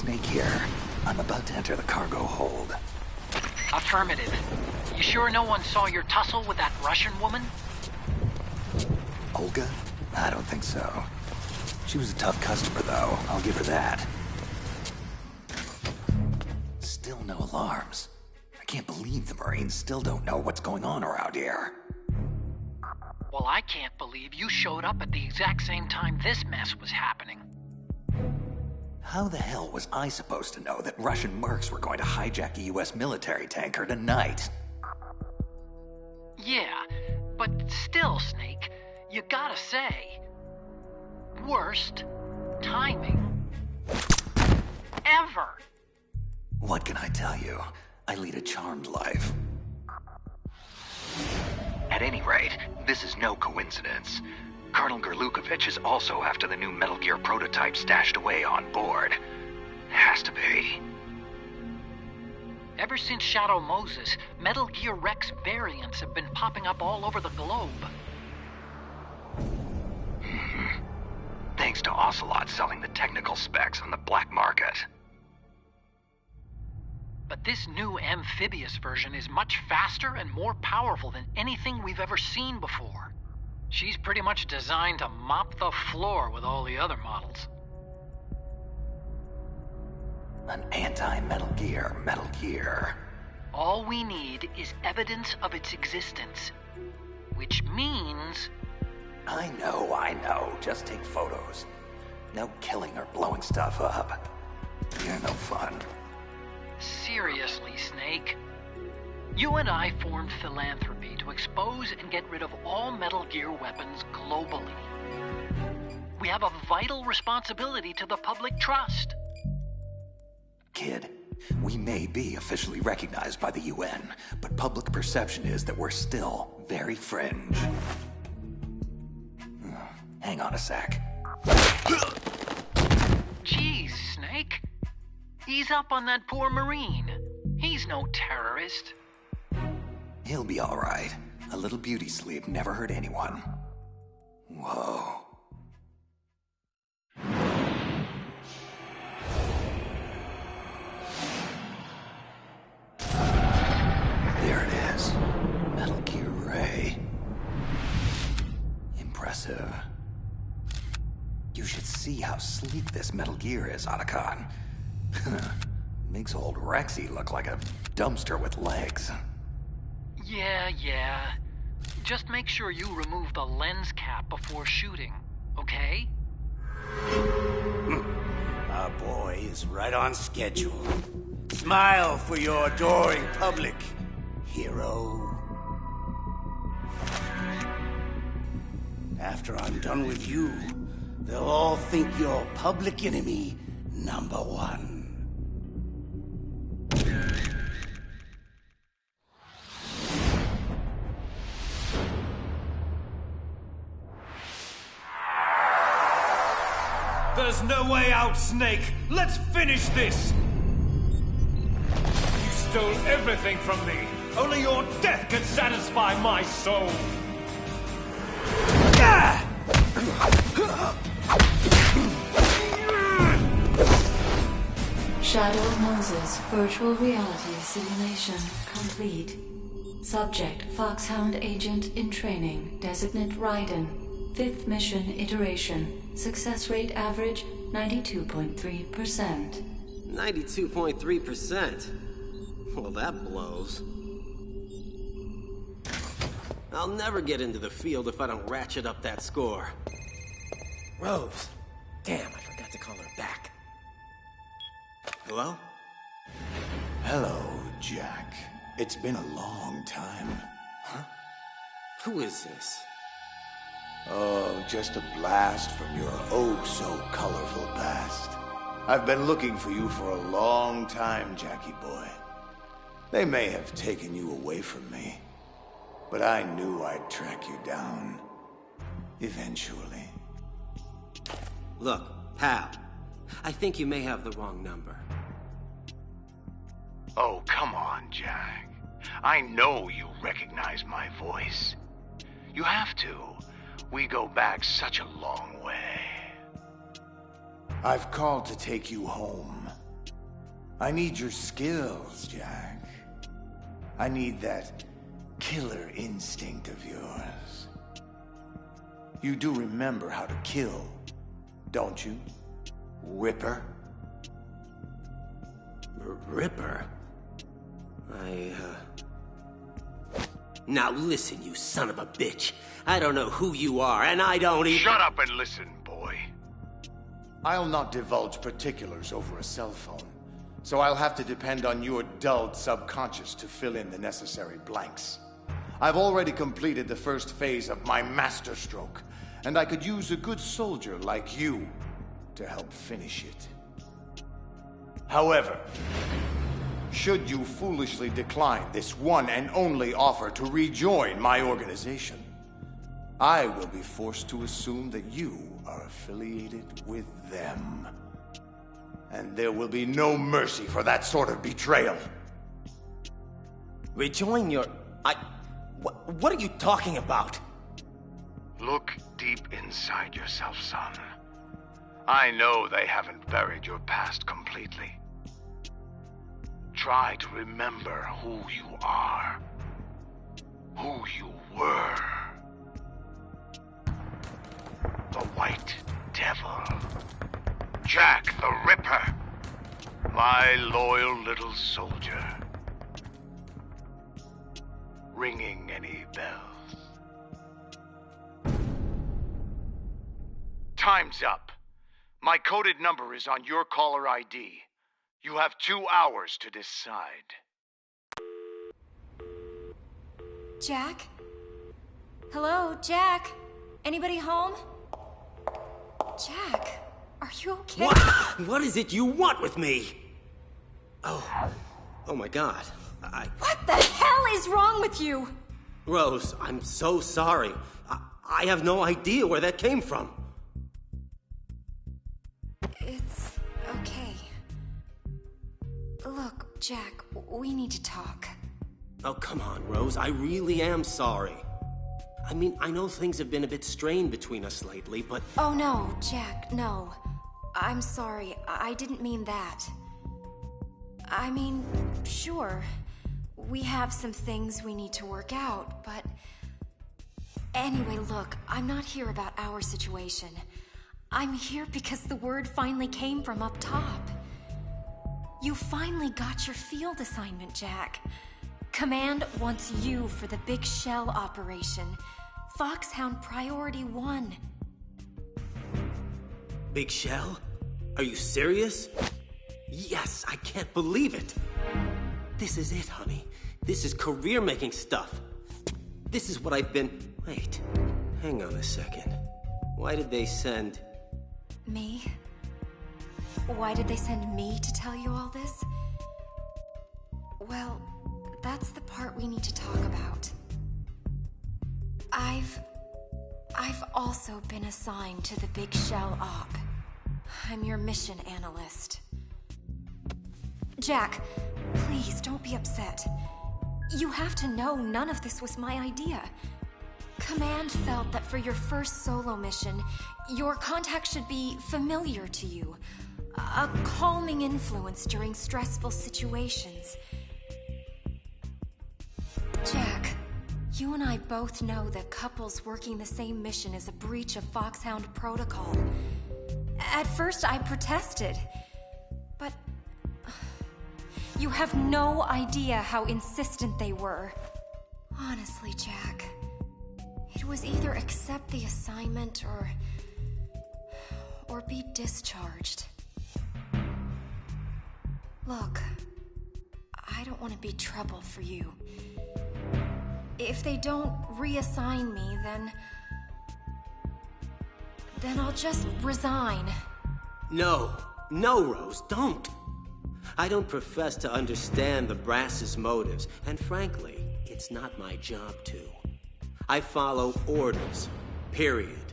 Snake here. I'm about to enter the cargo hold. Affirmative. You sure no one saw your tussle with that Russian woman? Olga? I don't think so. She was a tough customer, though. I'll give her that. Still no alarms. I can't believe the Marines still don't know what's going on around here. Well, I can't believe you showed up at the exact same time this mess was happening. How the hell was I supposed to know that Russian mercs were going to hijack a US military tanker tonight? Yeah, but still, Snake, you gotta say... worst timing ever. What can I tell you? I lead a charmed life. At any rate, this is no coincidence. Colonel Gerlukovich is also after the new Metal Gear prototype stashed away on board. Has to be. Ever since Shadow Moses, Metal Gear Rex variants have been popping up all over the globe. Thanks to Ocelot selling the technical specs on the black market. But this new amphibious version is much faster and more powerful than anything we've ever seen before. She's pretty much designed to mop the floor with all the other models. An anti-Metal Gear. All we need is evidence of its existence. Which means... I know. Just take photos. No killing or blowing stuff up. You're no fun. Seriously, Snake. You and I formed Philanthropy to expose and get rid of all Metal Gear weapons globally. We have a vital responsibility to the public trust. Kid, we may be officially recognized by the UN, but public perception is that we're still very fringe. Hang on a sec. Jeez, Snake. Ease up on that poor Marine. He's no terrorist. He'll be all right. A little beauty sleep never hurt anyone. Whoa. There it is. Metal Gear Ray. Impressive. You should see how sleek this Metal Gear is, Otacon. Makes old Rexy look like a dumpster with legs. Yeah. Just make sure you remove the lens cap before shooting, okay? Our boy is right on schedule. Smile for your adoring public, hero. After I'm done with you, they'll all think you're public enemy number one. There's no way out, Snake! Let's finish this! You stole everything from me! Only your death can satisfy my soul! Shadow Moses virtual reality simulation complete. Subject Foxhound agent in training. Designate Raiden. 5th mission iteration. Success rate average 92.3%. 92.3%? Well, that blows. I'll never get into the field if I don't ratchet up that score. Rose. Damn, I forgot to call her back. Hello? Hello, Jack. It's been a long time. Huh? Who is this? Oh, just a blast from your oh-so-colorful past. I've been looking for you for a long time, Jackie boy. They may have taken you away from me, but I knew I'd track you down. Eventually. Look, pal. I think you may have the wrong number. Oh, come on, Jack. I know you recognize my voice. You have to. We go back such a long way. I've called to take you home. I need your skills, Jack. I need that killer instinct of yours. You do remember how to kill, don't you, Ripper? Ripper? Now listen, you son of a bitch. I don't know who you are, and I don't even— Shut up and listen, boy. I'll not divulge particulars over a cell phone, so I'll have to depend on your dulled subconscious to fill in the necessary blanks. I've already completed the first phase of my masterstroke, and I could use a good soldier like you to help finish it. However, should you foolishly decline this one and only offer to rejoin my organization, I will be forced to assume that you are affiliated with them. And there will be no mercy for that sort of betrayal. Rejoin your— What are you talking about? Look deep inside yourself, son. I know they haven't buried your past completely. Try to remember who you are. Who you were. The White Devil. Jack the Ripper. My loyal little soldier. Ringing any bells? Time's up. My coded number is on your caller ID. You have 2 hours to decide. Jack? Hello, Jack? Anybody home? Jack, are you okay? What is it you want with me? Oh my God. What the hell is wrong with you? Rose, I'm so sorry. I have no idea where that came from. It's okay. Look, Jack, we need to talk. Oh, come on, Rose. I really am sorry. I mean, I know things have been a bit strained between us lately, but— Oh, no, Jack, no. I'm sorry. I didn't mean that. I mean, sure. We have some things we need to work out, but— Anyway, look, I'm not here about our situation. I'm here because the word finally came from up top. You finally got your field assignment, Jack. Command wants you for the Big Shell operation. Foxhound Priority 1. Big Shell? Are you serious? Yes, I can't believe it. This is it, honey. This is career-making stuff. This is what I've been— Wait, hang on a second. Why did they send— Me? Why did they send me to tell you all this? Well, that's the part we need to talk about. I've also been assigned to the Big Shell Op. I'm your mission analyst. Jack, please don't be upset. You have to know none of this was my idea. Command felt that for your first solo mission, your contact should be familiar to you. A calming influence during stressful situations. Jack, you and I both know that couples working the same mission is a breach of Foxhound protocol. At first, I protested, but you have no idea how insistent they were. Honestly, Jack, it was either accept the assignment or be discharged. Look, I don't want to be trouble for you. If they don't reassign me, then I'll just resign. No, Rose, don't. I don't profess to understand the brass's motives, and frankly, it's not my job to. I follow orders, period.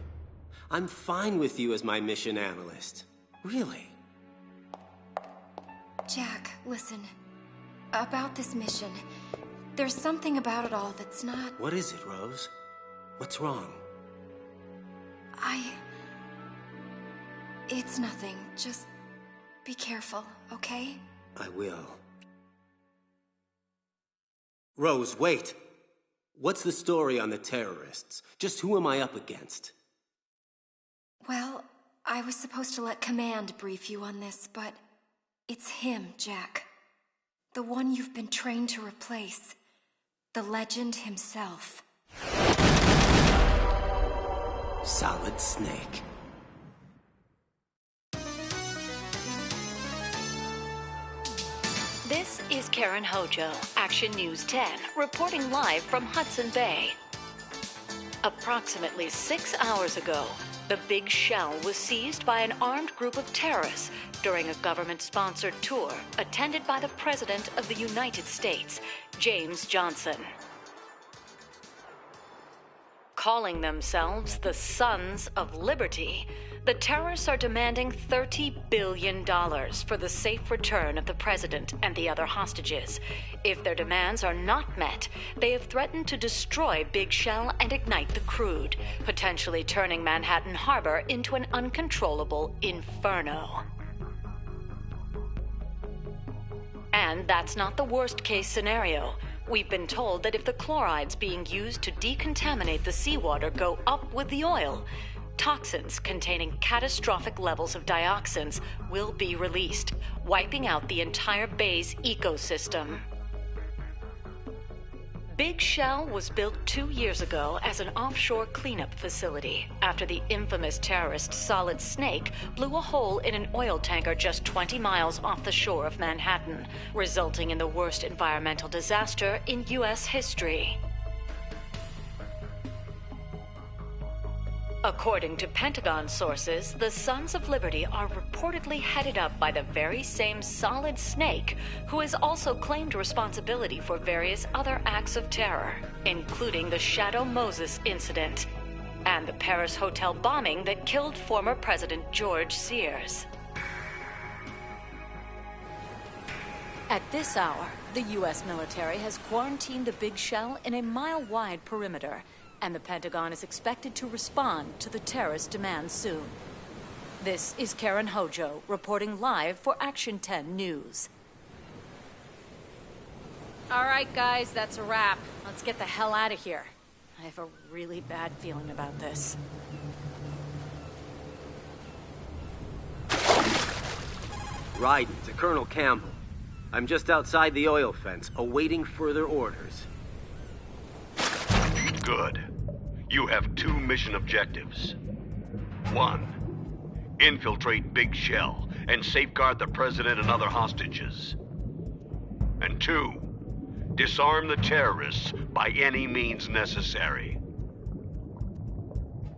I'm fine with you as my mission analyst. Really. Jack, listen. About this mission, there's something about it all that's not— What is it, Rose? What's wrong? It's nothing. Just be careful, okay? I will. Rose, wait! What's the story on the terrorists? Just who am I up against? Well, I was supposed to let Command brief you on this, but it's him, Jack. The one you've been trained to replace. The legend himself. Solid Snake. This is Karen Hojo, Action News 10, reporting live from Hudson Bay. Approximately 6 hours ago, the Big Shell was seized by an armed group of terrorists during a government-sponsored tour attended by the President of the United States, James Johnson. Calling themselves the Sons of Liberty, the terrorists are demanding $30 billion for the safe return of the president and the other hostages. If their demands are not met, they have threatened to destroy Big Shell and ignite the crude, potentially turning Manhattan Harbor into an uncontrollable inferno. And that's not the worst-case scenario. We've been told that if the chlorides being used to decontaminate the seawater go up with the oil, toxins containing catastrophic levels of dioxins will be released, wiping out the entire bay's ecosystem. Big Shell was built 2 years ago as an offshore cleanup facility after the infamous terrorist Solid Snake blew a hole in an oil tanker just 20 miles off the shore of Manhattan, resulting in the worst environmental disaster in U.S. history. According to Pentagon sources, the Sons of Liberty are reportedly headed up by the very same Solid Snake, who has also claimed responsibility for various other acts of terror, including the Shadow Moses incident and the Paris hotel bombing that killed former President George Sears. At this hour, the U.S. military has quarantined the Big Shell in a mile-wide perimeter, and the Pentagon is expected to respond to the terrorist demands soon. This is Karen Hojo, reporting live for Action 10 News. All right, guys, that's a wrap. Let's get the hell out of here. I have a really bad feeling about this. Ryden, to Colonel Campbell. I'm just outside the oil fence, awaiting further orders. Good. You have 2 mission objectives. 1. Infiltrate Big Shell and safeguard the President and other hostages. And 2. Disarm the terrorists by any means necessary.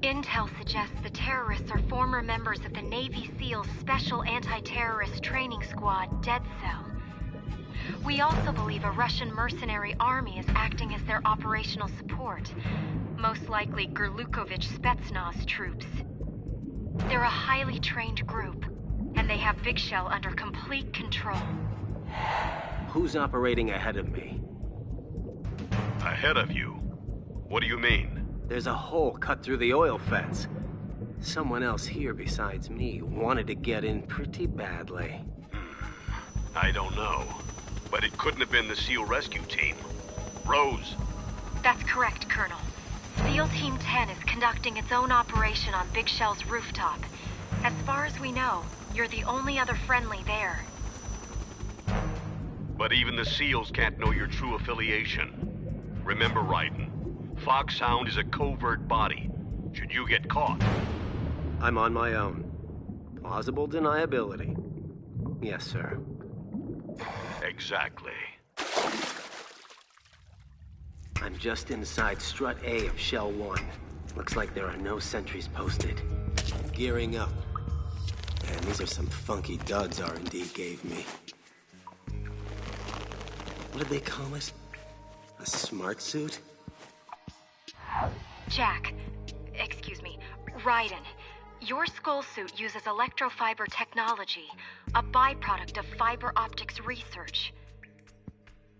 Intel suggests the terrorists are former members of the Navy SEALs Special Anti-Terrorist Training Squad, Dead Cell. We also believe a Russian mercenary army is acting as their operational support, most likely Gerlukovich Spetsnaz troops. They're a highly trained group, and they have Big Shell under complete control. Who's operating ahead of me? Ahead of you? What do you mean? There's a hole cut through the oil fence. Someone else here besides me wanted to get in pretty badly. I don't know. But it couldn't have been the SEAL rescue team. Rose. That's correct, Colonel. SEAL Team 10 is conducting its own operation on Big Shell's rooftop. As far as we know, you're the only other friendly there. But even the SEALs can't know your true affiliation. Remember, Ryden, Foxhound is a covert body. Should you get caught? I'm on my own. Plausible deniability. Yes, sir. Exactly. I'm just inside Strut A of Shell 1. Looks like there are no sentries posted. Gearing up. Man, these are some funky duds R&D gave me. What did they call us? A smart suit? Jack, excuse me, Ryden. Your skull suit uses electrofiber technology, a byproduct of fiber optics research.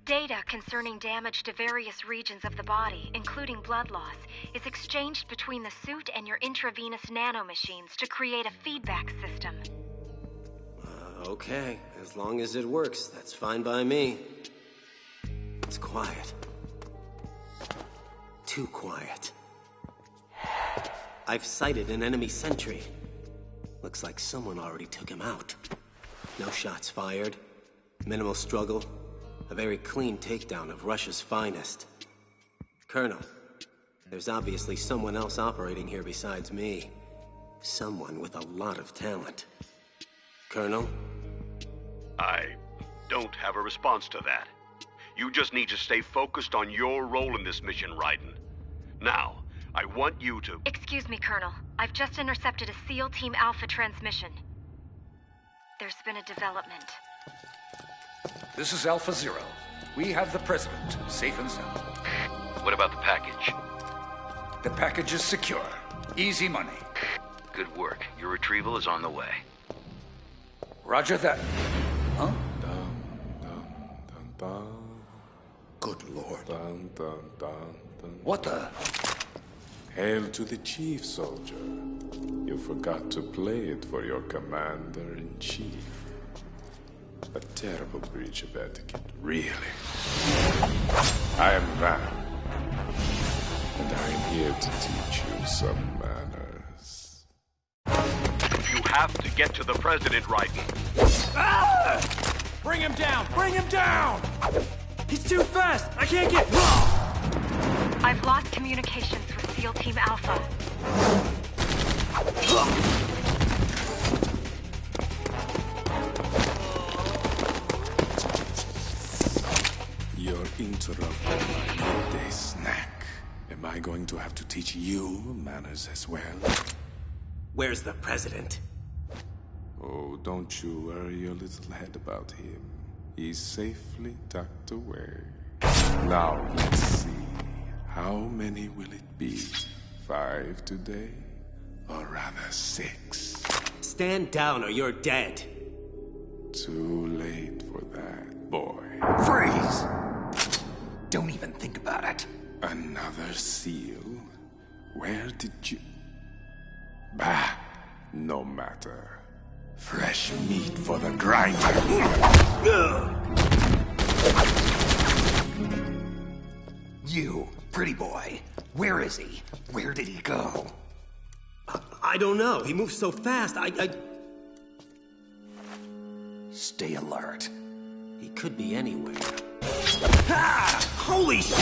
Data concerning damage to various regions of the body, including blood loss, is exchanged between the suit and your intravenous nanomachines to create a feedback system. Okay, as long as it works, that's fine by me. It's quiet. Too quiet. I've sighted an enemy sentry. Looks like someone already took him out. No shots fired. Minimal struggle. A very clean takedown of Russia's finest. Colonel, there's obviously someone else operating here besides me. Someone with a lot of talent. Colonel? I don't have a response to that. You just need to stay focused on your role in this mission, Raiden. Now, I want you to... Excuse me, Colonel. I've just intercepted a SEAL Team Alpha transmission. There's been a development. This is Alpha Zero. We have the President, safe and sound. What about the package? The package is secure. Easy money. Good work. Your retrieval is on the way. Roger that. Huh? Good Lord. What the? Hail to the chief, soldier. You forgot to play it for your commander-in-chief. A terrible breach of etiquette, really. I am Van, and I am here to teach you some manners. You have to get to the President, Raiden. Ah! Bring him down! Bring him down! He's too fast! I can't get... I've lost communications with SEAL Team Alpha. You're interrupting my midday snack. Am I going to have to teach you manners as well? Where's the President? Oh, don't you worry your little head about him. He's safely tucked away. Now, let's see. How many will it be? 5 today? Or rather 6? Stand down or you're dead. Too late for that, boy. Freeze! Don't even think about it. Another seal? Where did you... Bah, no matter. Fresh meat for the grinder. You, pretty boy. Where is he? Where did he go? I don't know. He moves so fast. Stay alert. He could be anywhere. Ah! Holy shit!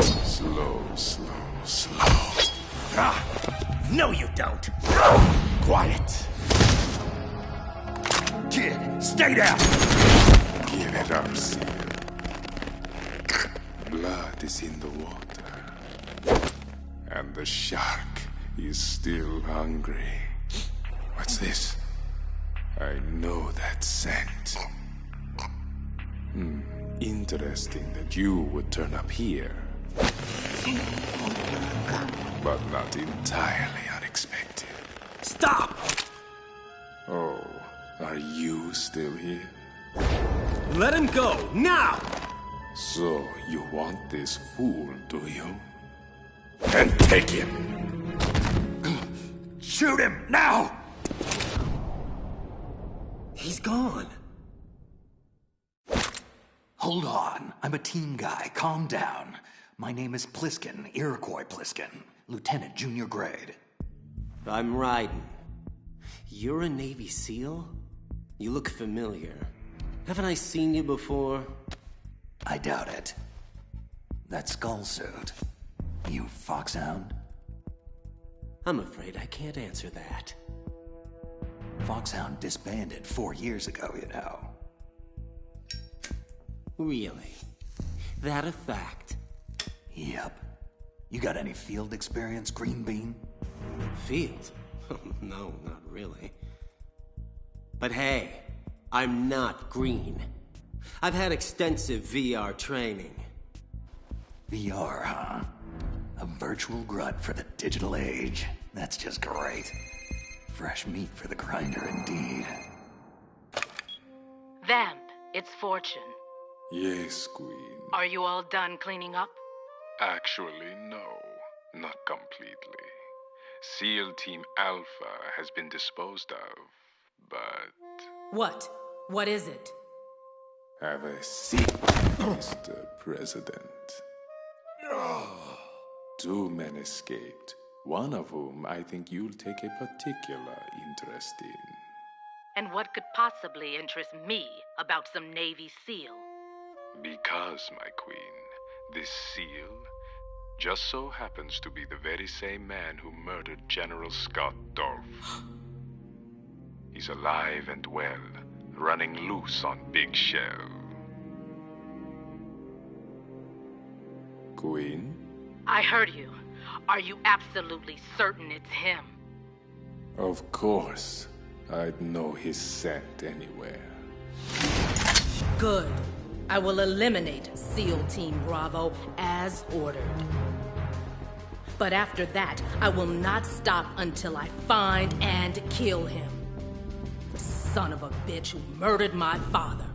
Slow, slow, slow. Ah! No, you don't. Quiet. Kid, stay down! Give it up, seal. Blood is in the water. And the shark is still hungry. What's this? I know that scent. Interesting that you would turn up here. But not entirely unexpected. Stop! Oh, are you still here? Let him go, now! So, you want this fool, do you? Then take him! Shoot him, now! He's gone. Hold on. I'm a team guy. Calm down. My name is Pliskin, Iroquois Pliskin. Lieutenant, junior grade. I'm Raiden. You're a Navy SEAL? You look familiar. Haven't I seen you before? I doubt it. That skull suit. You Foxhound? I'm afraid I can't answer that. Foxhound disbanded 4 years ago, you know. Really? That a fact? Yep. You got any field experience, Green Bean? Field? No, not really. But hey, I'm not green. I've had extensive VR training. VR, huh? A virtual grunt for the digital age. That's just great. Fresh meat for the grinder, indeed. Vamp, it's Fortune. Yes, Queen. Are you all done cleaning up? Actually, no. Not completely. SEAL Team Alpha has been disposed of but... What? What is it? Have a seat, Mr. President. Two men escaped, one of whom I think you'll take a particular interest in. And what could possibly interest me about some Navy SEAL? Because, my queen, this SEAL just so happens to be the very same man who murdered General Scott Dolph. He's alive and well, running loose on Big Shell. Queen? I heard you. Are you absolutely certain it's him? Of course. I'd know his scent anywhere. Good. I will eliminate SEAL Team Bravo as ordered. But after that, I will not stop until I find and kill him. The son of a bitch who murdered my father.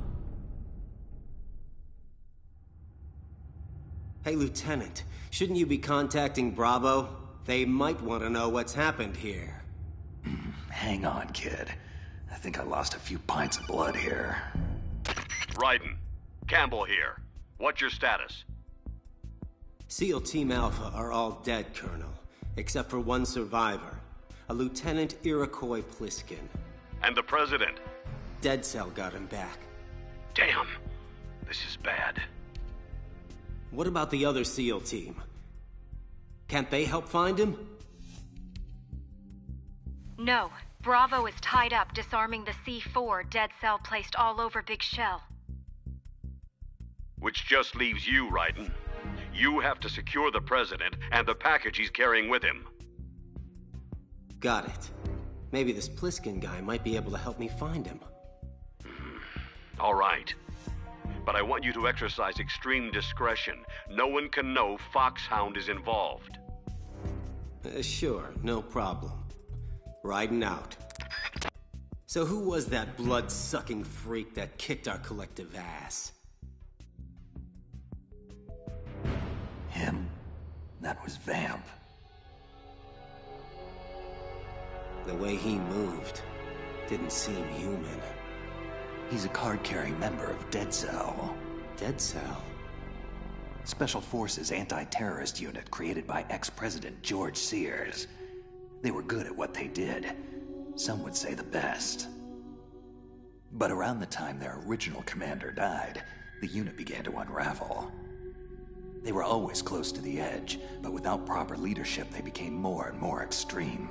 Hey, Lieutenant, shouldn't you be contacting Bravo? They might want to know what's happened here. Hang on, kid. I think I lost a few pints of blood here. Raiden, Campbell here. What's your status? SEAL Team Alpha are all dead, Colonel, except for one survivor, a Lieutenant Iroquois Pliskin. And the President? Dead Cell got him back. Damn, this is bad. What about the other SEAL team? Can't they help find him? No. Bravo is tied up disarming the C4 Dead Cell placed all over Big Shell. Which just leaves you, Raiden. You have to secure the President and the package he's carrying with him. Got it. Maybe this Pliskin guy might be able to help me find him. All right. But I want you to exercise extreme discretion. No one can know Foxhound is involved. Sure, no problem. Riding out. So who was that blood-sucking freak that kicked our collective ass? Him? That was Vamp. The way he moved didn't seem human. He's a card-carrying member of Dead Cell. Dead Cell? Special Forces anti-terrorist unit created by ex-President George Sears. They were good at what they did. Some would say the best. But around the time their original commander died, the unit began to unravel. They were always close to the edge, but without proper leadership, they became more and more extreme.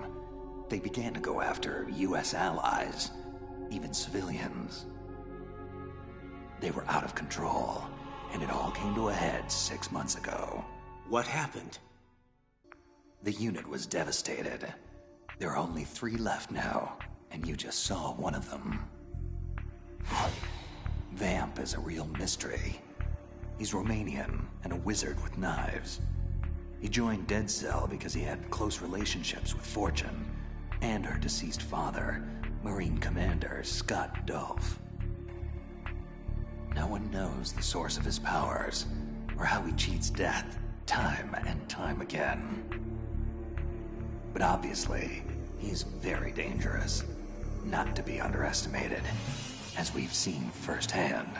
They began to go after U.S. allies, even civilians. They were out of control, and it all came to a head 6 months ago. What happened? The unit was devastated. There are only 3 left now, and you just saw one of them. Vamp is a real mystery. He's Romanian and a wizard with knives. He joined Dead Cell because he had close relationships with Fortune and her deceased father, Marine Commander Scott Dolph. No one knows the source of his powers or how he cheats death time and time again. But obviously, he's very dangerous, not to be underestimated, as we've seen firsthand.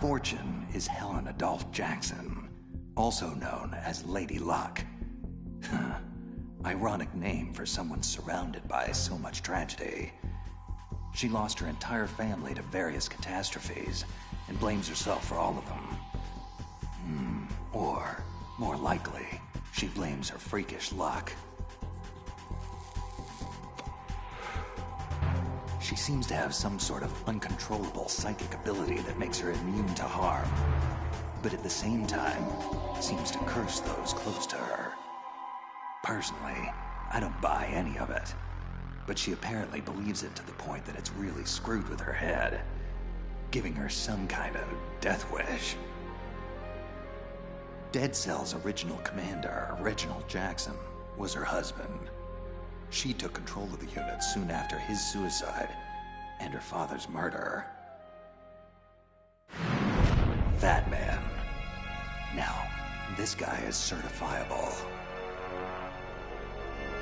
Fortune is Helen Adolph Jackson, also known as Lady Luck. Ironic name for someone surrounded by so much tragedy. She lost her entire family to various catastrophes and blames herself for all of them. Or, more likely, she blames her freakish luck. She seems to have some sort of uncontrollable psychic ability that makes her immune to harm, but at the same time, seems to curse those close to her. Personally, I don't buy any of it, but she apparently believes it to the point that it's really screwed with her head, giving her some kind of death wish. Dead Cell's original commander, Reginald Jackson, was her husband. She took control of the unit soon after his suicide and her father's murder. That man. Now, this guy is certifiable.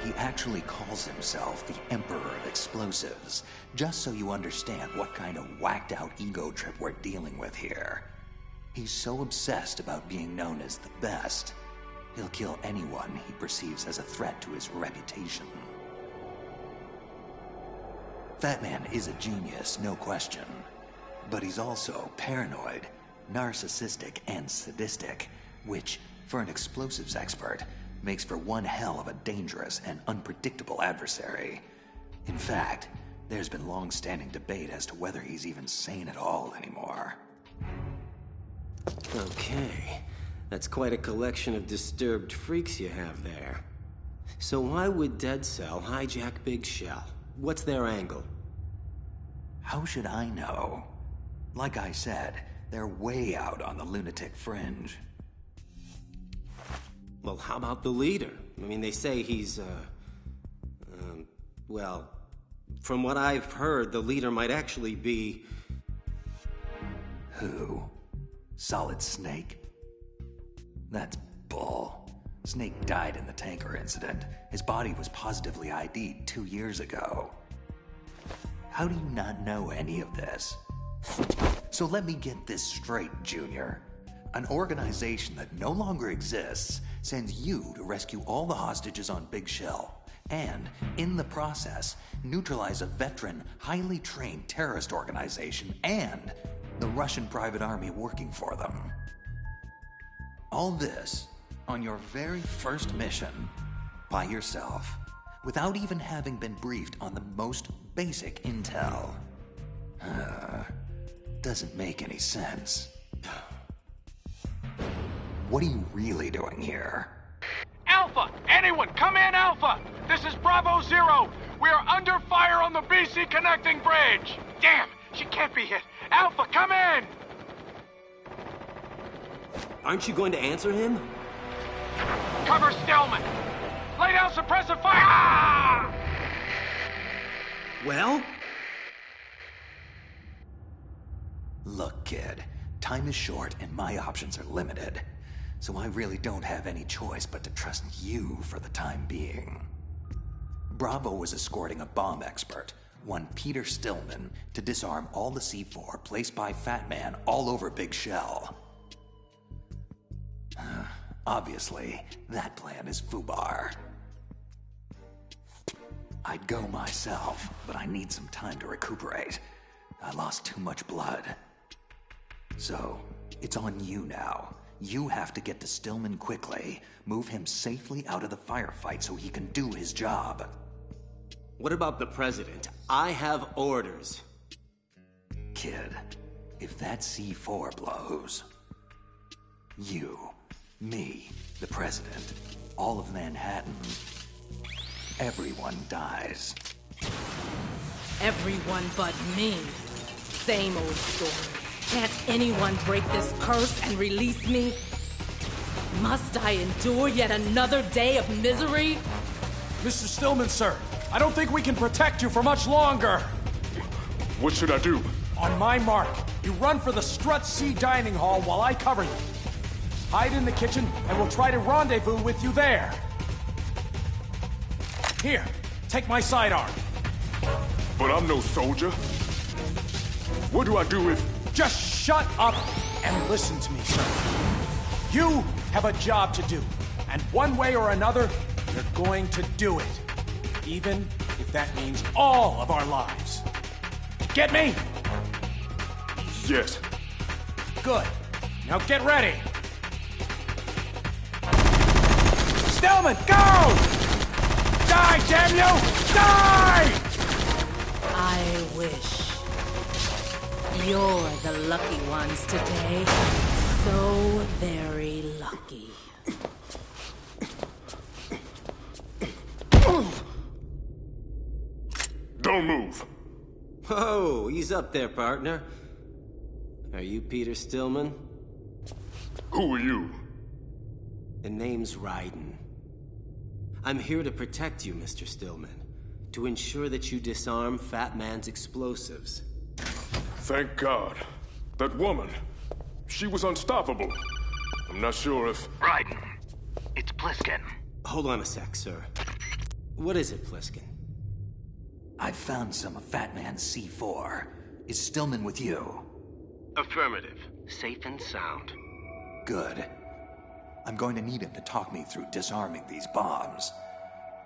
He actually calls himself the Emperor of Explosives, just so you understand what kind of whacked-out ego trip we're dealing with here. He's so obsessed about being known as the best, he'll kill anyone he perceives as a threat to his reputation. Fat Man is a genius, no question. But he's also paranoid, narcissistic, and sadistic, which, for an explosives expert, makes for one hell of a dangerous and unpredictable adversary. In fact, there's been long-standing debate as to whether he's even sane at all anymore. Okay, that's quite a collection of disturbed freaks you have there. So why would Dead Cell hijack Big Shell? What's their angle? How should I know? Like I said, they're way out on the lunatic fringe. Well, how about the leader? I mean, they say he's, well, from what I've heard, the leader might actually be... Who? Solid Snake? That's bull. Snake died in the tanker incident. His body was positively ID'd 2 years ago. How do you not know any of this? So let me get this straight, Junior. An organization that no longer exists sends you to rescue all the hostages on Big Shell, and, in the process, neutralize a veteran, highly trained terrorist organization and the Russian private army working for them. All this on your very first mission, by yourself, without even having been briefed on the most basic intel. Doesn't make any sense. What are you really doing here? Alpha! Anyone, come in, Alpha! This is Bravo Zero! We are under fire on the BC connecting bridge! Damn, she can't be hit! Alpha, come in! Aren't you going to answer him? Cover Stillman! Lay down suppressive fire! Ah! Well? Look, kid, time is short and my options are limited. So I really don't have any choice but to trust you for the time being. Bravo was escorting a bomb expert, one Peter Stillman, to disarm all the C4 placed by Fat Man all over Big Shell. Obviously, that plan is FUBAR. I'd go myself, but I need some time to recuperate. I lost too much blood. So, it's on you now. You have to get to Stillman quickly, move him safely out of the firefight so he can do his job. What about the president? I have orders. Kid, if that C4 blows, you, me, the president, all of Manhattan, everyone dies. Everyone but me. Same old story. Can't anyone break this curse and release me? Must I endure yet another day of misery? Mr. Stillman, sir, I don't think we can protect you for much longer. What should I do? On my mark, you run for the Strut C dining hall while I cover you. Hide in the kitchen, and we'll try to rendezvous with you there. Here, take my sidearm. But I'm no soldier. What do I do if... Just shut up and listen to me, sir. You have a job to do, and one way or another, you're going to do it. Even if that means all of our lives. Get me? Yes. Good. Now get ready. Stillman, go! Die, damn you! Die! I wish. You're the lucky ones today. So very lucky. Don't move. Whoa, ease up there, partner. Are you Peter Stillman? Who are you? The name's Raiden. I'm here to protect you, Mr. Stillman. To ensure that you disarm Fat Man's explosives. Thank God. That woman, she was unstoppable. I'm not sure if... Raiden, it's Pliskin. Hold on a sec, sir. What is it, Pliskin? I've found some of Fat Man's C4. Is Stillman with you? Affirmative. Safe and sound. Good. I'm going to need him to talk me through disarming these bombs.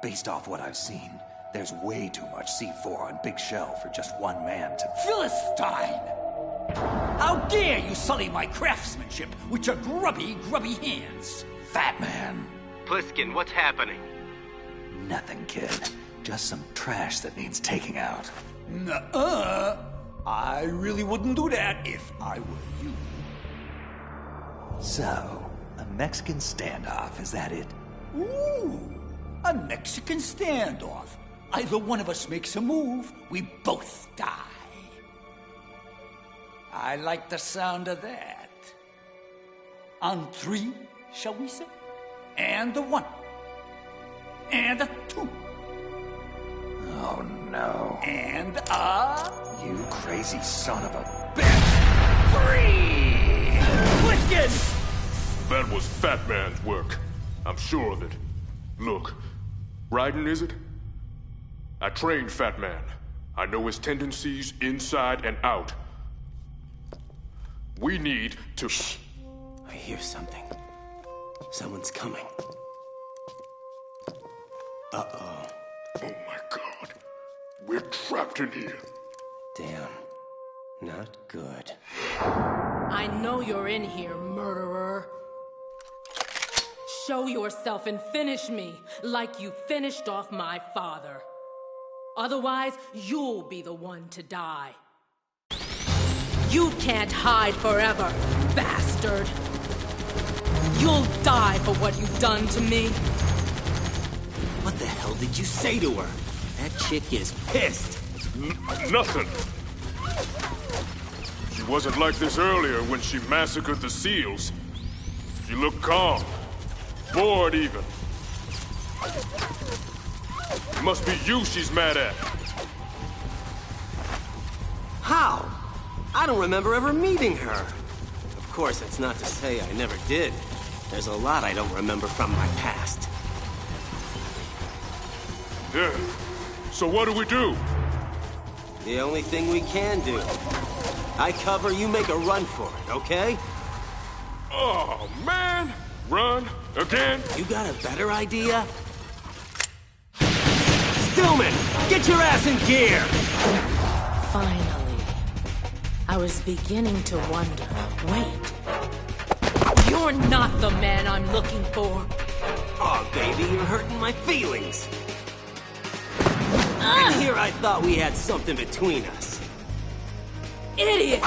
Based off what I've seen, there's way too much C4 on Big Shell for just one man to... Philistine! How dare you sully my craftsmanship with your grubby hands? Fat Man! Pliskin, what's happening? Nothing, kid. Just some trash that needs taking out. Nuh-uh. I really wouldn't do that if I were you. So, a Mexican standoff, is that it? Ooh, a Mexican standoff. Either one of us makes a move, we both die. I like the sound of that. On 3, shall we say? And a 1. And a 2. Oh no. And a... You crazy son of a bitch! 3! Pliskin! That was Fat Man's work. I'm sure of it. Look, Raiden, is it? I trained Fat Man. I know his tendencies inside and out. We need to... Shh. I hear something. Someone's coming. Uh-oh. Oh my God. We're trapped in here. Damn. Not good. I know you're in here, murderer. Show yourself and finish me like you finished off my father. Otherwise, you'll be the one to die. You can't hide forever, bastard. You'll die for what you've done to me. What the hell did you say to her? That chick is pissed. Nothing. She wasn't like this earlier when she massacred the SEALs. She looked calm. Bored even. It must be you she's mad at. How? I don't remember ever meeting her. Of course, that's not to say I never did. There's a lot I don't remember from my past. Yeah. So what do we do? The only thing we can do. I cover, you make a run for it, okay? Oh, man! Run? Again? You got a better idea? Stillman! Get your ass in gear! Finally. I was beginning to wonder. Wait. You're not the man I'm looking for. Oh, baby, you're hurting my feelings. And here I thought we had something between us. Idiot!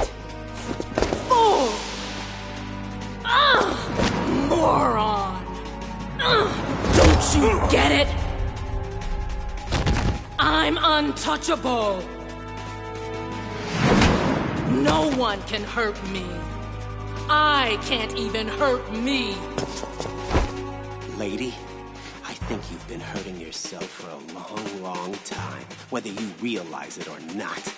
Fool! Moron! Don't you get it? I'm untouchable! No one can hurt me. I can't even hurt me. Lady, I think you've been hurting yourself for a long, long time, whether you realize it or not.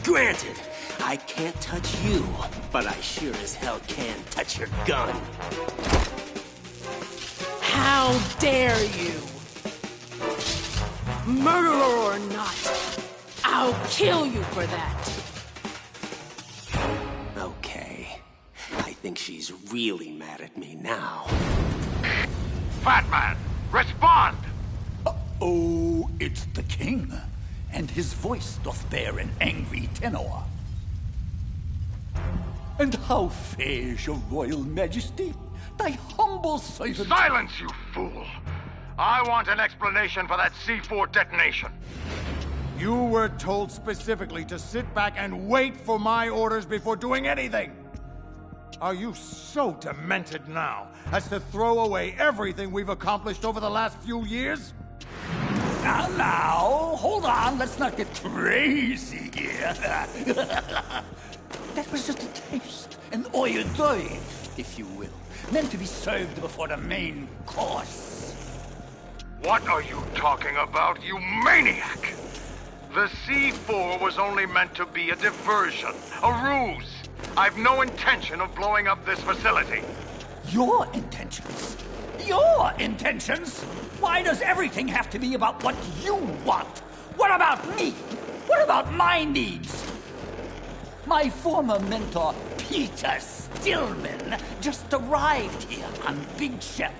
Granted, I can't touch you, but I sure as hell can touch your gun. How dare you? Murderer or not, I'll kill you for that. Okay, I think she's really mad at me now. Fat Man, respond! Oh, it's the king, and his voice doth bear an angry tenor. And how fares your royal majesty? Thy humble servant... Silence, you fool! I want an explanation for that C4 detonation. You were told specifically to sit back and wait for my orders before doing anything. Are you so demented now as to throw away everything we've accomplished over the last few years? Now, hold on, let's not get crazy here. That was just a taste, an hors d'oeuvre, if you will, meant to be served before the main course. What are you talking about, you maniac? The C4 was only meant to be a diversion, a ruse. I've no intention of blowing up this facility. Your intentions? your intentions? Why does everything have to be about what you want? What about me? What about my needs? My former mentor, Peter Stillman, just arrived here on Big Shell,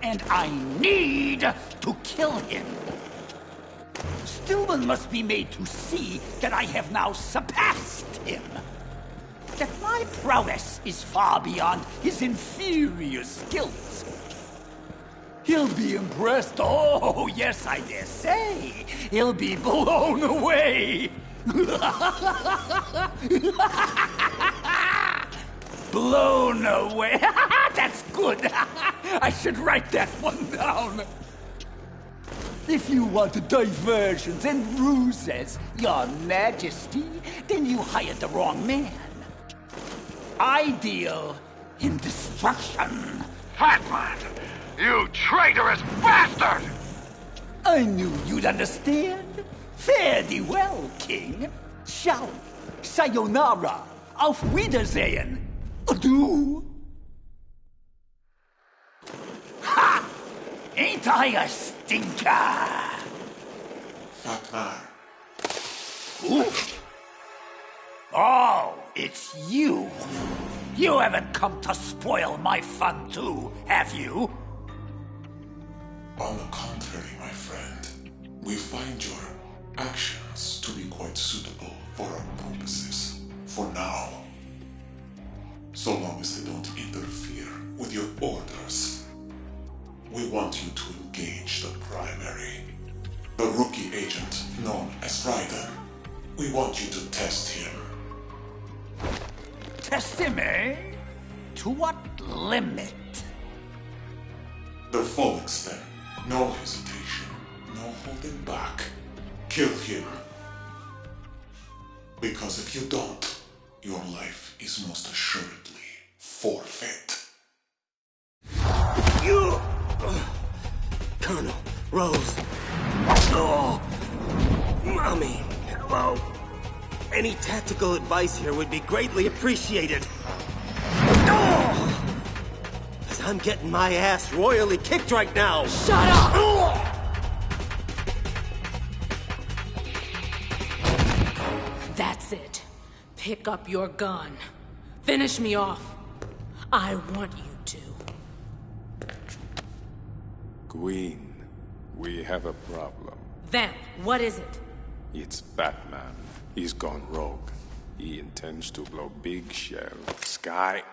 and I need to kill him. Stillman must be made to see that I have now surpassed him. That my prowess is far beyond his inferior skills. He'll be impressed. Oh, yes, I dare say. He'll be blown away. Blown away. That's good. I should write that one down. If you want diversions and ruses, Your Majesty, then you hired the wrong man. I deal in destruction. Fatman! You traitorous bastard! I knew you'd understand. Fare thee well, King. Ciao. Sayonara. Auf Wiedersehen. Adieu. Ha! Ain't I a stinker? Fatman. Who? Oh, it's you. You haven't come to spoil my fun too, have you? On the contrary, my friend, we find your actions to be quite suitable for our purposes, for now. So long as they don't interfere with your orders. We want you to engage the primary, the rookie agent known as Raiden. We want you to test him. Test him, eh? To what limit? The full extent. No hesitation. No holding back. Kill him. Because if you don't, your life is most assuredly forfeit. You! Colonel, Rose. Oh! Mommy, hello. Any tactical advice here would be greatly appreciated. Oh! 'Cause I'm getting my ass royally kicked right now. Shut up! Oh! That's it. Pick up your gun. Finish me off. I want you to. Queen, we have a problem. Then, what is it? It's Batman. He's gone rogue. He intends to blow Big Shell sky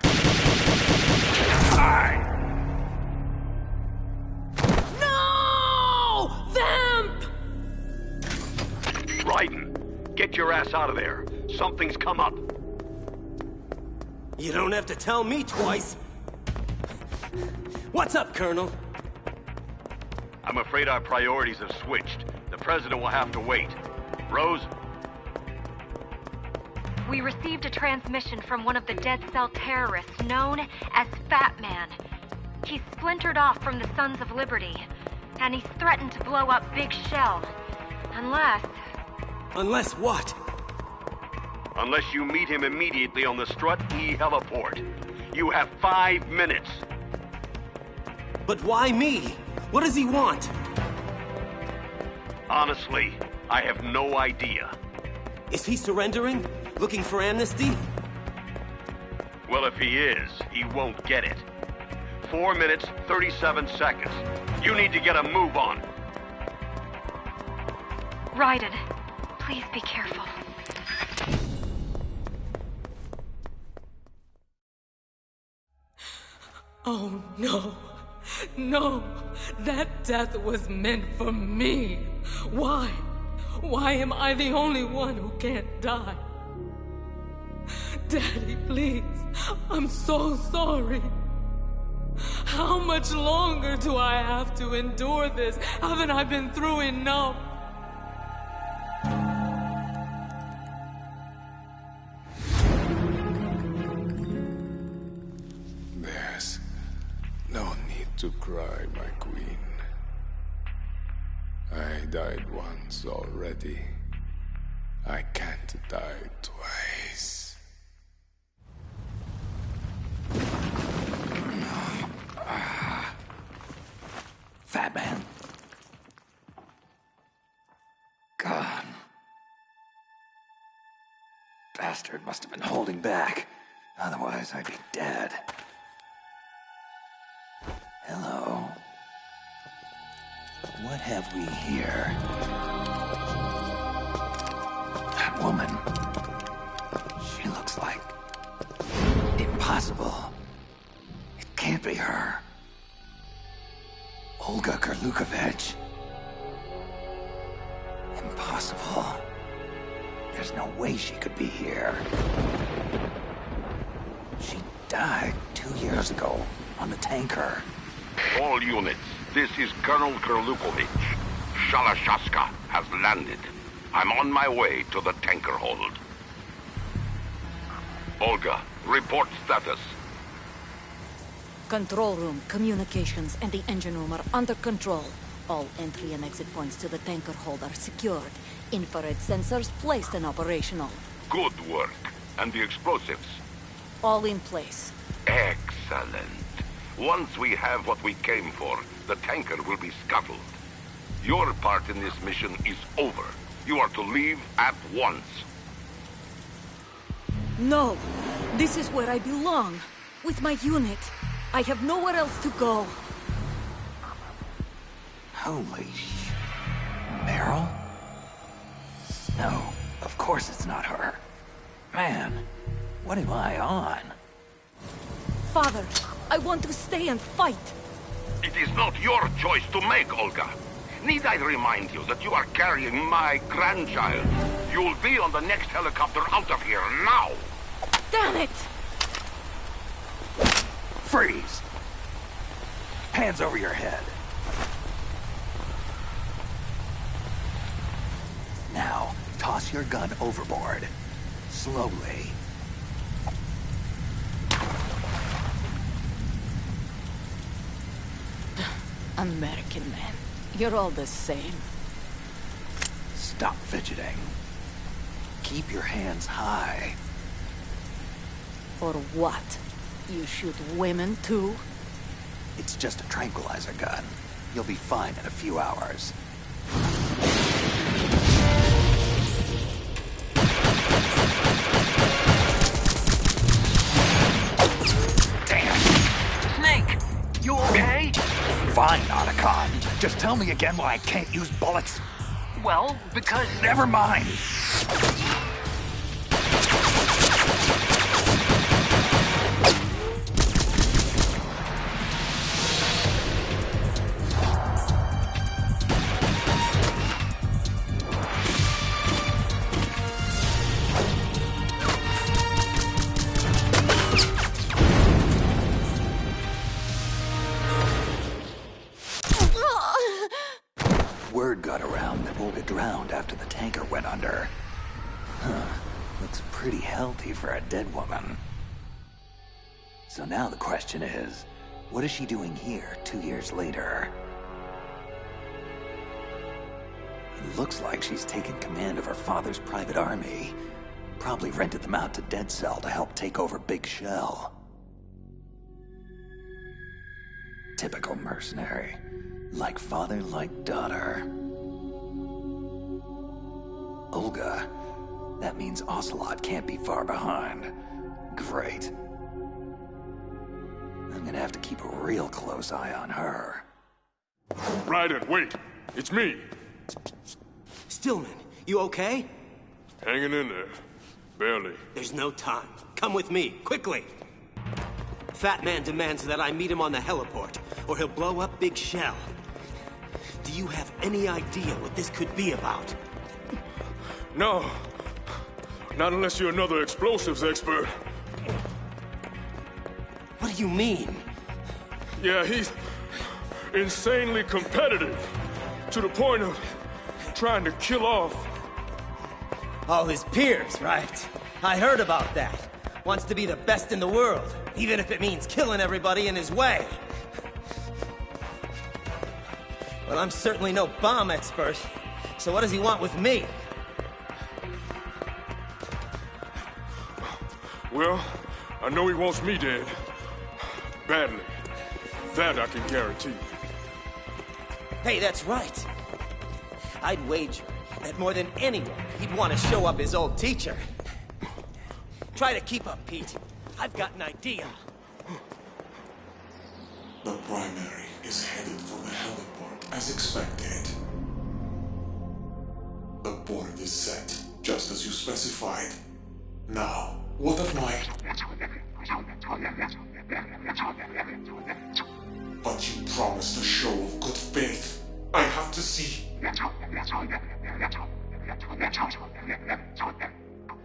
high. No! Vamp! Raiden, get your ass out of there. Something's come up. You don't have to tell me twice. What's up, Colonel? I'm afraid our priorities have switched. The president will have to wait. Rose? We received a transmission from one of the Dead Cell terrorists known as Fat Man. He's splintered off from the Sons of Liberty, and he's threatened to blow up Big Shell. Unless... Unless what? Unless you meet him immediately on the Strut E heliport. You have 5 minutes. But why me? What does he want? Honestly, I have no idea. Is he surrendering? Looking for amnesty? Well, if he is, he won't get it. 4 minutes, 37 seconds. You need to get a move on. Raiden, please be careful. Oh, no. No. That death was meant for me. Why? Why am I the only one who can't die? Daddy, please. I'm so sorry. How much longer do I have to endure this? Haven't I been through enough? There's no need to cry, my queen. I died once already. I can't die twice. Fat Man. God. Bastard must have been holding back. Otherwise, I'd be dead. Hello. What have we here? That woman. She looks like... impossible. It can't be her. Olga Kurlukovich. Impossible. There's no way she could be here. She died 2 years ago on the tanker. All units, this is Colonel Kurlukovich. Shalashaska has landed. I'm on my way to the tanker hold. Olga, report status. Control room, communications, and the engine room are under control. All entry and exit points to the tanker hold are secured. Infrared sensors placed and operational. Good work. And the explosives? All in place. Excellent. Once we have what we came for, the tanker will be scuttled. Your part in this mission is over. You are to leave at once. No! This is where I belong. With my unit. I have nowhere else to go. Holy sh... Meryl? No, of course it's not her. Man, what am I on? Father, I want to stay and fight. It is not your choice to make, Olga. Need I remind you that you are carrying my grandchild? You'll be on the next helicopter out of here now! Damn it! Freeze! Hands over your head. Now, toss your gun overboard. Slowly. American man, you're all the same. Stop fidgeting. Keep your hands high. Or what? You shoot women too? It's just a tranquilizer gun. You'll be fine in a few hours. Damn! Snake! You okay? Fine, Otacon. Just tell me again why I can't use bullets. Well, because... Never mind! Word got around that Olga drowned after the tanker went under. Huh. Looks pretty healthy for a dead woman. So now the question is, what is she doing here 2 years later? It looks like she's taken command of her father's private army. Probably rented them out to Dead Cell to help take over Big Shell. Typical mercenary. Like father, like daughter. Olga. That means Ocelot can't be far behind. Great. I'm gonna have to keep a real close eye on her. Raiden, wait! It's me! Stillman, you okay? Hanging in there. Barely. There's no time. Come with me, quickly! Fat Man demands that I meet him on the heliport, or he'll blow up Big Shell. Do you have any idea what this could be about? No. Not unless you're another explosives expert. What do you mean? Yeah, he's insanely competitive. To the point of trying to kill off all his peers, right? I heard about that. Wants to be the best in the world, even if it means killing everybody in his way. Well, I'm certainly no bomb expert, so what does he want with me? Well, I know he wants me dead. Badly. That I can guarantee. Hey, that's right. I'd wager that more than anyone, he'd want to show up his old teacher. Try to keep up, Pete. I've got an idea. The primary is headed for the heliport, as expected. The board is set, just as you specified. Now, what of my... But you promised a show of good faith. I have to see...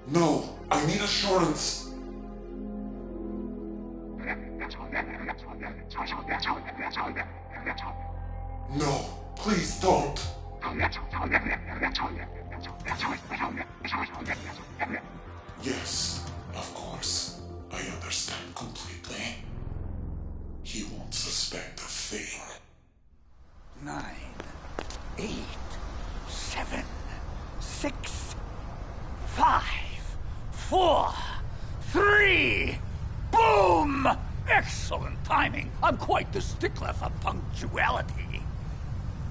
No, I need assurance. No, please don't. Yes, of course. I understand completely. He won't suspect a thing. 9, 8, 7, 6, 5, 4, 3, boom! Excellent timing. I'm quite the stickler for punctuality.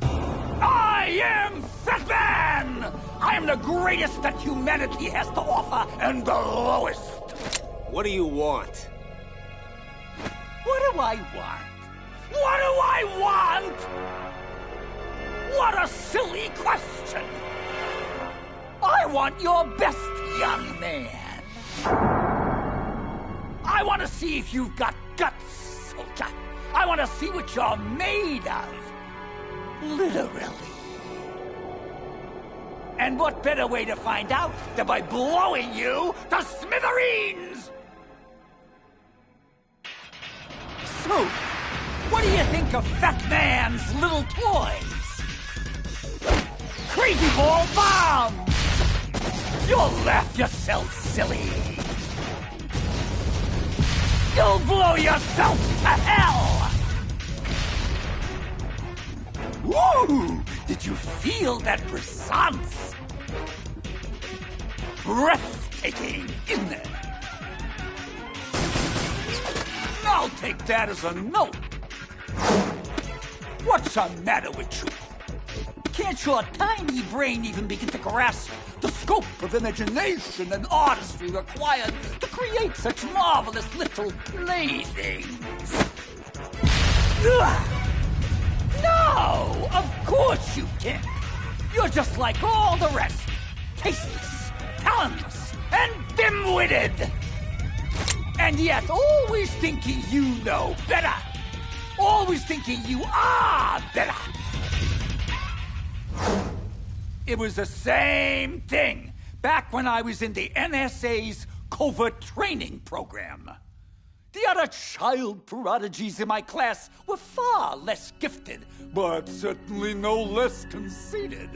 I am Fatman! I am the greatest that humanity has to offer, and the lowest. What do you want? What do I want? What do I want? What a silly question! I want your best, young man. I want to see if you've got guts, soldier. I want to see what you're made of. Literally. And what better way to find out than by blowing you to smithereens? So, what do you think of Fat Man's little toys? Crazy ball bombs! You'll laugh yourself silly. You'll blow yourself to hell! Woo! Did you feel that brisance? Breathtaking, isn't it? I'll take that as a no. What's the matter with you? Can't your tiny brain even begin to grasp the scope of imagination and artistry required to create such marvelous little playthings? No, of course you can't. You're just like all the rest. Tasteless, talentless, and dim-witted. And yet always thinking you know better. Always thinking you are better. It was the same thing back when I was in the NSA's covert training program. The other child prodigies in my class were far less gifted, but certainly no less conceited.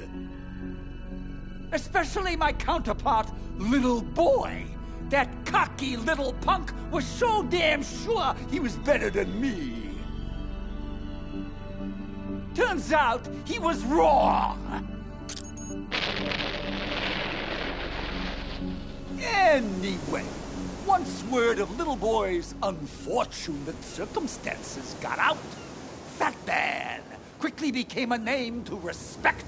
Especially my counterpart, Little Boy. That cocky little punk was so damn sure he was better than me. Turns out he was wrong. Anyway, once word of Little Boy's unfortunate circumstances got out, Fat Man quickly became a name to respect.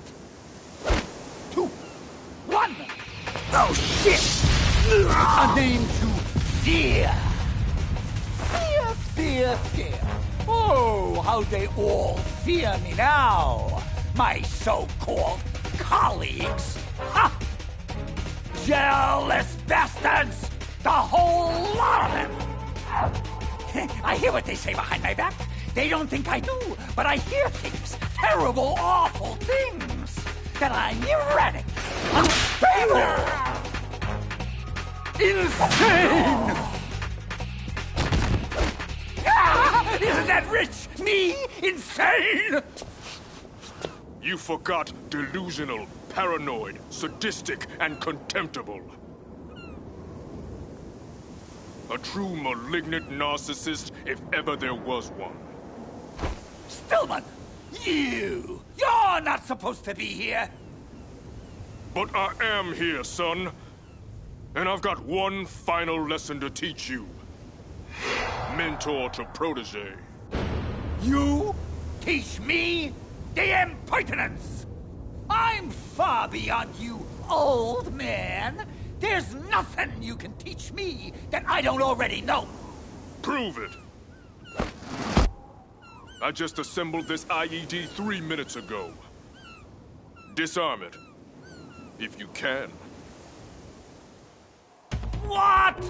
2, 1. Oh, shit! A name to fear. Fear, fear, fear. Oh, how they all fear me now. My so-called colleagues. Ha! Jealous bastards! The whole lot of them! I hear what they say behind my back. They don't think I do, but I hear things. Terrible, awful things. That I'm erratic, unstable, insane! Ah, isn't that rich? Me? Insane? You forgot delusional, paranoid, sadistic, and contemptible. A true malignant narcissist, if ever there was one. Stillman, you're not supposed to be here. But I am here, son. And I've got one final lesson to teach you. Mentor to protege. You? Teach me? The impertinence! I'm far beyond you, old man. There's nothing you can teach me that I don't already know. Prove it. I just assembled this IED 3 minutes ago. Disarm it. If you can. What?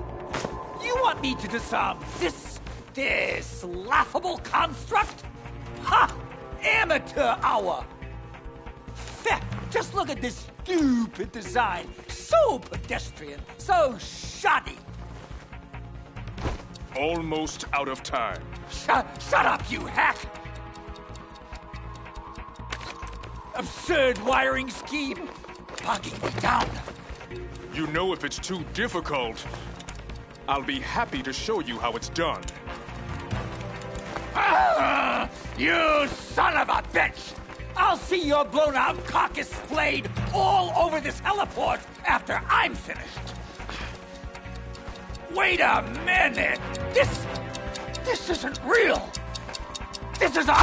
You want me to disarm this laughable construct? Ha! Amateur hour! Just look at this stupid design. So pedestrian, so shoddy. Almost out of time. Shut up, you hack! Absurd wiring scheme, bogging me down. You know, if it's too difficult, I'll be happy to show you how it's done. Ah, you son of a bitch! I'll see your blown-out carcass flayed all over this heliport after I'm finished. Wait a minute! This isn't real! This is a...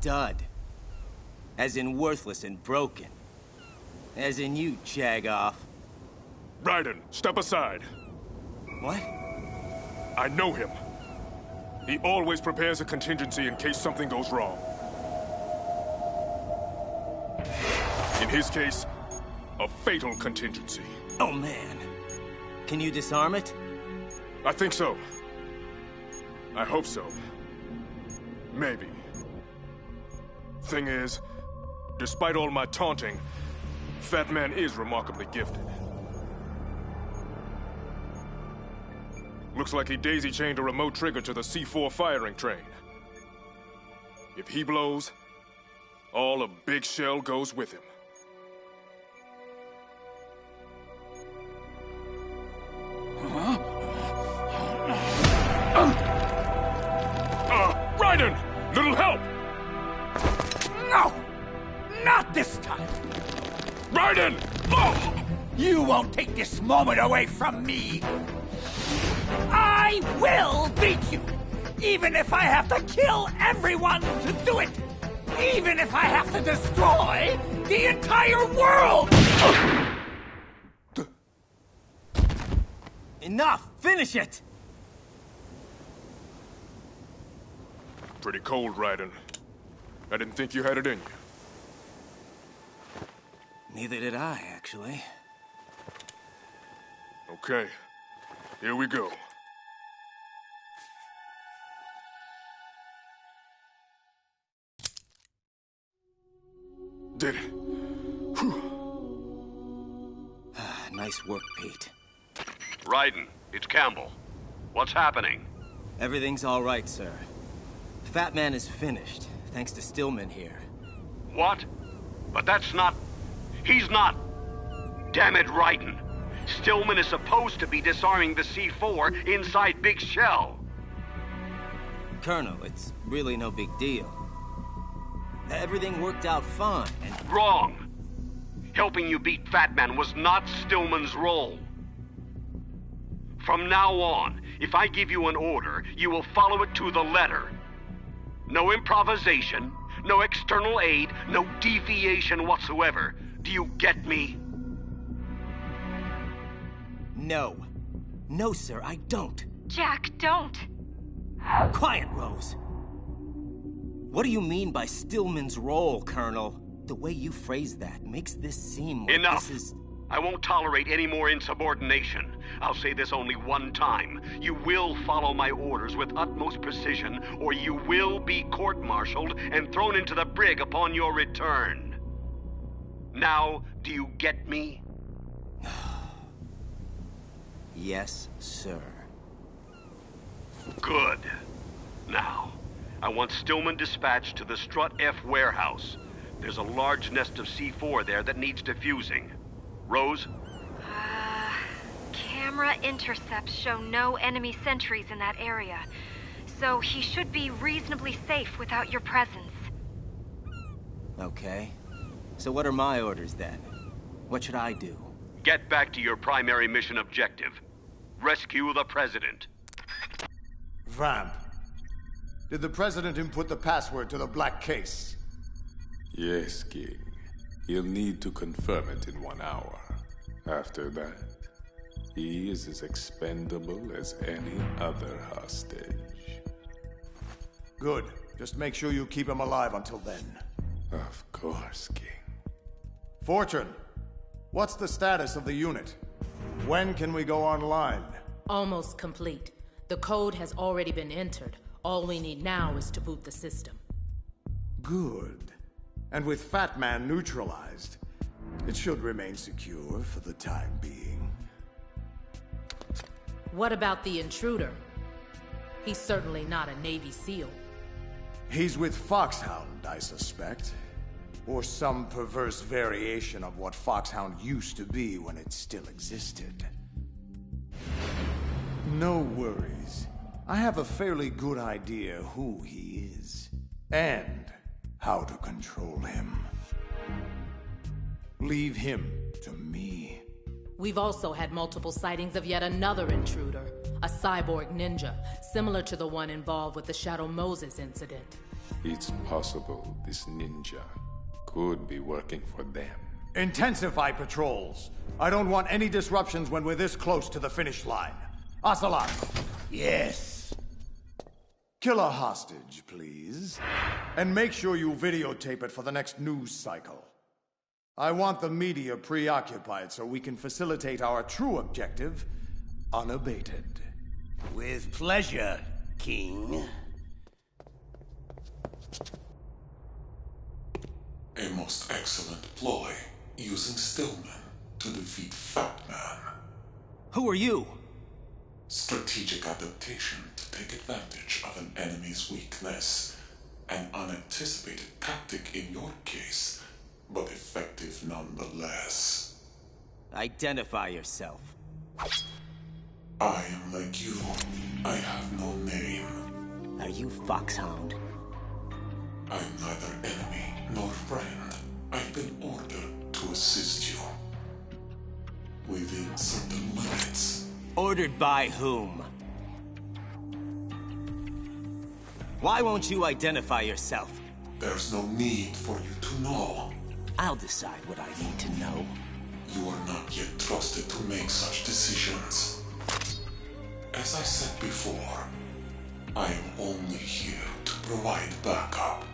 Dud. As in worthless and broken. As in you, jag-off. Raiden, step aside. What? I know him. He always prepares a contingency in case something goes wrong. In his case, a fatal contingency. Oh, man. Can you disarm it? I think so. I hope so. Maybe. Thing is, despite all my taunting, Fat Man is remarkably gifted. Looks like he daisy-chained a remote trigger to the C4 firing train. If he blows, all of Big Shell goes with him. Raiden! Little help! No! Not this time! Raiden! Oh! You won't take this moment away from me! I will beat you! Even if I have to kill everyone to do it! Even if I have to destroy the entire world! Enough! Finish it! Pretty cold, Raiden. I didn't think you had it in you. Neither did I, actually. Okay. Here we go. Did it. Nice work, Pete. Raiden, it's Campbell. What's happening? Everything's all right, sir. Fat Man is finished, thanks to Stillman here. What? But that's not... He's not... Damn it, Raiden. Stillman is supposed to be disarming the C4 inside Big Shell. Colonel, it's really no big deal. Everything worked out fine, and... Wrong. Helping you beat Fat Man was not Stillman's role. From now on, if I give you an order, you will follow it to the letter. No improvisation, no external aid, no deviation whatsoever. Do you get me? No. No, sir, I don't. Jack, don't. Quiet, Rose. What do you mean by Stillman's role, Colonel? The way you phrase that makes this seem like Enough. This is... I won't tolerate any more insubordination. I'll say this only one time. You will follow my orders with utmost precision, or you will be court-martialed and thrown into the brig upon your return. Now, do you get me? Yes, sir. Good. Now, I want Stillman dispatched to the Strut F warehouse. There's a large nest of C4 there that needs defusing. Rose? Camera intercepts show no enemy sentries in that area, so he should be reasonably safe without your presence. Okay. So what are my orders then? What should I do? Get back to your primary mission objective. Rescue the President. Vamp, Did the President input the password to the black case? Yes, King. He'll need to confirm it in 1 hour. After that, he is as expendable as any other hostage. Good. Just make sure you keep him alive until then. Of course, King. Fortune, what's the status of the unit? When can we go online? Almost complete. The code has already been entered. All we need now is to boot the system. Good. And with Fat Man neutralized, it should remain secure for the time being. What about the intruder? He's certainly not a Navy SEAL. He's with Foxhound, I suspect. Or some perverse variation of what Foxhound used to be when it still existed. No worries. I have a fairly good idea who he is. And how to control him. Leave him to me. We've also had multiple sightings of yet another intruder, a cyborg ninja, similar to the one involved with the Shadow Moses incident. It's possible this ninja could be working for them. Intensify patrols. I don't want any disruptions when we're this close to the finish line. Ocelot. Yes. Kill a hostage, please. And make sure you videotape it for the next news cycle. I want the media preoccupied so we can facilitate our true objective unabated. With pleasure, King. A most excellent ploy, using Stillman to defeat Fat Man. Who are you? Strategic adaptation to take advantage of an enemy's weakness. An unanticipated tactic in your case, but effective nonetheless. Identify yourself. I am like you. I have no name. Are you Foxhound? I'm neither enemy nor friend. I've been ordered to assist you. Within certain limits. Ordered by whom? Why won't you identify yourself? There's no need for you to know. I'll decide what I need to know. You are not yet trusted to make such decisions. As I said before, I am only here to provide backup,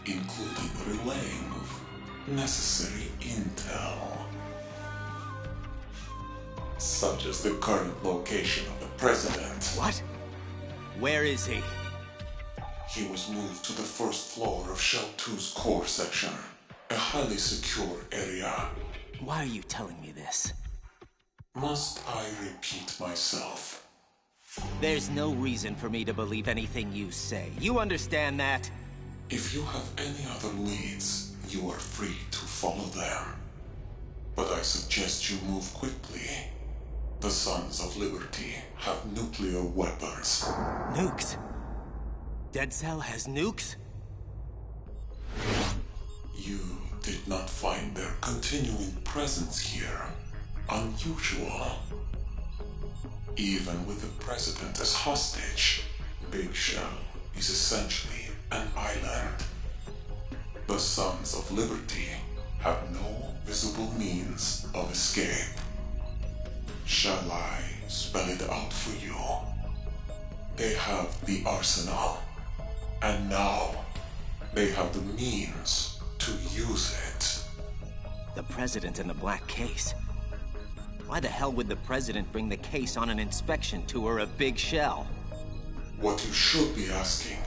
including relaying of necessary intel. Such as the current location of the President. What? Where is he? He was moved to the first floor of Shell 2's core section, a highly secure area. Why are you telling me this? Must I repeat myself? There's no reason for me to believe anything you say. You understand that? If you have any other leads, you are free to follow them. But I suggest you move quickly. The Sons of Liberty have nuclear weapons. Nukes? Dead Cell has nukes? You did not find their continuing presence here unusual. Even with the President as hostage, Big Shell is essentially an island. The Sons of Liberty have no visible means of escape. Shall I spell it out for you? They have the arsenal, and now they have the means to use it. The President in the black case. Why the hell would the President bring the case on an inspection tour of Big Shell? What you should be asking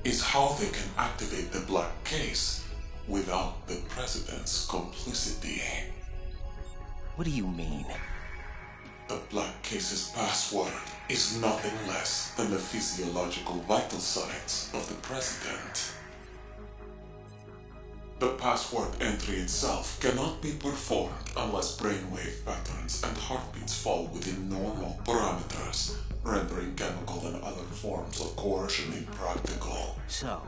is how they can activate the black case without the President's complicity. What do you mean? The black case's password is nothing less than the physiological vital signs of the President. The password entry itself cannot be performed unless brainwave patterns and heartbeats fall within normal parameters, rendering chemical and other forms of coercion impractical. So,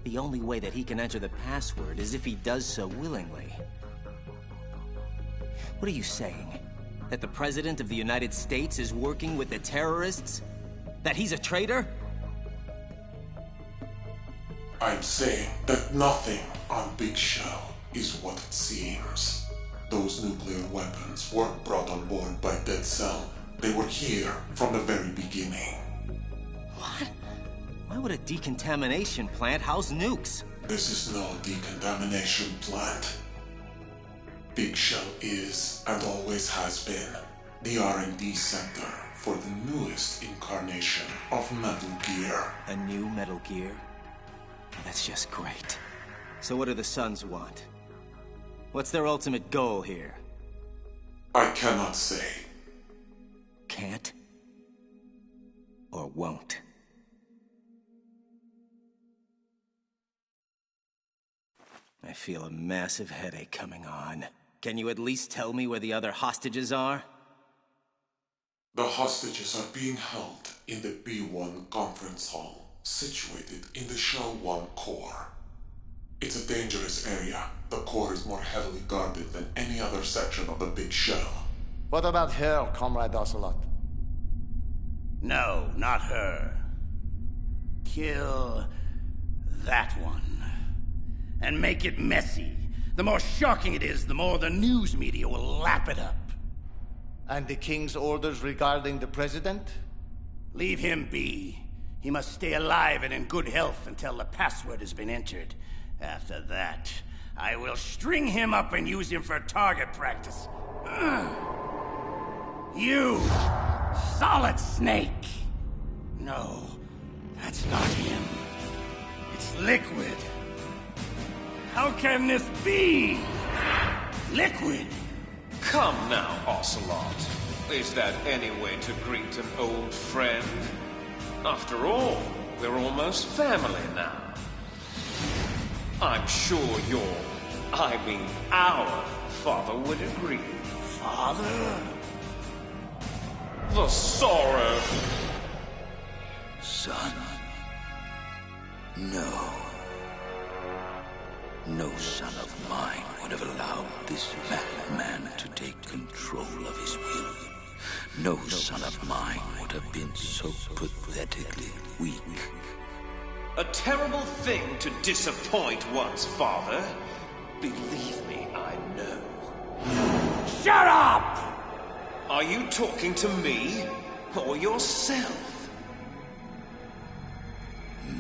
the only way that he can enter the password is if he does so willingly. What are you saying? That the President of the United States is working with the terrorists? That he's a traitor? I'm saying that nothing on Big Shell is what it seems. Those nuclear weapons weren't brought on board by Dead Cell. They were here from the very beginning. What? Why would a decontamination plant house nukes? This is no decontamination plant. Big Shell is, and always has been, the R&D center for the newest incarnation of Metal Gear. A new Metal Gear? Oh, that's just great. So what do the Sons want? What's their ultimate goal here? I cannot say. Can't? Or won't? I feel a massive headache coming on. Can you at least tell me where the other hostages are? The hostages are being held in the B1 conference hall, situated in the Shell 1 core. It's a dangerous area. The core is more heavily guarded than any other section of the Big Shell. What about her, Comrade Ocelot? No, not her. Kill that one. And make it messy. The more shocking it is, the more the news media will lap it up. And the King's orders regarding the President? Leave him be. He must stay alive and in good health until the password has been entered. After that, I will string him up and use him for target practice. You, Solid Snake. No, that's not him. It's Liquid. How can this be? Liquid? Come now, Ocelot. Is that any way to greet an old friend? After all, we're almost family now. I'm sure our father would agree. Father? The sorrow. Son. No. No son of mine would have allowed this madman to take control of his will. No son of mine would have been so pathetically weak. A terrible thing to disappoint one's father. Believe me, I know. Shut up! Are you talking to me or yourself?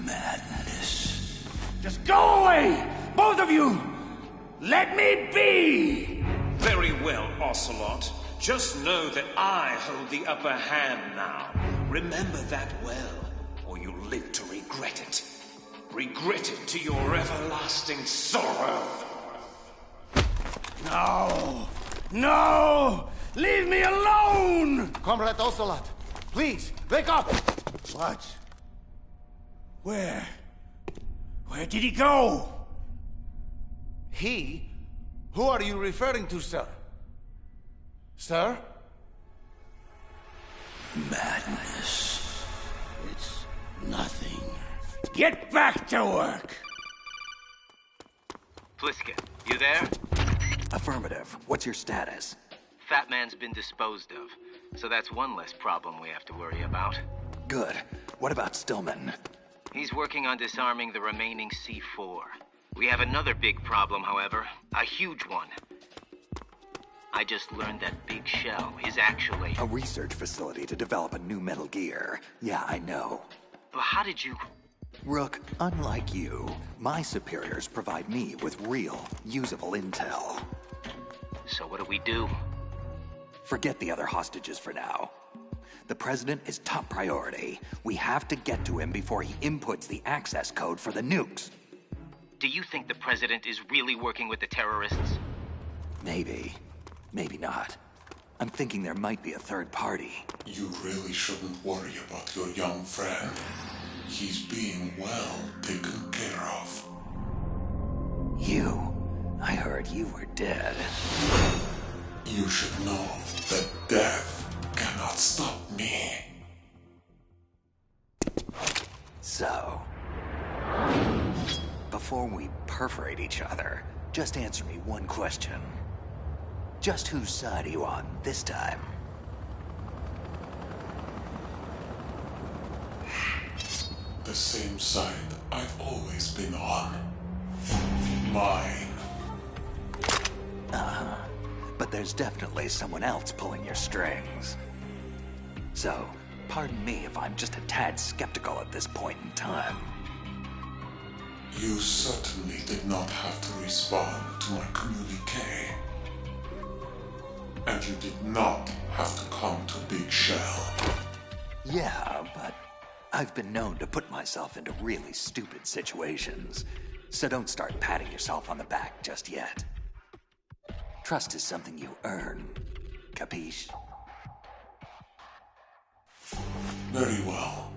Madness. Just go away! Both of you! Let me be! Very well, Ocelot. Just know that I hold the upper hand now. Remember that well, or you'll live to regret it. Regret it to your everlasting sorrow. No! No! Leave me alone! Comrade Ocelot, please, wake up! What? Where? Where did he go? He? Who are you referring to, sir? Sir? Madness. It's nothing. Get back to work! Pliska, you there? Affirmative. What's your status? Fat Man's been disposed of, so that's one less problem we have to worry about. Good. What about Stillman? He's working on disarming the remaining C4. We have another big problem, however. A huge one. I just learned that Big Shell is actually... a research facility to develop a new Metal Gear. Yeah, I know. But how did you... Rook, unlike you, my superiors provide me with real, usable intel. So what do we do? Forget the other hostages for now. The President is top priority. We have to get to him before he inputs the access code for the nukes. Do you think the President is really working with the terrorists? Maybe. Maybe not. I'm thinking there might be a third party. You really shouldn't worry about your young friend. He's being well taken care of. You? I heard you were dead. You should know that death cannot stop me. So, before we perforate each other, just answer me one question. Just whose side are you on this time? the same side I've always been on. Mine. But there's definitely someone else pulling your strings. So, pardon me if I'm just a tad skeptical at this point in time. You certainly did not have to respond to my communique. And you did not have to come to Big Shell. Yeah, but I've been known to put myself into really stupid situations. So don't start patting yourself on the back just yet. Trust is something you earn. Capiche? Very well.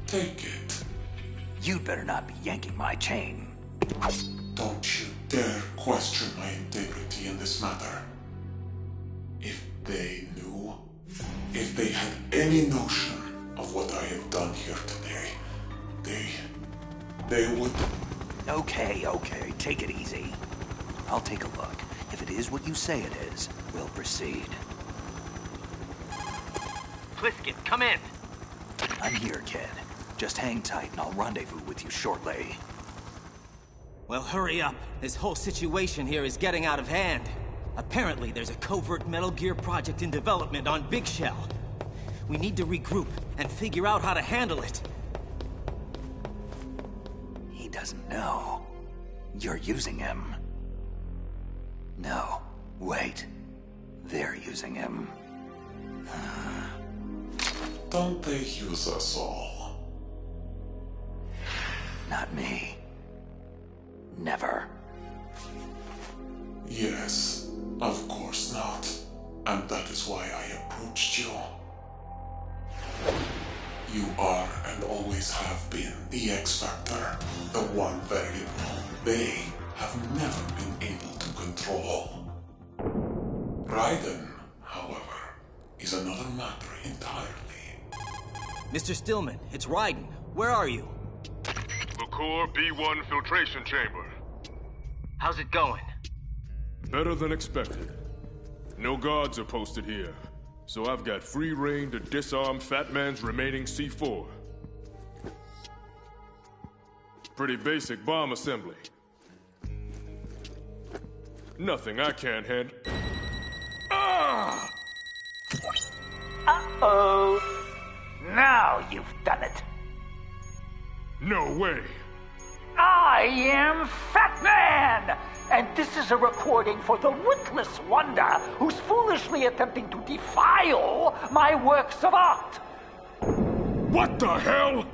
Take it. You'd better not be yanking my chain. Don't you dare question my integrity in this matter. If they knew, if they had any notion of what I have done here today, they would... Okay, take it easy. I'll take a look. If it is what you say it is, we'll proceed. Pliskin, come in. I'm here, kid. Just hang tight and I'll rendezvous with you shortly. Well, hurry up. This whole situation here is getting out of hand. Apparently, there's a covert Metal Gear project in development on Big Shell. We need to regroup and figure out how to handle it. He doesn't know. You're using him. No, wait. They're using him. Don't they use us all? Not me. Never. Yes, of course not. And that is why I approached you. You are and always have been the X-Factor, the one variable they have never been able to control. Raiden, however, is another matter entirely. Mr. Stillman, it's Raiden. Where are you? The core B1 filtration chamber. How's it going? Better than expected. No guards are posted here, so I've got free reign to disarm Fat Man's remaining C4. Pretty basic bomb assembly. Nothing I can't handle. Ah! Uh-oh. Now you've done it. No way. I am Fat Man! And this is a recording for the witless wonder who's foolishly attempting to defile my works of art. What the hell?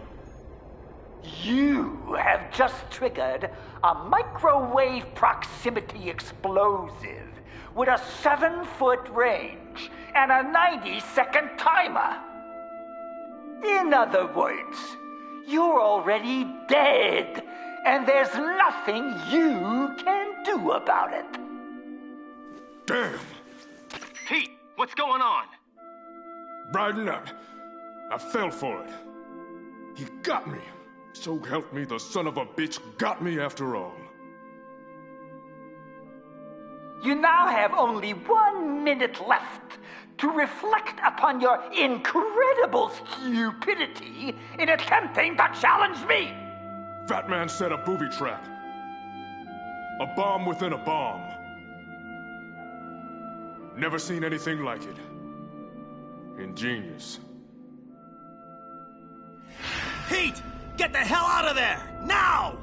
You have just triggered a microwave proximity explosive with a 7-foot range and a 90-second timer. In other words, you're already dead, and there's nothing you can do about it. Damn! Pete, what's going on? Raiden, I fell for it. He got me. So help me, the son of a bitch got me after all. You now have only 1 minute left to reflect upon your incredible stupidity in attempting to challenge me. Fat Man set a booby trap. A bomb within a bomb. Never seen anything like it. Ingenious. Pete! Get the hell out of there! Now!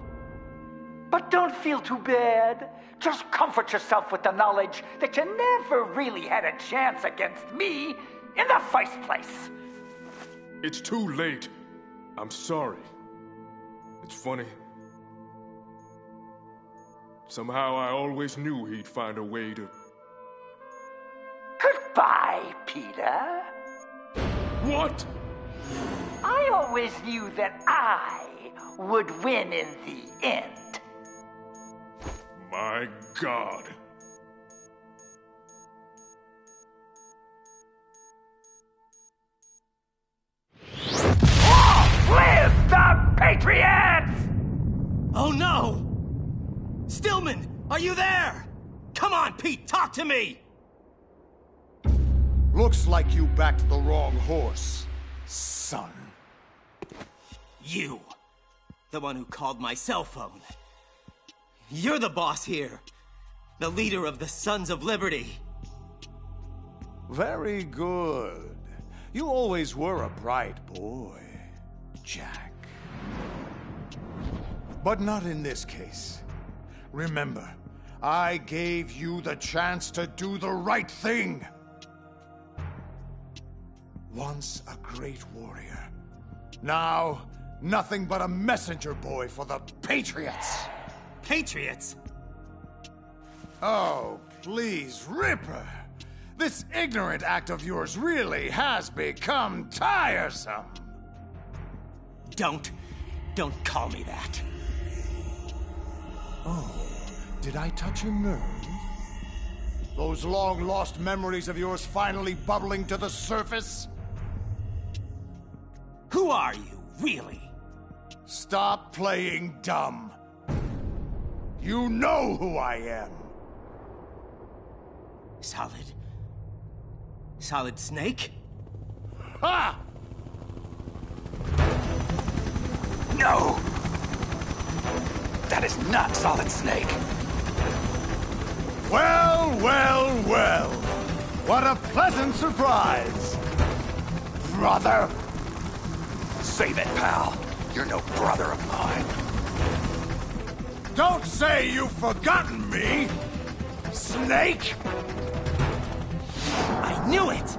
But don't feel too bad. Just comfort yourself with the knowledge that you never really had a chance against me in the first place. It's too late. I'm sorry. It's funny. Somehow I always knew he'd find a way to... Goodbye, Peter. What? I always knew that I would win in the end. My God. Long live the Patriots! Oh no! Stillman, are you there? Come on, Pete, talk to me! Looks like you backed the wrong horse, son. You. The one who called my cell phone. You're the boss here. The leader of the Sons of Liberty. Very good. You always were a bright boy, Jack. But not in this case. Remember, I gave you the chance to do the right thing. Once a great warrior. Now, nothing but a messenger boy for the Patriots. Patriots? Oh, please, Ripper. This ignorant act of yours really has become tiresome. Don't call me that. Oh, did I touch a nerve? Those long-lost memories of yours finally bubbling to the surface? Who are you, really? Stop playing dumb. You know who I am. Solid Snake? Ha! No! That is not Solid Snake. Well, well, well. What a pleasant surprise. Brother. Save it, pal. You're no brother of mine. Don't say you've forgotten me, Snake! I knew it!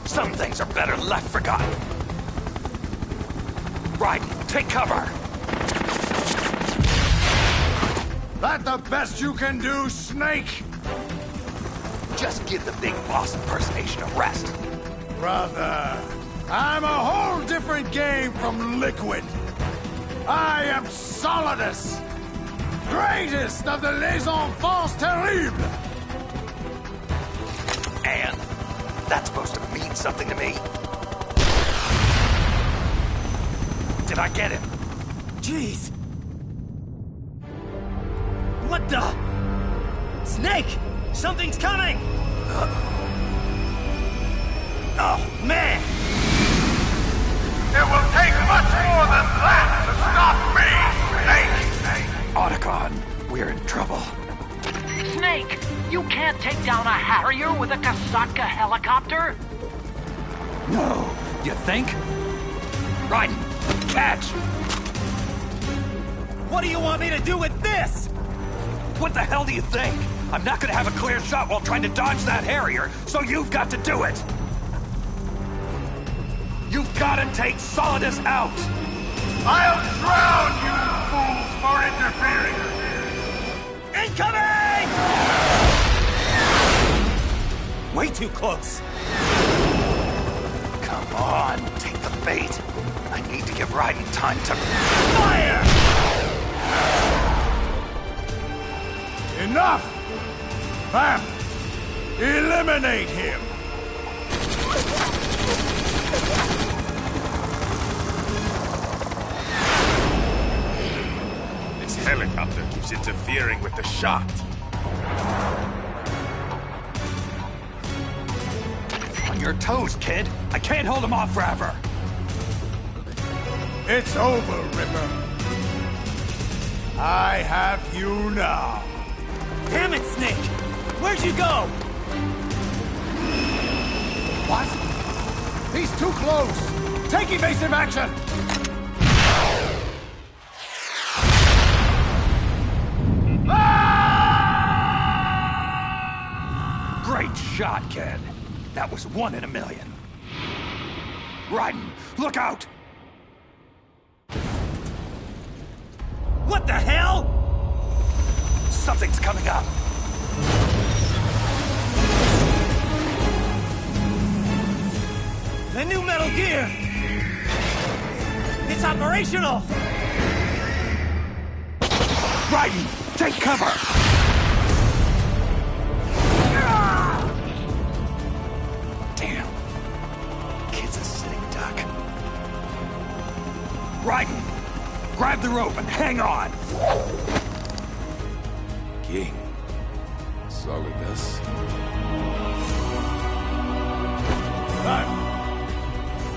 Some things are better left forgotten. Raiden, take cover! That the best you can do, Snake? Just give the big boss impersonation a rest. Brother, I'm a whole different game from Liquid. I am Solidus, greatest of the Les Enfants Terribles. And that's supposed to mean something to me. Did I get him? Jeez. What the? Snake! Something's coming! Oh, man! It will take much more than that to stop me, Snake! Otacon, we're in trouble. Snake, you can't take down a Harrier with a Kasatka helicopter? No, you think? Raiden, catch! What do you want me to do with this? What the hell do you think? I'm not gonna have a clear shot while trying to dodge that Harrier, so you've got to do it! You've gotta take Solidus out! I'll drown you fools for interfering! Incoming! Way too close. Come on, take the bait. I need to give Raiden time to... Fire! Enough! Vamp! Eliminate him! This helicopter keeps interfering with the shot. On your toes, kid. I can't hold him off forever. It's over, Ripper. I have you now. Damn it, Snake! Where'd you go? What? He's too close! Take evasive action! Great shot, kid. That was 1 in a million. Raiden, look out! What the hell? Something's coming up. The new Metal Gear! It's operational! Raiden, take cover! Damn. Kid's a sitting duck. Raiden, grab the rope and hang on! King. Solidus.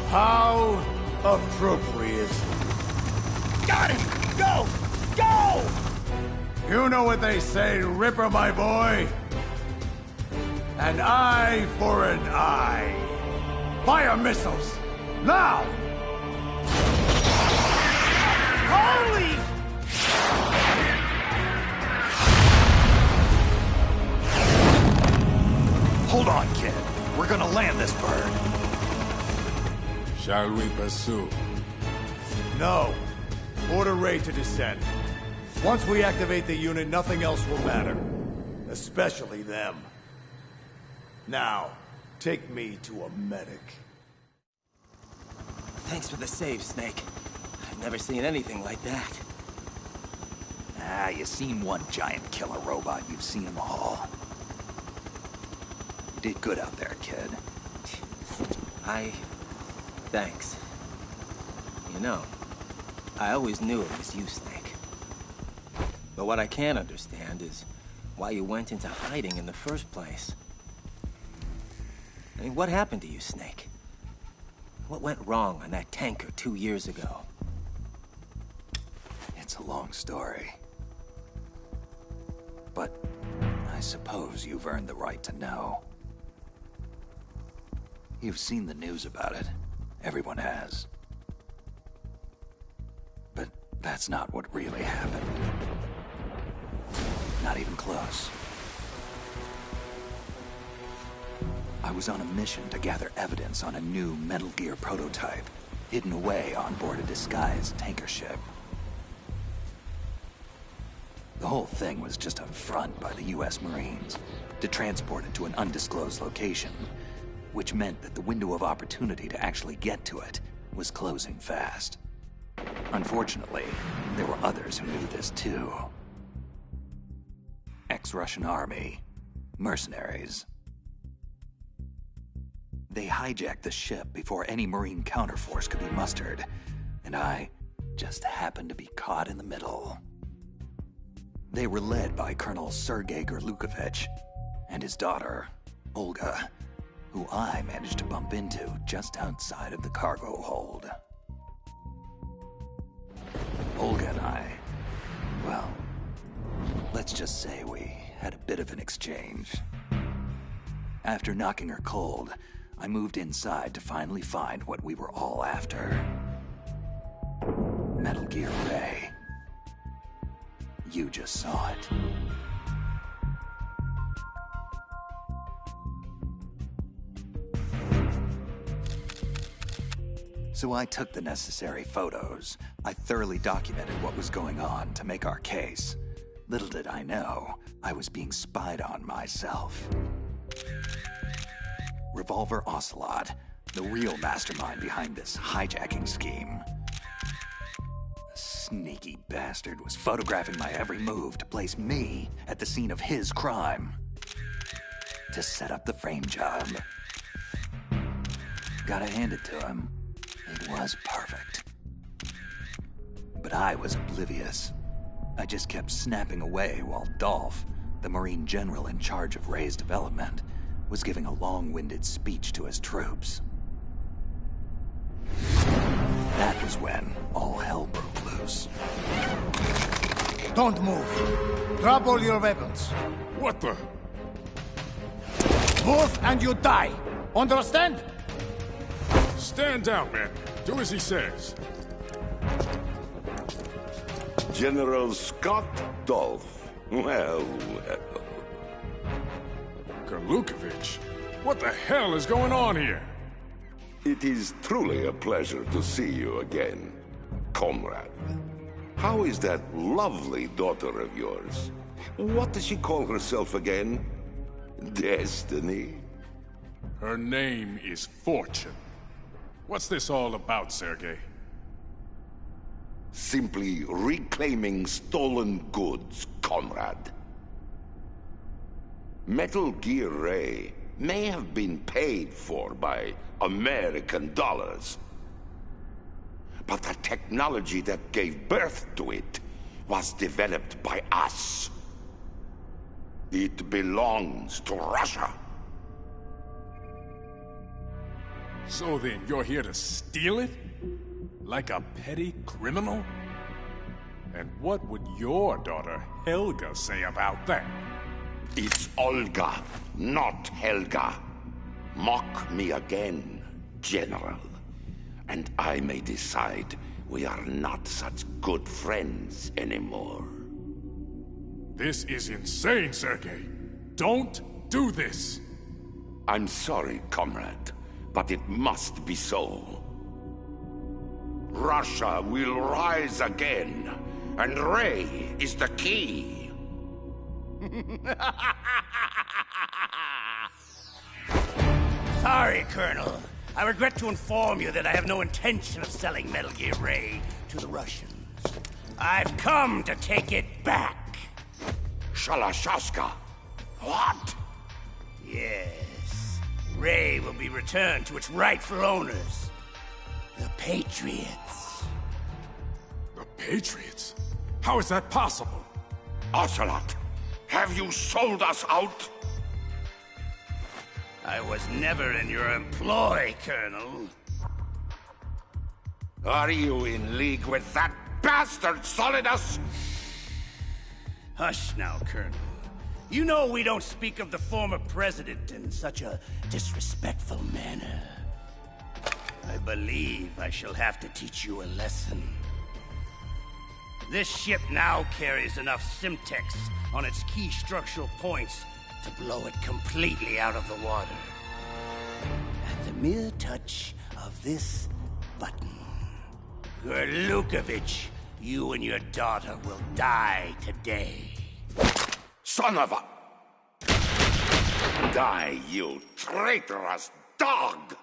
How Appropriate. Got him! Go! Go! You know what they say, Ripper, my boy? An eye for an eye. Fire missiles! Now! Holy! Hold on, kid. We're gonna land this bird. Shall we pursue? No. Order Ray to descend. Once we activate the unit, nothing else will matter. Especially them. Now, take me to a medic. Thanks for the save, Snake. I've never seen anything like that. Ah, you seen one giant killer robot, you've seen them all. You did good out there, kid. Thanks. You know, I always knew it was you, Snake. But what I can't understand is why you went into hiding in the first place. I mean, what happened to you, Snake? What went wrong on that tanker 2 years ago? It's a long story. But I suppose you've earned the right to know. You've seen the news about it. Everyone has. But that's not what really happened. Not even close. I was on a mission to gather evidence on a new Metal Gear prototype, hidden away on board a disguised tanker ship. The whole thing was just a front by the US Marines to transport it to an undisclosed location, which meant that the window of opportunity to actually get to it was closing fast. Unfortunately, there were others who knew this too. Ex-Russian army, mercenaries. They hijacked the ship before any Marine counterforce could be mustered, and I just happened to be caught in the middle. They were led by Colonel Sergei Gorlukovich and his daughter, Olga, who I managed to bump into just outside of the cargo hold. Olga and I, well, let's just say we had a bit of an exchange. After knocking her cold, I moved inside to finally find what we were all after. Metal Gear Ray. You just saw it. So I took the necessary photos. I thoroughly documented what was going on to make our case. Little did I know, I was being spied on myself. Revolver Ocelot, the real mastermind behind this hijacking scheme. The sneaky bastard was photographing my every move to place me at the scene of his crime. To set up the frame job. Gotta hand it to him. It was perfect. But I was oblivious. I just kept snapping away while Dolph, the Marine general in charge of Ray's development, was giving a long-winded speech to his troops. That was when all hell broke loose. Don't move. Drop all your weapons. What the? Move and you die. Understand? Stand down, man. Do as he says. General Scott Dolph. Well. Gorlukovich? What the hell is going on here? It is truly a pleasure to see you again, comrade. How is that lovely daughter of yours? What does she call herself again? Destiny? Her name is Fortune. What's this all about, Sergei? Simply reclaiming stolen goods, comrade. Metal Gear Ray may have been paid for by American dollars, but the technology that gave birth to it was developed by us. It belongs to Russia. So then, you're here to steal it? Like a petty criminal? And what would your daughter, Helga, say about that? It's Olga, not Helga. Mock me again, General, and I may decide we are not such good friends anymore. This is insane, Sergei. Don't do this. I'm sorry, comrade, but it must be so. Russia will rise again, and Ray is the key. Sorry, Colonel. I regret to inform you that I have no intention of selling Metal Gear Ray to the Russians. I've come to take it back. Shalashaska? What? Yes. Ray will be returned to its rightful owners. The Patriots. The Patriots? How is that possible? Ocelot, have you sold us out? I was never in your employ, Colonel. Are you in league with that bastard Solidus? Hush now, Colonel. You know we don't speak of the former president in such a disrespectful manner. I believe I shall have to teach you a lesson. This ship now carries enough Simtex on its key structural points to blow it completely out of the water. At the mere touch of this button, Gerlukovich, you and your daughter will die today. Son of a... Die, you traitorous dog!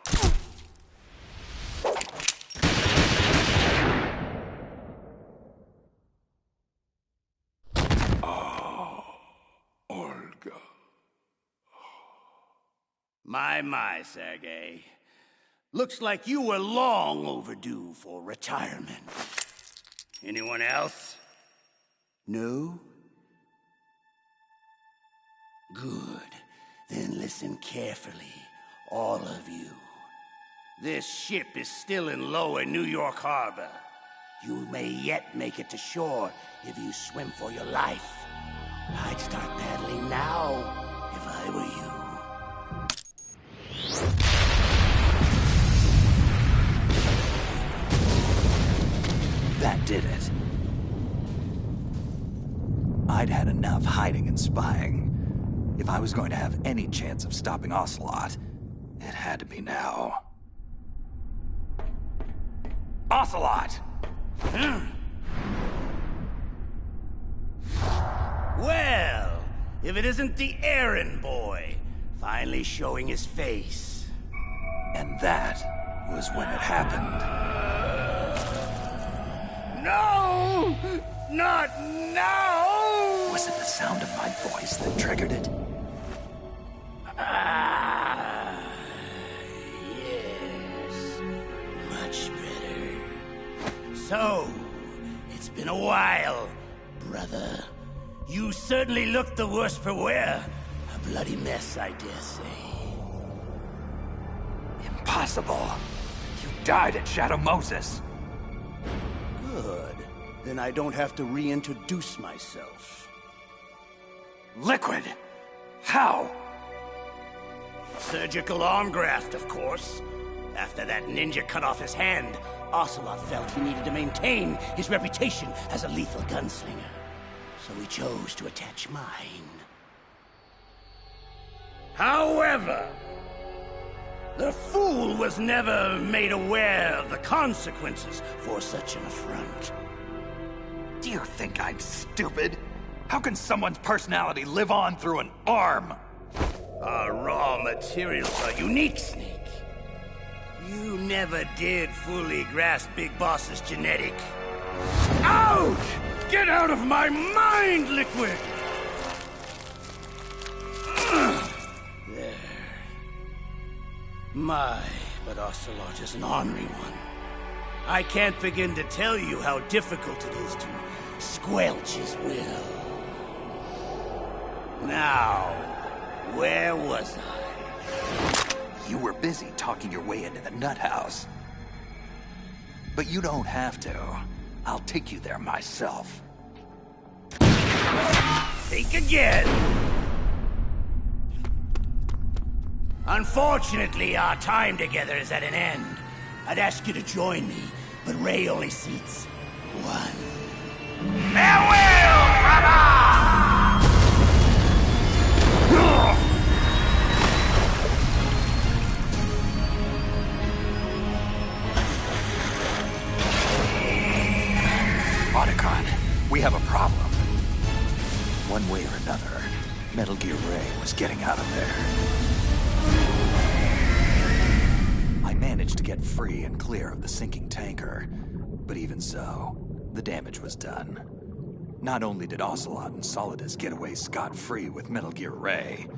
Olga. My, Sergei. Looks like you were long overdue for retirement. Anyone else? No? Good. Then listen carefully, all of you. This ship is still in lower New York Harbor. You may yet make it to shore if you swim for your life. I'd start paddling now if I were you. That did it. I'd had enough hiding and spying. If I was going to have any chance of stopping Ocelot, it had to be now. Ocelot! Well, if it isn't the errand boy, finally showing his face. And that was when it happened. No! Not now! Was it the sound of my voice that triggered it? Yes. Much better. So, it's been a while, brother. You certainly look the worse for wear. A bloody mess, I dare say. Impossible. You died at Shadow Moses. Good. Then I don't have to reintroduce myself. Liquid! How? Surgical arm graft, of course. After that ninja cut off his hand, Ocelot felt he needed to maintain his reputation as a lethal gunslinger. So he chose to attach mine. However, the fool was never made aware of the consequences for such an affront. Do you think I'm stupid? How can someone's personality live on through an arm? Our raw materials are unique, Snake. You never did fully grasp Big Boss's genetic. Out! Get out of my mind, Liquid! There. But Ocelot is an ornery one. I can't begin to tell you how difficult it is to squelch his will. Now, where was I? You were busy talking your way into the nut house. But you don't have to. I'll take you there myself. Think again. Unfortunately, our time together is at an end. I'd ask you to join me, but Ray only seats one. Farewell, brother! Otacon, we have a problem. One way or another, Metal Gear Ray was getting out of there. I managed to get free and clear of the sinking tanker, but even so, the damage was done. Not only did Ocelot and Solidus get away scot-free with Metal Gear Ray,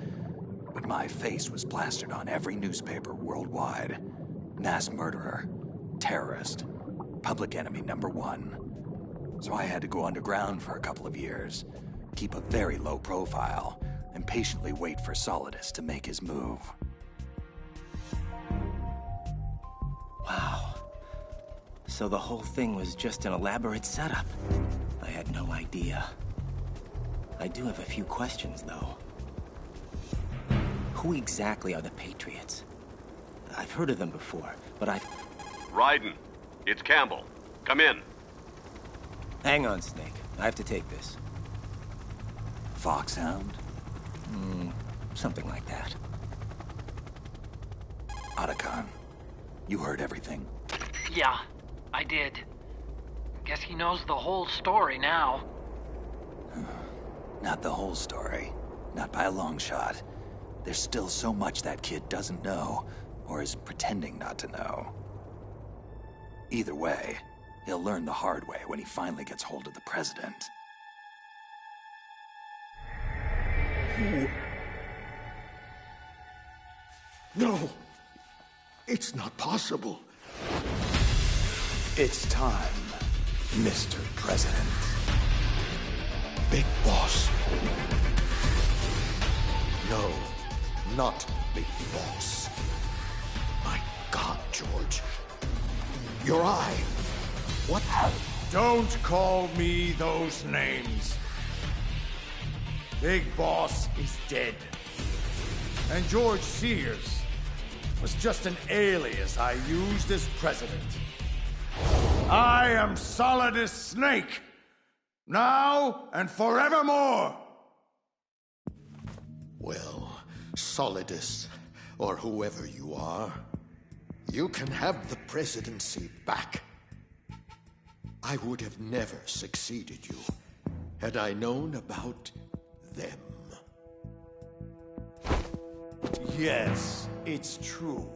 but my face was plastered on every newspaper worldwide. Mass murderer, terrorist, public enemy #1. So I had to go underground for a couple of years, keep a very low profile, and patiently wait for Solidus to make his move. Wow. So the whole thing was just an elaborate setup. I had no idea. I do have a few questions, though. Who exactly are the Patriots? I've heard of them before, but Raiden, it's Campbell. Come in. Hang on, Snake. I have to take this. Foxhound? Something like that. Otacon, you heard everything? Yeah, I did. Guess he knows the whole story now. Not the whole story. Not by a long shot. There's still so much that kid doesn't know, or is pretending not to know. Either way, he'll learn the hard way when he finally gets hold of the president. No! It's not possible. It's time, Mr. President. Big Boss. No, not Big Boss. My God, George. Your eye. What? Don't call me those names. Big Boss is dead. And George Sears was just an alias I used as president. I am Solidus Snake, now and forevermore. Well, Solidus, or whoever you are, you can have the presidency back. I would have never succeeded you had I known about them. Yes, it's true.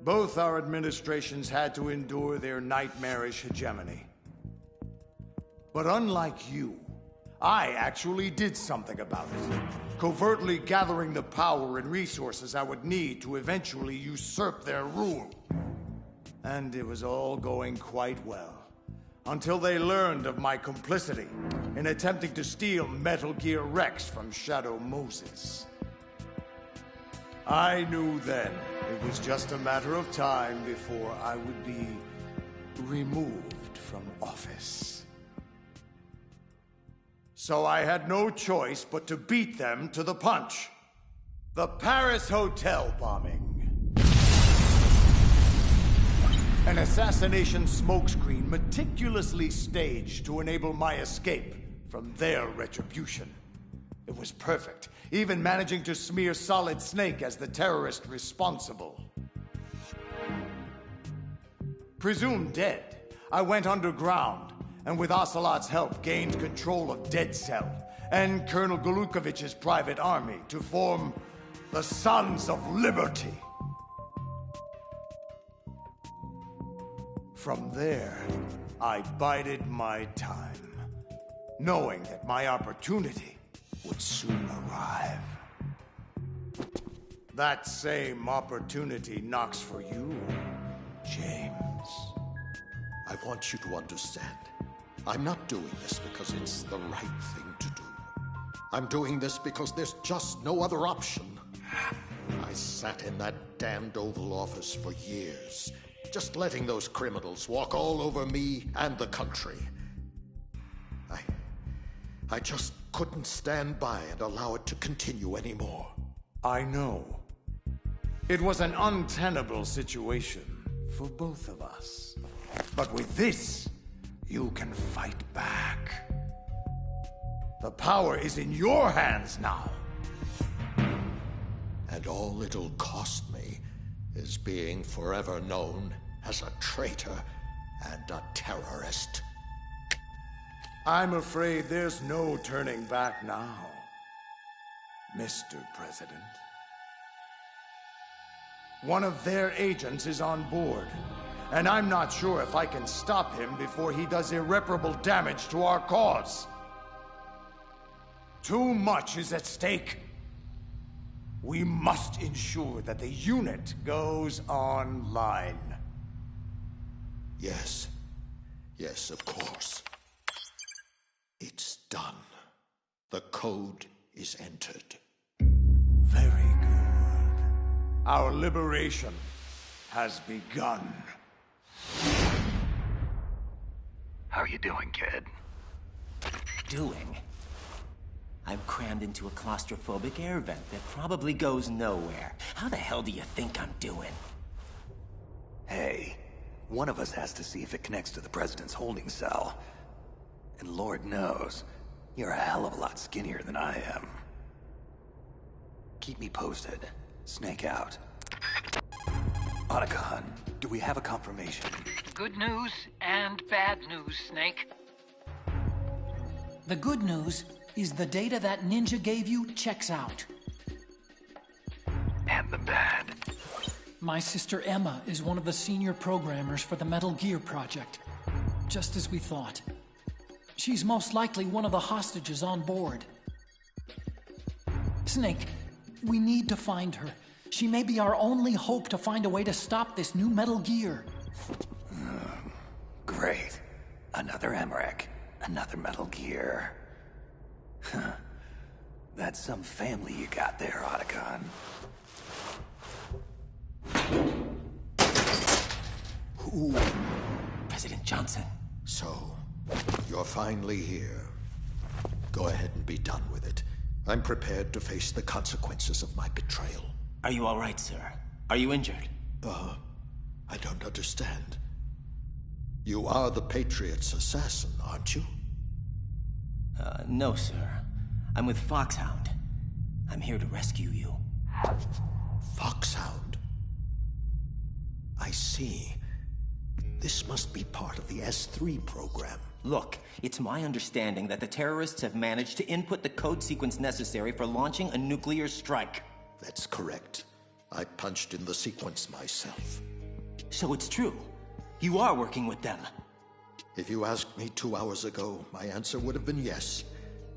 Both our administrations had to endure their nightmarish hegemony. But unlike you, I actually did something about it, covertly gathering the power and resources I would need to eventually usurp their rule. And it was all going quite well, until they learned of my complicity in attempting to steal Metal Gear Rex from Shadow Moses. I knew then it was just a matter of time before I would be removed from office. So I had no choice but to beat them to the punch. The Paris hotel bombing. An assassination smokescreen meticulously staged to enable my escape from their retribution. It was perfect, even managing to smear Solid Snake as the terrorist responsible. Presumed dead, I went underground, and with Ocelot's help gained control of Dead Cell and Colonel Golukovich's private army to form the Sons of Liberty. From there, I bided my time, knowing that my opportunity would soon arrive. That same opportunity knocks for you, James. I want you to understand. I'm not doing this because it's the right thing to do. I'm doing this because there's just no other option. I sat in that damned Oval Office for years, Just letting those criminals walk all over me and the country. I just couldn't stand by and allow it to continue anymore. I know. It was an untenable situation for both of us. But with this, you can fight back. The power is in your hands now. And all it'll cost me is being forever known as a traitor and a terrorist. I'm afraid there's no turning back now, Mr. President. One of their agents is on board, and I'm not sure if I can stop him before he does irreparable damage to our cause. Too much is at stake. We must ensure that the unit goes online. Yes. Yes, of course. It's done. The code is entered. Very good. Our liberation has begun. How you doing, kid? Doing? I'm crammed into a claustrophobic air vent that probably goes nowhere. How the hell do you think I'm doing? Hey, one of us has to see if it connects to the president's holding cell. And Lord knows, you're a hell of a lot skinnier than I am. Keep me posted. Snake out. Otacon, do we have a confirmation? Good news and bad news, Snake. The good news is the data that Ninja gave you checks out. And the bad? My sister Emma is one of the senior programmers for the Metal Gear project. Just as we thought. She's most likely one of the hostages on board. Snake, we need to find her. She may be our only hope to find a way to stop this new Metal Gear. Great. Another Emmerich. Another Metal Gear. Huh. That's some family you got there, Otacon. Who? President Johnson. So, you're finally here. Go ahead and be done with it. I'm prepared to face the consequences of my betrayal. Are you all right, sir? Are you injured? I don't understand. You are the Patriot's assassin, aren't you? No, sir. I'm with Foxhound. I'm here to rescue you. Foxhound? I see. This must be part of the S3 program. Look, it's my understanding that the terrorists have managed to input the code sequence necessary for launching a nuclear strike. That's correct. I punched in the sequence myself. So it's true. You are working with them. If you asked me 2 hours ago, my answer would have been yes.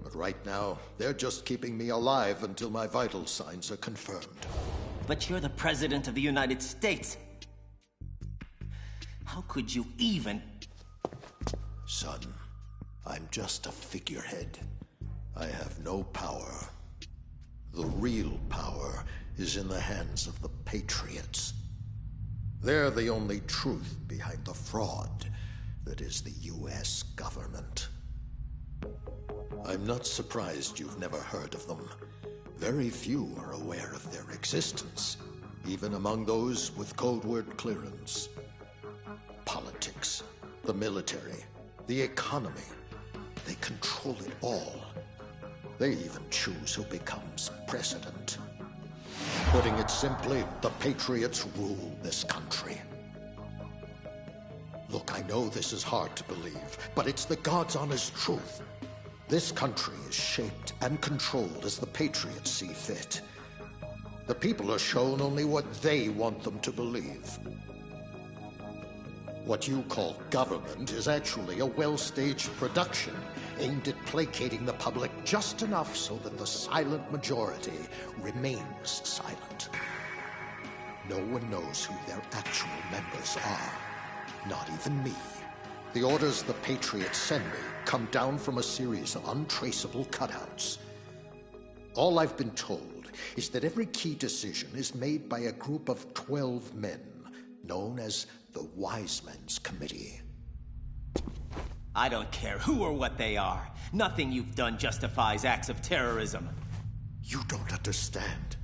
But right now, they're just keeping me alive until my vital signs are confirmed. But you're the President of the United States. How could you even... Son, I'm just a figurehead. I have no power. The real power is in the hands of the Patriots. They're the only truth behind the fraud that is the U.S. government. I'm not surprised you've never heard of them. Very few are aware of their existence, even among those with code word clearance. Politics, the military, the economy, they control it all. They even choose who becomes president. Putting it simply, the Patriots rule this country. Look, I know this is hard to believe, but it's the God's honest truth. This country is shaped and controlled as the Patriots see fit. The people are shown only what they want them to believe. What you call government is actually a well-staged production aimed at placating the public just enough so that the silent majority remains silent. No one knows who their actual members are. Not even me. The orders the Patriots send me come down from a series of untraceable cutouts. All I've been told is that every key decision is made by a group of 12 men, known as the Wise Men's Committee. I don't care who or what they are. Nothing you've done justifies acts of terrorism. You don't understand.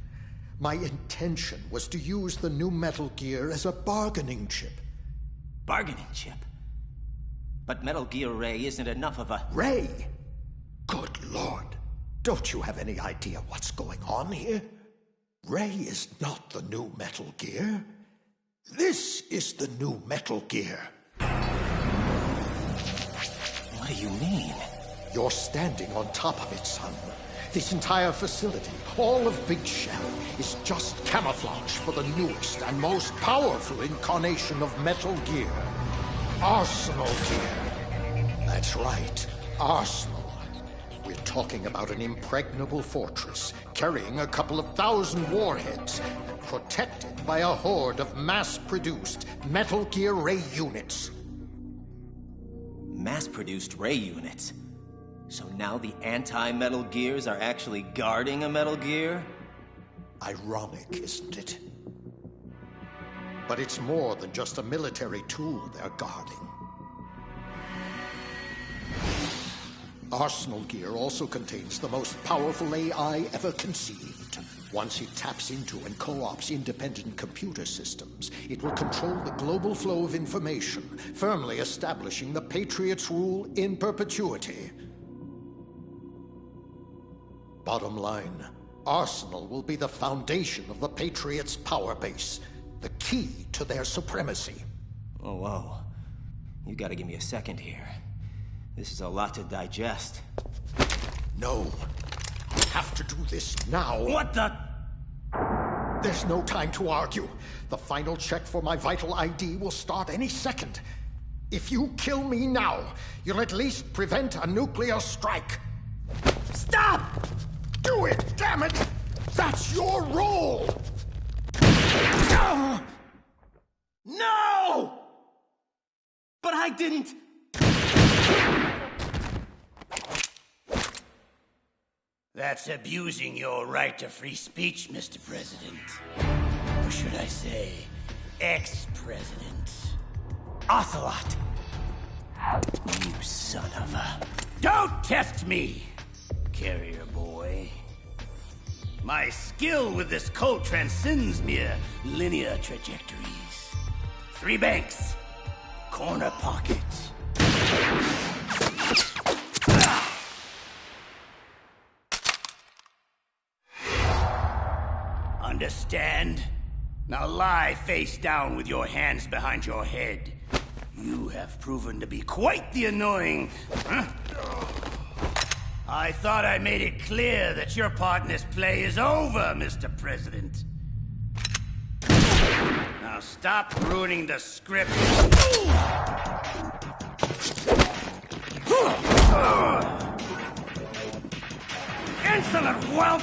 My intention was to use the new Metal Gear as a bargaining chip. Bargaining chip? But Metal Gear Ray isn't enough of a... Ray? Good Lord. Don't you have any idea what's going on here? Ray is not the new Metal Gear. This is the new Metal Gear. What do you mean? You're standing on top of it, son. This entire facility, all of Big Shell, is just camouflage for the newest and most powerful incarnation of Metal Gear. Arsenal Gear. That's right, Arsenal. We're talking about an impregnable fortress, carrying a couple of 1,000 warheads, and protected by a horde of mass-produced Metal Gear Ray units. Mass-produced Ray units? So now the anti-Metal Gears are actually guarding a Metal Gear? Ironic, isn't it? But it's more than just a military tool they're guarding. Arsenal Gear also contains the most powerful AI ever conceived. Once it taps into and co-ops independent computer systems, it will control the global flow of information, firmly establishing the Patriots' rule in perpetuity. Bottom line, Arsenal will be the foundation of the Patriots' power base, the key to their supremacy. Oh, whoa. You gotta give me a second here. This is a lot to digest. No. I have to do this now. What the? There's no time to argue. The final check for my vital ID will start any second. If you kill me now, you'll at least prevent a nuclear strike. Stop! Do it, damn it! That's your role! No! But I didn't... That's abusing your right to free speech, Mr. President. Or should I say, ex-president. Ocelot! You son of a... Don't test me, carrier boy. My skill with this code transcends mere linear trajectories. 3 banks, corner pocket. Understand? Now lie face down with your hands behind your head. You have proven to be quite the annoying... I thought I made it clear that your part in this play is over, Mr. President. Now stop ruining the script. Insolent whelp!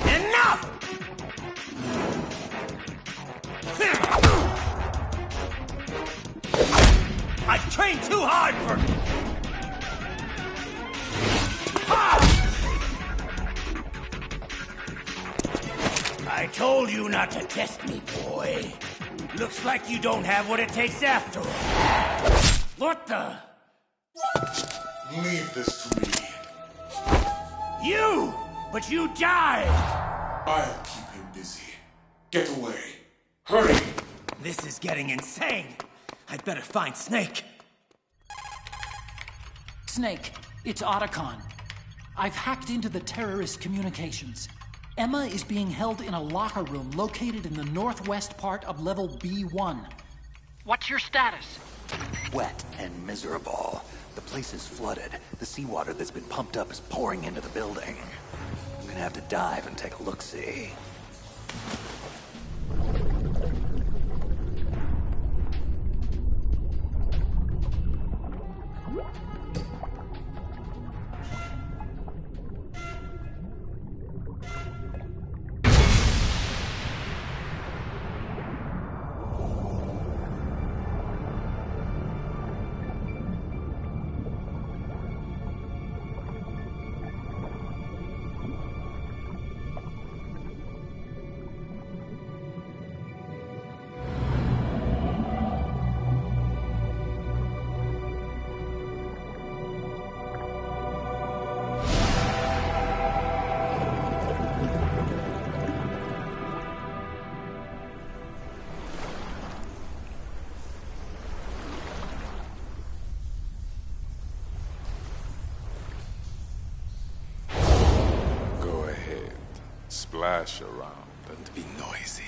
Enough! I've trained too hard for... I told you not to test me, boy. Looks like you don't have what it takes after all. What the... Leave this to me. You! But you died! I'll keep him busy. Get away. Hurry! This is getting insane. I'd better find Snake. Snake, it's Otacon. I've hacked into the terrorist communications. Emma is being held in a locker room located in the northwest part of level B1. What's your status? Wet and miserable. The place is flooded. The seawater that's been pumped up is pouring into the building. I'm gonna have to dive and take a look-see. splash around and be noisy.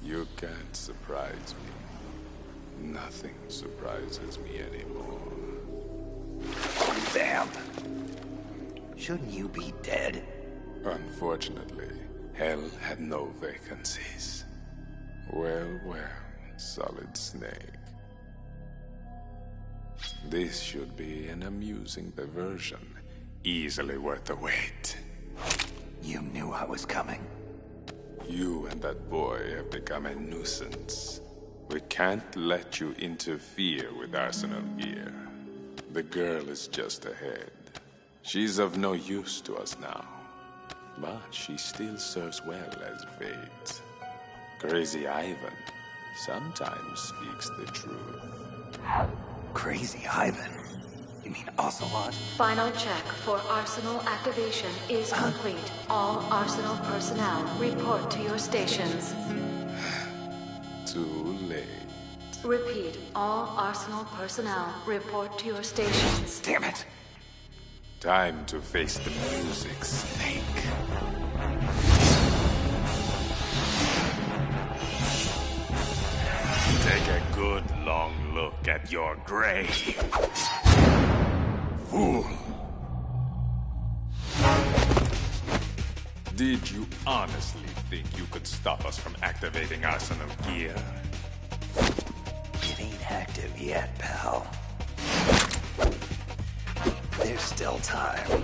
You can't surprise me. Nothing surprises me anymore. Damn. Shouldn't you be dead? Unfortunately, hell had no vacancies. Well, Solid Snake. This should be an amusing diversion, easily worth the wait. You knew I was coming. You and that boy have become a nuisance. We can't let you interfere with Arsenal gear. The girl is just ahead. She's of no use to us now. But she still serves well as bait. Crazy Ivan sometimes speaks the truth. Crazy Ivan? You mean Ocelot? Final check for Arsenal activation is complete. All Arsenal personnel report to your stations. Too late. Repeat, all Arsenal personnel report to your stations. Damn it! Time to face the music, Snake. Take a good long look at your grave. Fool! Did you honestly think you could stop us from activating Arsenal gear? It ain't active yet, pal. There's still time.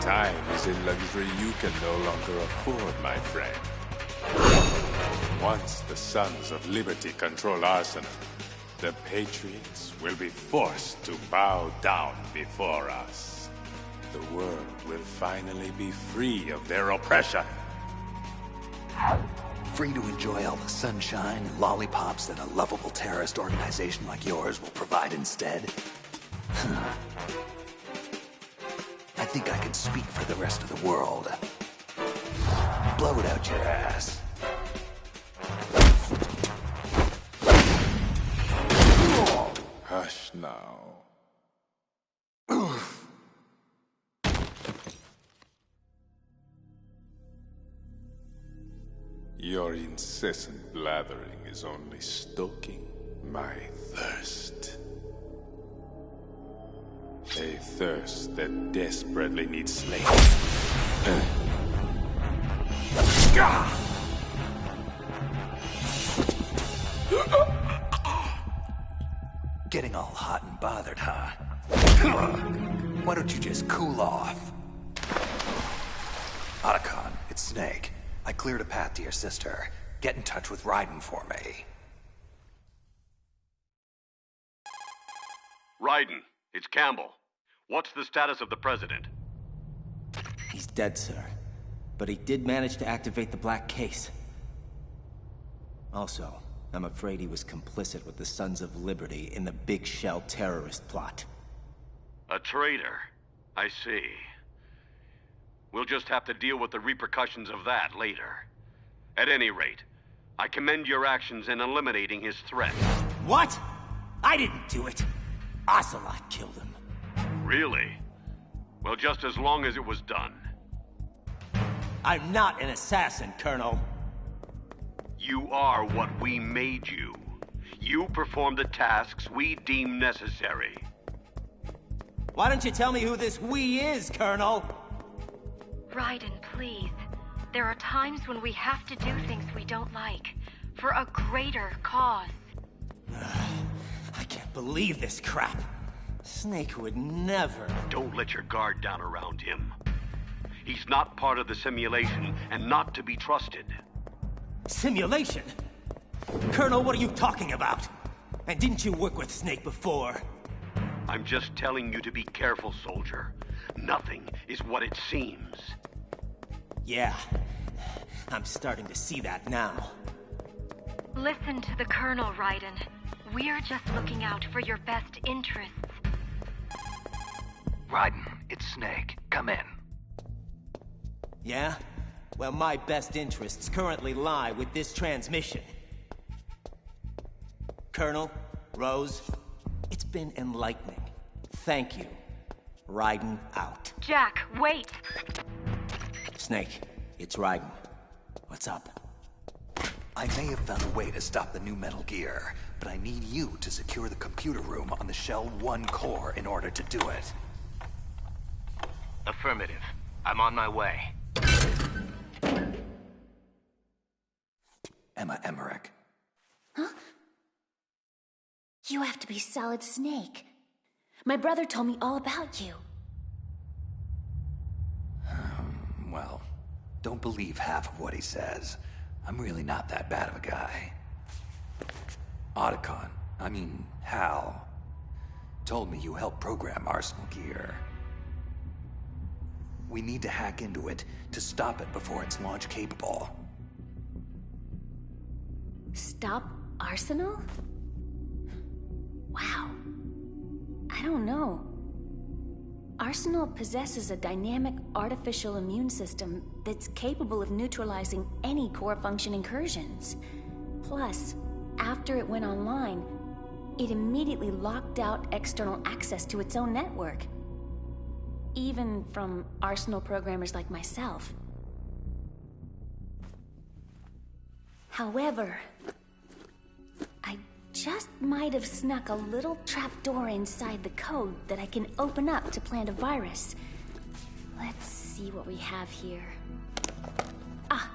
Time is a luxury you can no longer afford, my friend. Once the Sons of Liberty control Arsenal, the Patriots will be forced to bow down before us. The world will finally be free of their oppression. Free to enjoy all the sunshine and lollipops that a lovable terrorist organization like yours will provide instead? I think I can speak for the rest of the world. Blow it out your ass. Hush now. Your incessant blathering is only stoking my thirst. A thirst that desperately needs slaves. Getting all hot and bothered, huh? Why don't you just cool off? Otacon, it's Snake. I cleared a path to your sister. Get in touch with Raiden for me. Raiden, it's Campbell. What's the status of the president? He's dead, sir. But he did manage to activate the Black Case. Also, I'm afraid he was complicit with the Sons of Liberty in the Big Shell terrorist plot. A traitor? I see. We'll just have to deal with the repercussions of that later. At any rate, I commend your actions in eliminating his threat. What? I didn't do it. Ocelot killed him. Really? Well, just as long as it was done. I'm not an assassin, Colonel. You are what we made you. You perform the tasks we deem necessary. Why don't you tell me who this we is, Colonel? Raiden, please. There are times when we have to do things we don't like. For a greater cause. I can't believe this crap. Snake would never... Don't let your guard down around him. He's not part of the simulation and not to be trusted. Simulation? Colonel, what are you talking about? And didn't you work with Snake before? I'm just telling you to be careful, soldier. Nothing is what it seems. Yeah, I'm starting to see that now. Listen to the Colonel, Raiden. We're just looking out for your best interests. Raiden, it's Snake. Come in. Yeah? Well, my best interests currently lie with this transmission. Colonel, Rose, it's been enlightening. Thank you. Raiden out. Jack, wait! Snake, it's Raiden. What's up? I may have found a way to stop the new Metal Gear, but I need you to secure the computer room on the Shell 1 core in order to do it. Affirmative. I'm on my way. Emma Emmerich. Huh? You have to be Solid Snake. My brother told me all about you. Well, don't believe half of what he says. I'm really not that bad of a guy. Hal, told me you helped program Arsenal Gear. We need to hack into it to stop it before it's launch capable. Stop Arsenal? Wow. I don't know. Arsenal possesses a dynamic artificial immune system that's capable of neutralizing any core function incursions. Plus, after it went online, it immediately locked out external access to its own network. Even from Arsenal programmers like myself. However, I just might have snuck a little trapdoor inside the code that I can open up to plant a virus. Let's see what we have here. Ah,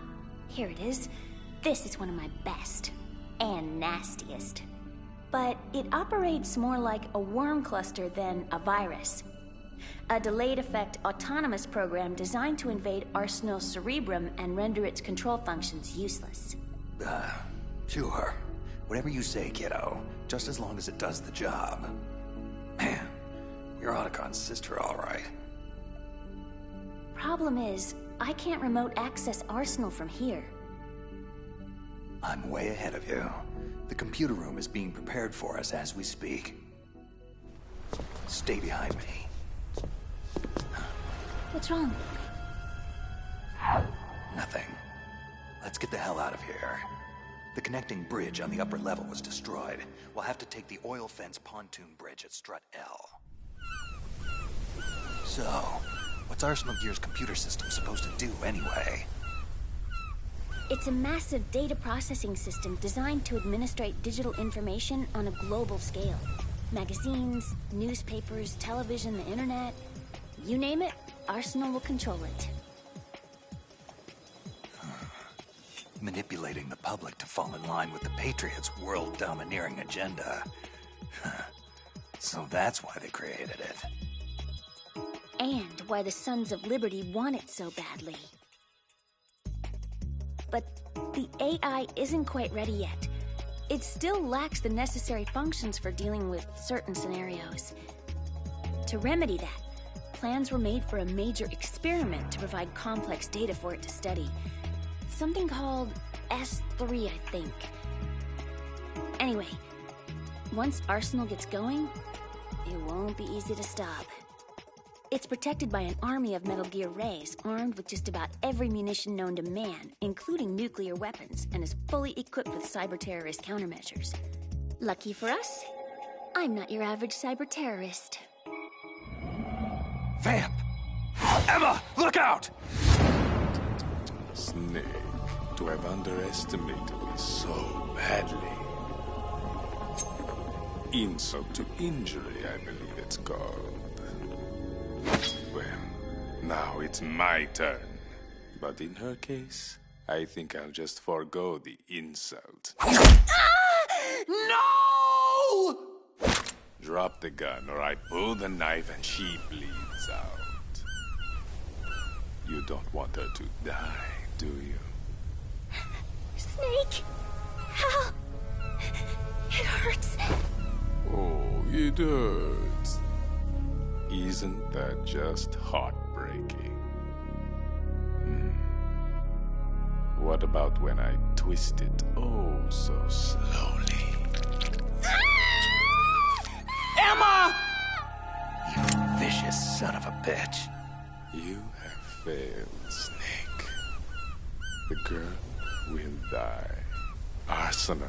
here it is. This is one of my best. And nastiest. But it operates more like a worm cluster than a virus. A delayed effect autonomous program designed to invade Arsenal's cerebrum and render its control functions useless. Sure. Whatever you say, kiddo. Just as long as it does the job. Man, you're Otacon's sister, all right. Problem is, I can't remote access Arsenal from here. I'm way ahead of you. The computer room is being prepared for us as we speak. Stay behind me. What's wrong? Nothing. Let's get the hell out of here. The connecting bridge on the upper level was destroyed. We'll have to take the oil fence pontoon bridge at Strut L. So, what's Arsenal Gear's computer system supposed to do anyway? It's a massive data processing system designed to administrate digital information on a global scale. Magazines, newspapers, television, the internet. You name it, Arsenal will control it. Manipulating the public to fall in line with the Patriots' world-domineering agenda. So that's why they created it. And why the Sons of Liberty want it so badly. But the AI isn't quite ready yet. It still lacks the necessary functions for dealing with certain scenarios. To remedy that, plans were made for a major experiment to provide complex data for it to study. Something called S3, I think. Anyway, once Arsenal gets going, it won't be easy to stop. It's protected by an army of Metal Gear Rays, armed with just about every munition known to man, including nuclear weapons, and is fully equipped with cyber-terrorist countermeasures. Lucky for us, I'm not your average cyber-terrorist. Vamp! Emma, look out! Snake, to have underestimated me so badly. Insult to injury, I believe it's called. Well, now it's my turn. But in her case, I think I'll just forego the insult. No! Drop the gun, or I pull the knife and she bleeds out. You don't want her to die, do you? Snake! How? It hurts. Oh, it hurts. Isn't that just heartbreaking? What about when I twist it oh so slowly? Emma! You vicious son of a bitch. You have failed, Snake. The girl will die. Arsenal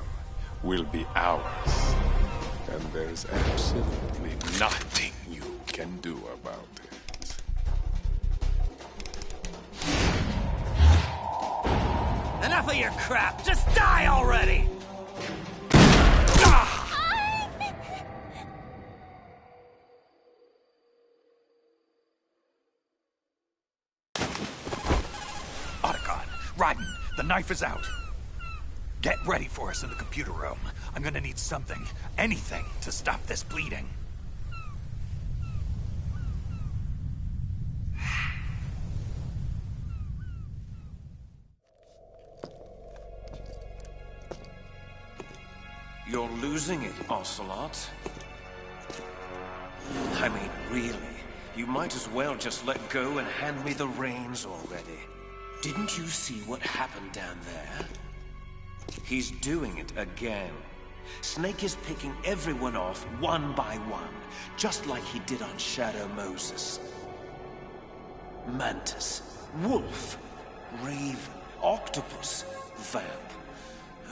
will be ours. And there's absolutely nothing you can do about it. enough of your crap! Just die already! Otacon, Raiden, the knife is out. Get ready for us in the computer room. I'm gonna need something, anything, to stop this bleeding. You're losing it, Ocelot. I mean, really, you might as well just let go and hand me the reins already. Didn't you see what happened down there? He's doing it again. Snake is picking everyone off one by one, just like he did on Shadow Moses. Mantis, Wolf, Raven, Octopus, Vamp.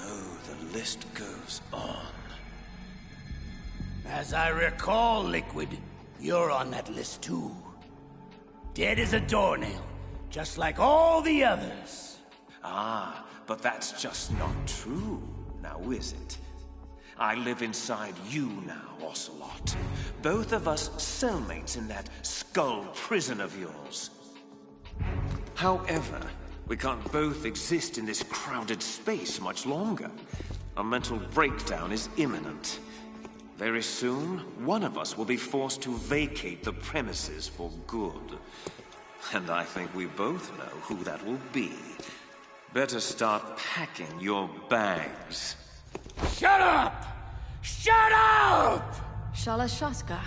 Oh, the list goes on. As I recall, Liquid, you're on that list too. Dead as a doornail, just like all the others. Ah, but that's just not true, now is it? I live inside you now, Ocelot. Both of us cellmates in that skull prison of yours. However, we can't both exist in this crowded space much longer. A mental breakdown is imminent. Very soon, one of us will be forced to vacate the premises for good. And I think we both know who that will be. Better start packing your bags. Shut up! Shut up! Shalashaska,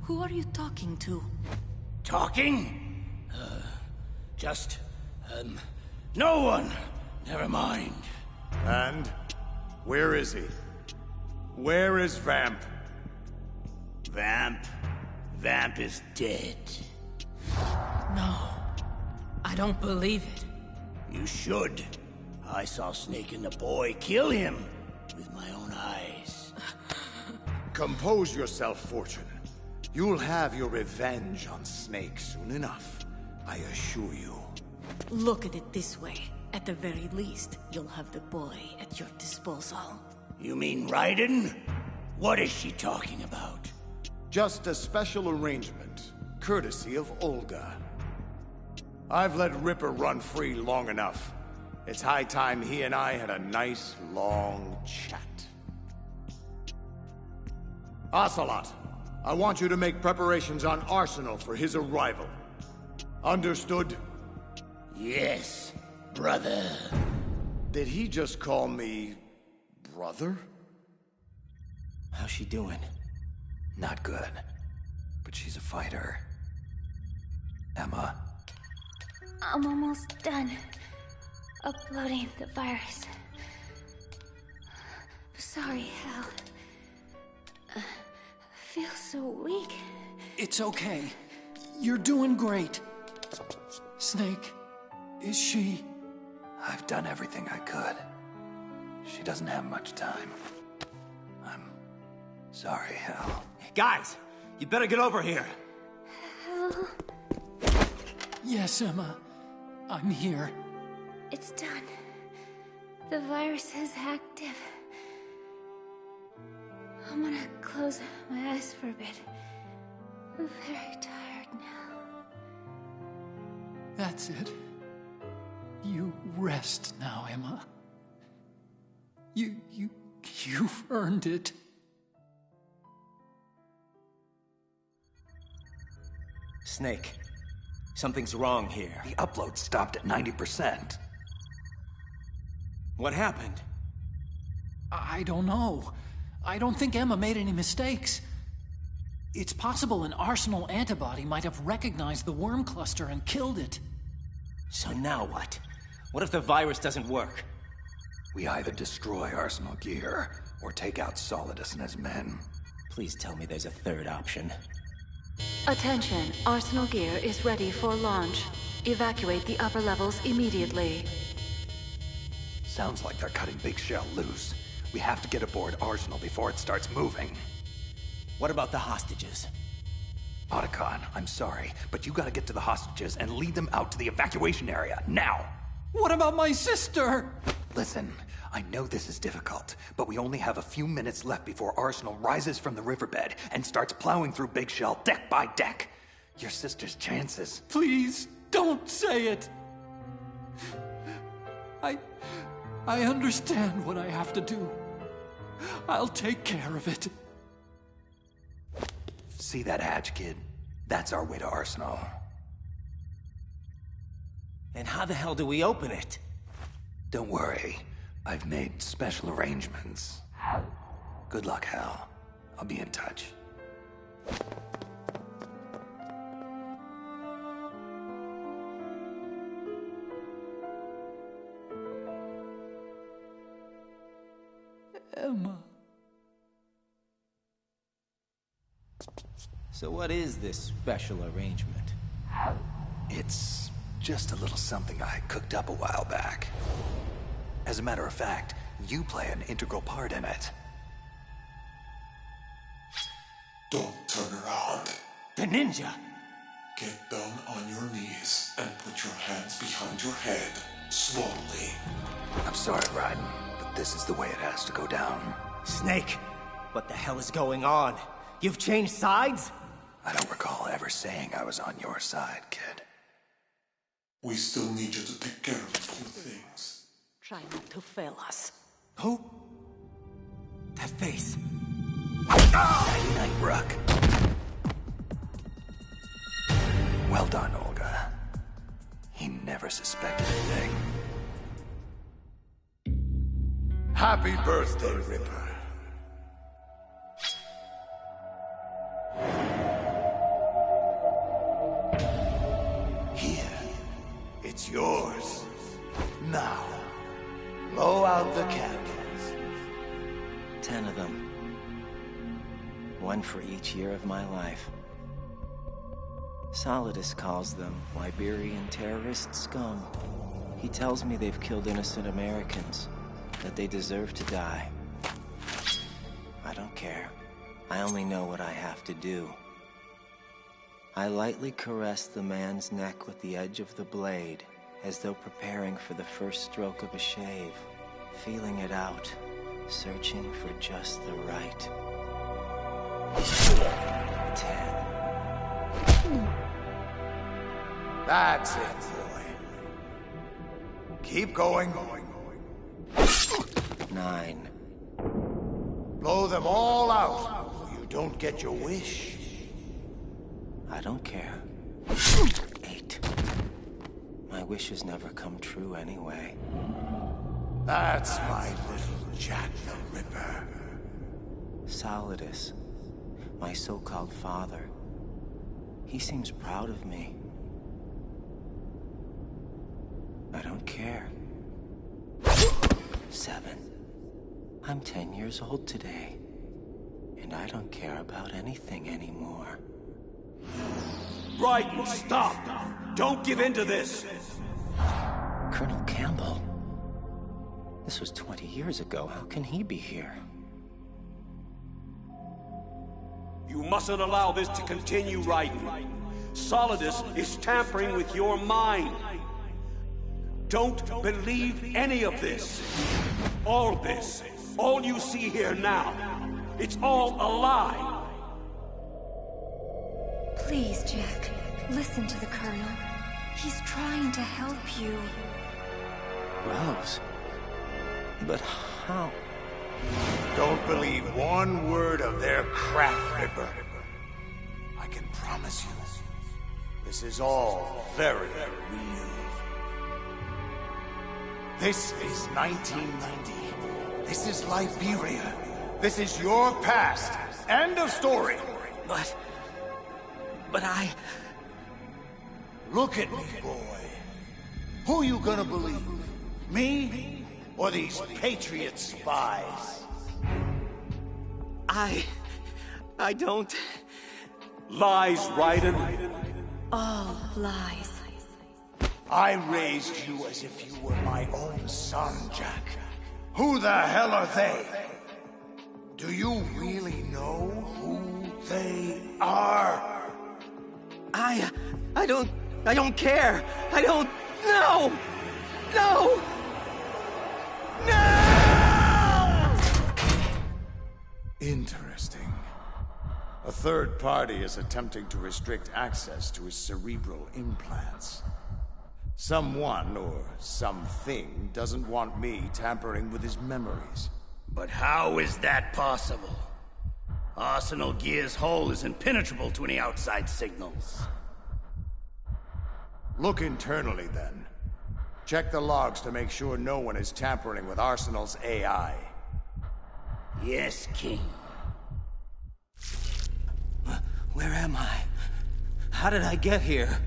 who are you talking to? Talking? No one. Never mind. And where is he? Where is Vamp? Vamp is dead. No, I don't believe it. You should. I saw Snake and the boy kill him with my own eyes. Compose yourself, Fortune. You'll have your revenge on Snake soon enough. I assure you. Look at it this way. At the very least, you'll have the boy at your disposal. You mean Raiden? What is she talking about? Just a special arrangement, courtesy of Olga. I've let Ripper run free long enough. It's high time he and I had a nice, long chat. Ocelot, I want you to make preparations on Arsenal for his arrival. Understood? Yes, brother. Did he just call me brother? How's she doing? Not good. But she's a fighter. Emma? I'm almost done uploading the virus. Sorry, Hal. I feel so weak. It's okay. You're doing great. Snake, is she... I've done everything I could. She doesn't have much time. I'm sorry, Hal. Guys, you better get over here. Hal? Yes, Emma. I'm here. It's done. The virus is active. I'm gonna close my eyes for a bit. I'm very tired now. That's it. You rest now, Emma. You've earned it. Snake, something's wrong here. The upload stopped at 90%. What happened? I don't know. I don't think Emma made any mistakes. It's possible an Arsenal antibody might have recognized the worm cluster and killed it. So now what? What if the virus doesn't work? We either destroy Arsenal gear, or take out Solidus and his men. Please tell me there's a third option. Attention, Arsenal gear is ready for launch. Evacuate the upper levels immediately. Sounds like they're cutting Big Shell loose. We have to get aboard Arsenal before it starts moving. What about the hostages? Otacon, I'm sorry, but you gotta get to the hostages and lead them out to the evacuation area, now! What about my sister? Listen, I know this is difficult, but we only have a few minutes left before Arsenal rises from the riverbed and starts plowing through Big Shell deck by deck. Your sister's chances. Please, don't say it. I understand what I have to do. I'll take care of it. See that hatch, kid? That's our way to Arsenal. And how the hell do we open it? Don't worry. I've made special arrangements. Good luck, Hal. I'll be in touch. Emma. So what is this special arrangement? It's just a little something I cooked up a while back. As a matter of fact, you play an integral part in it. Don't turn around. The ninja! Get down on your knees and put your hands behind your head, slowly. I'm sorry, Raiden, but this is the way it has to go down. Snake, what the hell is going on? You've changed sides? I don't recall ever saying I was on your side, kid. We still need you to take care of a few things. Try not to fail us. Who? That face. Night, Rook. Well done, Olga. He never suspected a thing. Happy birthday, Ripper. Here. It's yours. Now, blow out the candles. 10 of them. One for each year of my life. Solidus calls them Liberian terrorist scum. He tells me they've killed innocent Americans, that they deserve to die. I don't care. I only know what I have to do. I lightly caress the man's neck with the edge of the blade, as though preparing for the first stroke of a shave, feeling it out, searching for just the right. 10. That's it, boy. Keep going. 9. Blow them all out, or you don't get your wish. I don't care. 8. My wishes never come true anyway. That's my little Jack the Ripper. Solidus, my so-called father. He seems proud of me. I don't care. 7. I'm 10 years old today, and I don't care about anything anymore. Raiden, stop! Don't give in to this! Colonel Campbell? This was 20 years ago. How can he be here? You mustn't allow this to continue, Raiden. Solidus is tampering with your mind. Don't believe any of this. All this. All you see here now. It's all a lie. Please, Jack, listen to the Colonel. He's trying to help you. Rose? But how? Don't believe one word of their crap, Ripper. I can promise you, this is all very real. This is 1990. This is Liberia. This is your past. End of story. But I... Look at me, boy. Who you gonna believe? Me? Or these Patriot spies? I don't... Lies, Raiden. All lies. I raised you as if you were my own son, Jack. Who the hell are they? Do you really know who they are? I don't care. I don't... No! No! Interesting. A third party is attempting to restrict access to his cerebral implants. Someone or something doesn't want me tampering with his memories. But how is that possible? Arsenal Gear's hull is impenetrable to any outside signals. Look internally, then. Check the logs to make sure no one is tampering with Arsenal's AI. Yes, King. Where am I? How did I get here?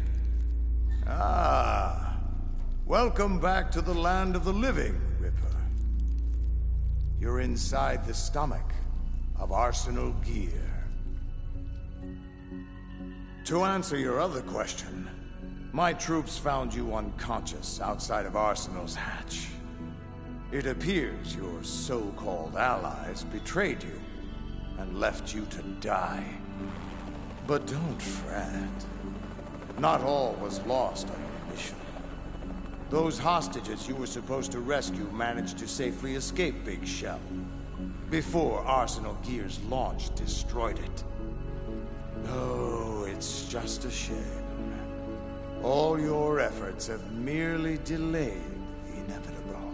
Ah. Welcome back to the land of the living, Ripper. You're inside the stomach of Arsenal Gear. To answer your other question, my troops found you unconscious outside of Arsenal's hatch. It appears your so-called allies betrayed you and left you to die. But don't fret. Not all was lost on your mission. Those hostages you were supposed to rescue managed to safely escape Big Shell before Arsenal Gear's launch destroyed it. Oh, it's just a shame. All your efforts have merely delayed the inevitable.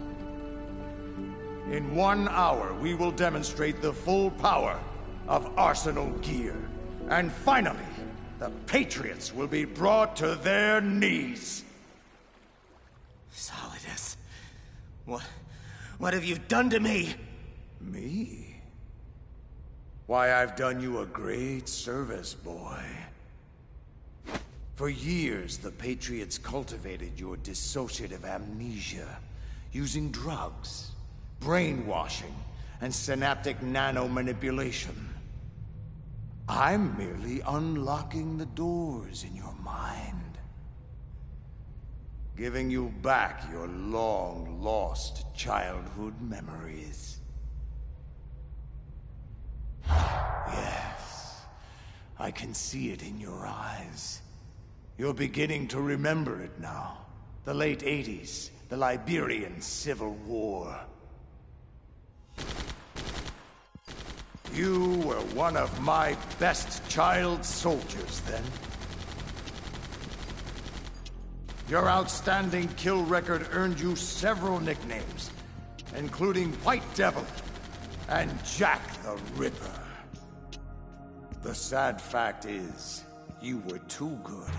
In 1 hour, we will demonstrate the full power of Arsenal Gear. And finally, the Patriots will be brought to their knees. Solidus, what have you done to me? Me? Why, I've done you a great service, boy. For years, the Patriots cultivated your dissociative amnesia, using drugs, brainwashing, and synaptic nano-manipulation. I'm merely unlocking the doors in your mind, giving you back your long-lost childhood memories. Yes, I can see it in your eyes. You're beginning to remember it now. The late 80s, the Liberian Civil War. You were one of my best child soldiers then. Your outstanding kill record earned you several nicknames, including White Devil and Jack the Ripper. The sad fact is, you were too good.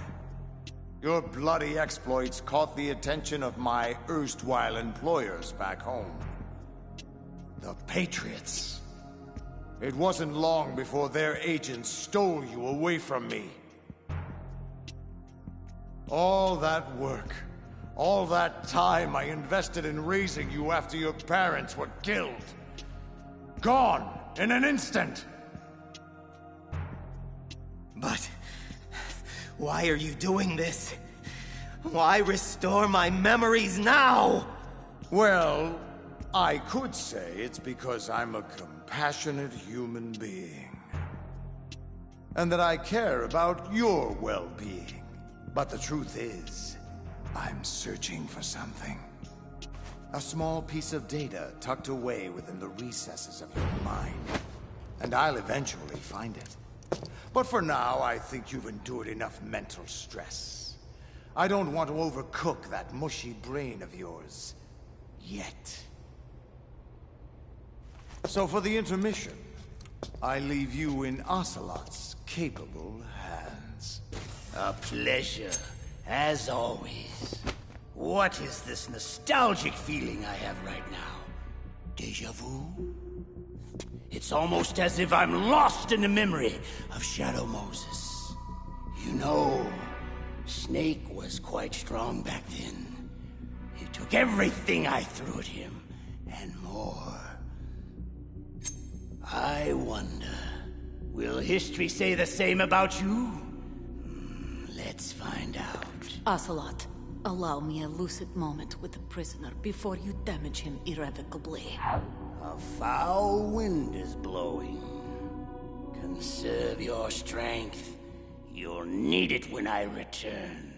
Your bloody exploits caught the attention of my erstwhile employers back home. The Patriots. It wasn't long before their agents stole you away from me. All that work, all that time I invested in raising you after your parents were killed. Gone in an instant. But why are you doing this? Why restore my memories now? Well, I could say it's because I'm a compassionate human being. And that I care about your well-being. But the truth is, I'm searching for something. A small piece of data tucked away within the recesses of your mind. And I'll eventually find it. But for now, I think you've endured enough mental stress. I don't want to overcook that mushy brain of yours. Yet. So for the intermission, I leave you in Ocelot's capable hands. A pleasure, as always. What is this nostalgic feeling I have right now? Deja vu? It's almost as if I'm lost in the memory of Shadow Moses. You know, Snake was quite strong back then. He took everything I threw at him, and more. I wonder, will history say the same about you? Let's find out. Ocelot, allow me a lucid moment with the prisoner before you damage him irrevocably. A foul wind is blowing. Conserve your strength. You'll need it when I return.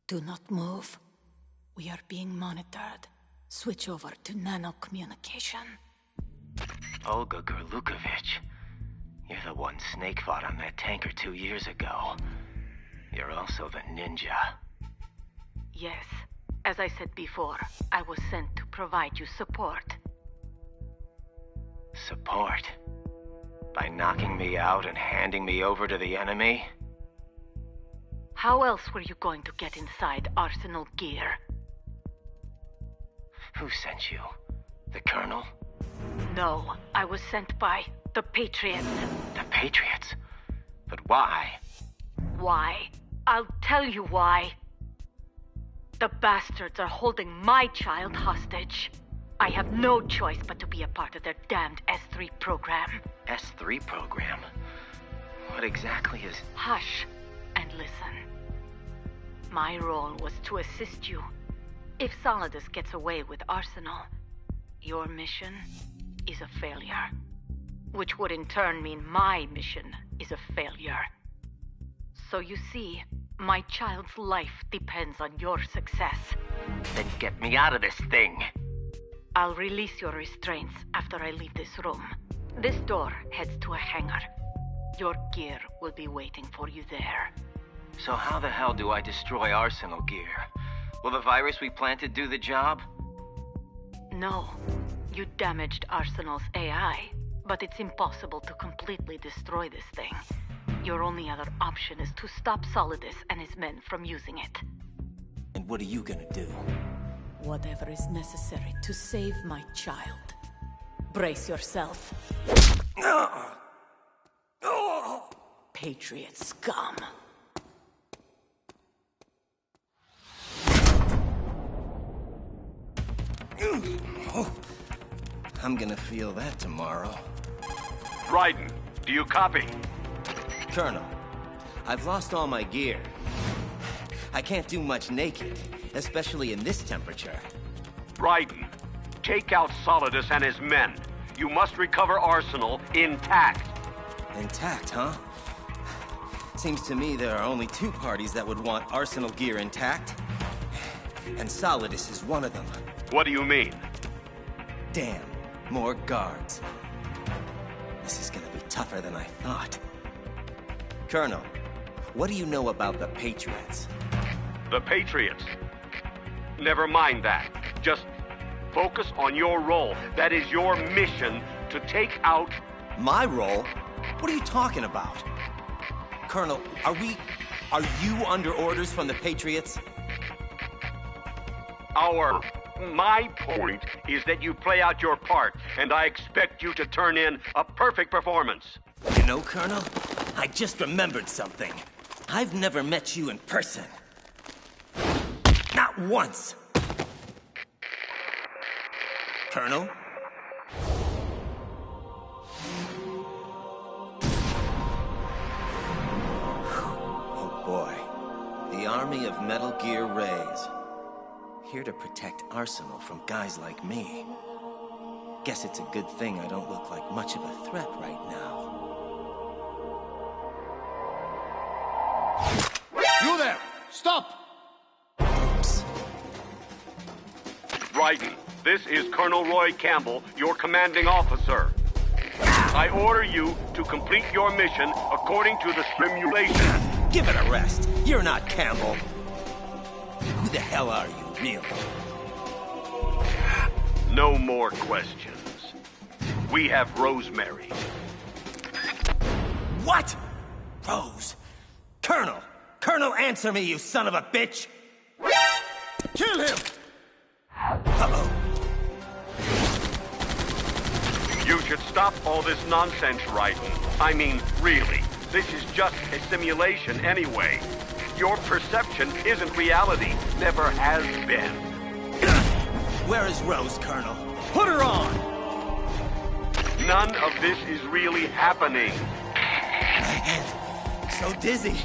Do not move. We are being monitored. Switch over to nano-communication. Olga Gurlukovich. You're the one Snake fought on that tanker 2 years ago. You're also the ninja. Yes. As I said before, I was sent to provide you support. Support? By knocking me out and handing me over to the enemy? How else were you going to get inside Arsenal gear? Who sent you? The Colonel? No, I was sent by the Patriots. The Patriots? But why? Why? I'll tell you why. The bastards are holding my child hostage. I have no choice but to be a part of their damned S3 program. S3 program? What exactly is... Hush and listen. My role was to assist you. If Solidus gets away with Arsenal, your mission is a failure. Which would in turn mean my mission is a failure. So you see, my child's life depends on your success. Then get me out of this thing. I'll release your restraints after I leave this room. This door heads to a hangar. Your gear will be waiting for you there. So how the hell do I destroy Arsenal gear? Will the virus we planted do the job? No. You damaged Arsenal's AI, but it's impossible to completely destroy this thing. Your only other option is to stop Solidus and his men from using it. And what are you gonna do? Whatever is necessary to save my child. Brace yourself. Patriot scum. I'm gonna feel that tomorrow. Dryden, do you copy? Colonel, I've lost all my gear. I can't do much naked, especially in this temperature. Dryden, take out Solidus and his men. You must recover Arsenal intact. Intact, huh? Seems to me there are only two parties that would want Arsenal gear intact. And Solidus is one of them. What do you mean? Damn, more guards. This is gonna be tougher than I thought. Colonel, what do you know about the Patriots? The Patriots? Never mind that. Just focus on your role. That is your mission to take out... My role? What are you talking about? Colonel, are you under orders from the Patriots? My point is that you play out your part, and I expect you to turn in a perfect performance. You know, Colonel, I just remembered something. I've never met you in person. Not once. Colonel? Oh boy. The army of Metal Gear Rays. Here to protect Arsenal from guys like me. Guess it's a good thing I don't look like much of a threat right now. You there! Stop! Dryden, this is Colonel Roy Campbell, your commanding officer. I order you to complete your mission according to the simulation. Give it a rest. You're not Campbell. Who the hell are you, really? No more questions. We have Rosemary. What? Rose? Colonel! Colonel, answer me, you son of a bitch! Kill him! Uh-oh. You should stop all this nonsense, Dryden. I mean, really. This is just a simulation anyway. Your perception isn't reality. Never has been. Where is Rose, Colonel? Put her on! None of this is really happening. My head. So dizzy.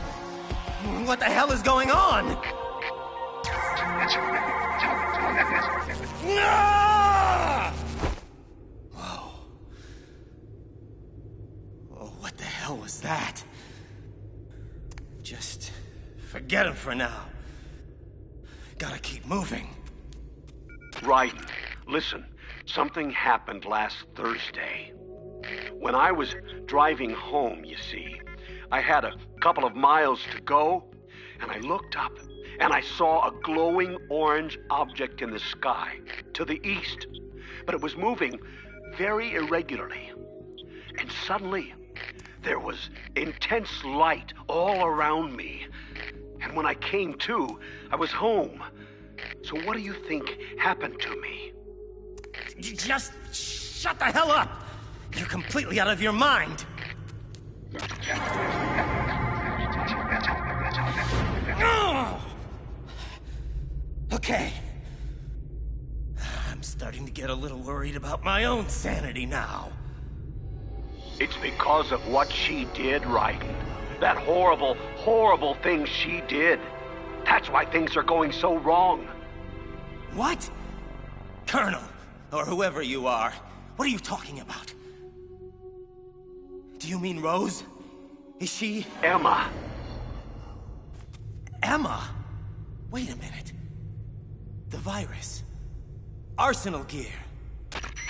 What the hell is going on? Whoa. Oh, what the hell was that? Just forget him for now. Gotta keep moving. Right. Listen, something happened last Thursday. When I was driving home, you see, I had a couple of miles to go, and I looked up, and I saw a glowing orange object in the sky to the east. But it was moving very irregularly. And suddenly, there was intense light all around me. And when I came to, I was home. So what do you think happened to me? Just shut the hell up! You're completely out of your mind! Okay. I'm starting to get a little worried about my own sanity now. It's because of what she did, Raiden. That horrible, horrible thing she did. That's why things are going so wrong. What? Colonel, or whoever you are, what are you talking about? Do you mean Rose? Is she... Emma. Emma? Wait a minute. The virus. Arsenal gear.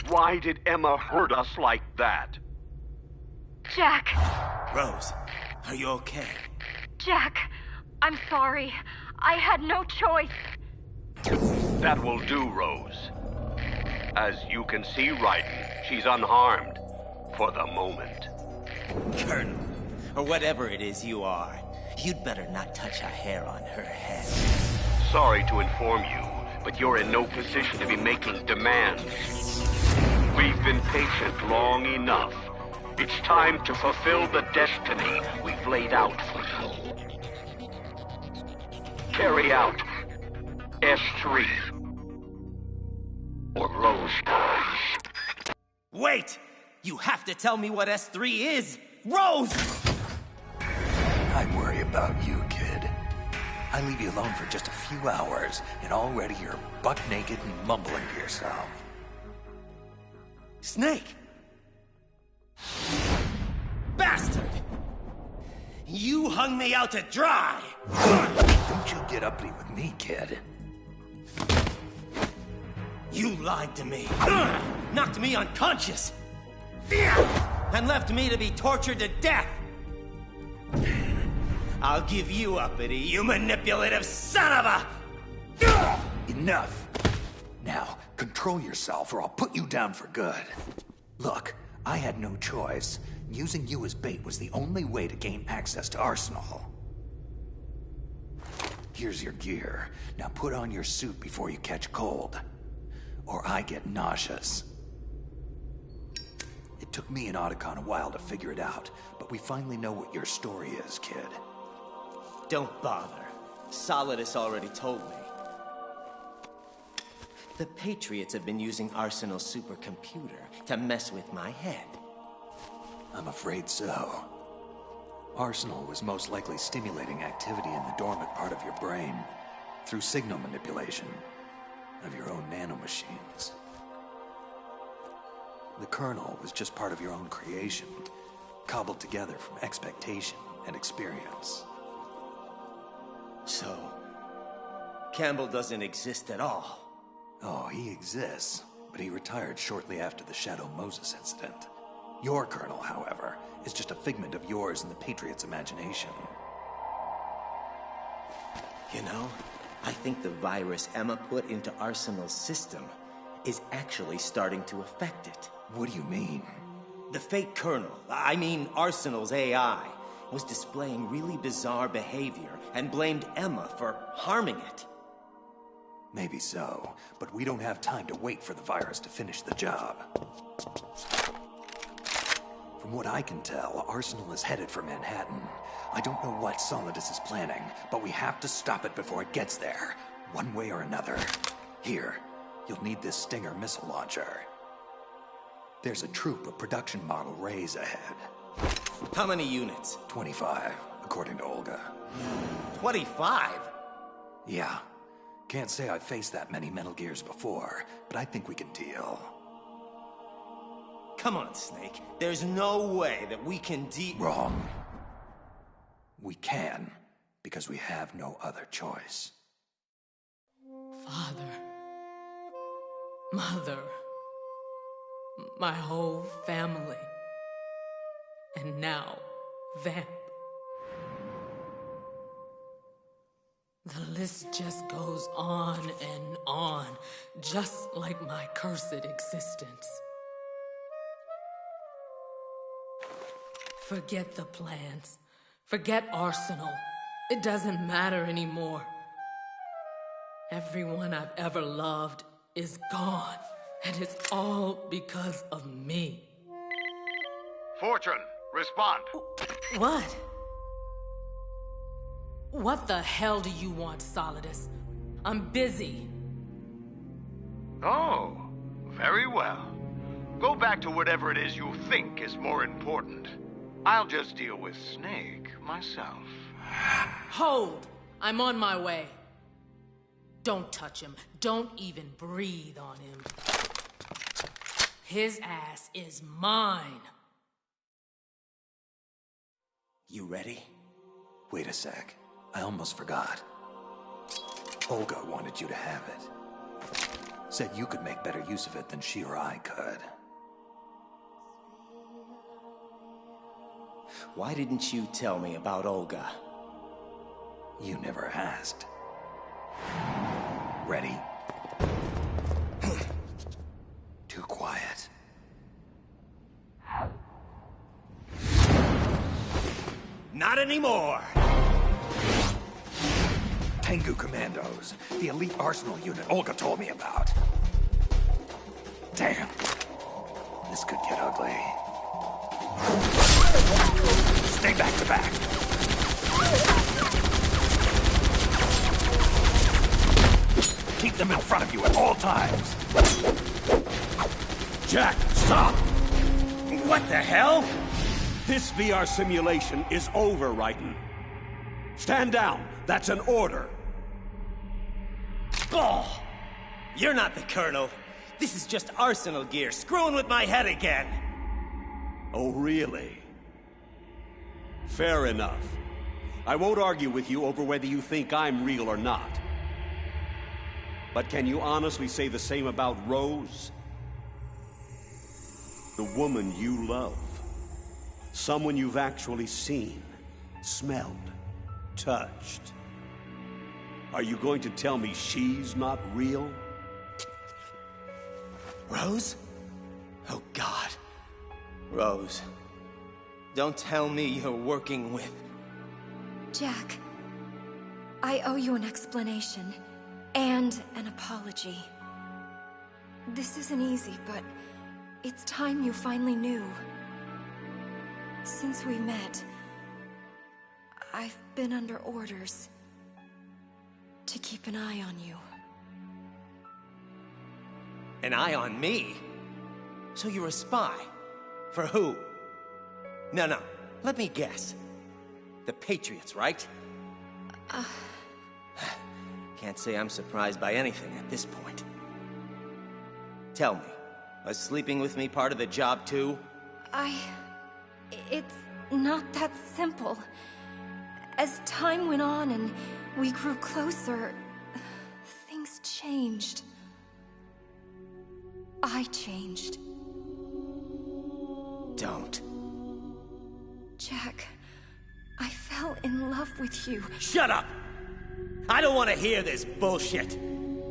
Why did Emma hurt us like that? Jack. Rose, are you okay? Jack, I'm sorry. I had no choice. That will do, Rose. As you can see, Raiden, she's unharmed. For the moment. Colonel, or whatever it is you are, you'd better not touch a hair on her head. Sorry to inform you, but you're in no position to be making demands. We've been patient long enough. It's time to fulfill the destiny we've laid out for you. Carry out S3. Or Rose dies. Wait! You have to tell me what S3 is! Rose! I worry about you, kid. I leave you alone for just a few hours, and already you're buck naked and mumbling to yourself. Snake! Bastard! You hung me out to dry! Don't you get uppity with me, kid. You lied to me. Knocked me unconscious. And left me to be tortured to death. I'll give you uppity, you manipulative son of a... Enough. Now, control yourself or I'll put you down for good. Look, I had no choice. Using you as bait was the only way to gain access to Arsenal. Here's your gear. Now put on your suit before you catch cold. Or I get nauseous. It took me and Otacon a while to figure it out, but we finally know what your story is, kid. Don't bother. Solidus already told me. The Patriots have been using Arsenal's supercomputer to mess with my head. I'm afraid so. Arsenal was most likely stimulating activity in the dormant part of your brain through signal manipulation of your own nanomachines. The kernel was just part of your own creation, cobbled together from expectation and experience. So, Campbell doesn't exist at all. Oh, he exists, but he retired shortly after the Shadow Moses incident. Your kernel, however, is just a figment of yours and the Patriots' imagination. You know, I think the virus Emma put into Arsenal's system is actually starting to affect it. What do you mean? The fake kernel, I mean Arsenal's AI, was displaying really bizarre behavior and blamed Emma for harming it. Maybe so, but we don't have time to wait for the virus to finish the job. From what I can tell, Arsenal is headed for Manhattan. I don't know what Solidus is planning, but we have to stop it before it gets there, one way or another. Here, you'll need this Stinger missile launcher. There's a troop of production model Rays ahead. How many units? 25, according to Olga. 25? Yeah. Can't say I've faced that many Metal Gears before, but I think we can deal. Come on, Snake. There's no way that we can Wrong. We can, because we have no other choice. Father. mother, my whole family, and now Vamp. The list just goes on and on, just like my cursed existence. Forget the plans. Forget Arsenal. It doesn't matter anymore. Everyone I've ever loved is gone, and it's all because of me. Fortune, respond. What? What the hell do you want, Solidus? I'm busy. Oh, very well. Go back to whatever it is you think is more important. I'll just deal with Snake myself. Hold! I'm on my way. Don't touch him. Don't even breathe on him. His ass is mine. You ready? Wait a sec. I almost forgot. Olga wanted you to have it. Said you could make better use of it than she or I could. Why didn't you tell me about Olga? You never asked. Ready? Too quiet. Not anymore! Tengu Commandos, the elite arsenal unit Olga told me about. Damn. This could get ugly. Stay back to back. Keep them in front of you at all times. Jack, stop! What the hell? This VR simulation is over, Raiden. Stand down. That's an order. Oh! You're not the Colonel. This is just Arsenal gear, screwing with my head again. Oh, really? Fair enough. I won't argue with you over whether you think I'm real or not. But can you honestly say the same about Rose? The woman you love. Someone you've actually seen, smelled, touched. Are you going to tell me she's not real? Rose? Oh, God. Rose, don't tell me you're working with... Jack, I owe you an explanation and an apology. This isn't easy, but it's time you finally knew. Since we met, I've been under orders to keep an eye on you. An eye on me? So you're a spy? For who? No, let me guess. The Patriots, right? Can't say I'm surprised by anything at this point. Tell me, was sleeping with me part of the job too? It's not that simple. As time went on and we grew closer, things changed. I changed. Don't. Jack, I fell in love with you. Shut up! I don't want to hear this bullshit.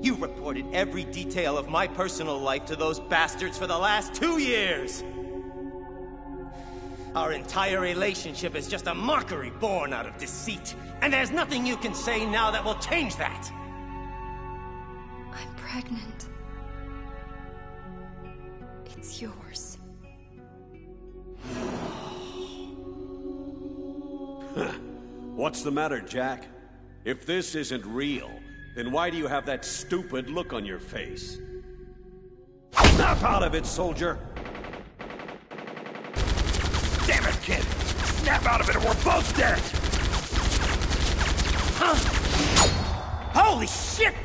You reported every detail of my personal life to those bastards for the last 2 years. Our entire relationship is just a mockery born out of deceit. And there's nothing you can say now that will change that. I'm pregnant. It's yours. What's the matter, Jack? If this isn't real, then why do you have that stupid look on your face? Snap out of it, soldier! Damn it, kid! Snap out of it or we're both dead! Huh? Holy shit!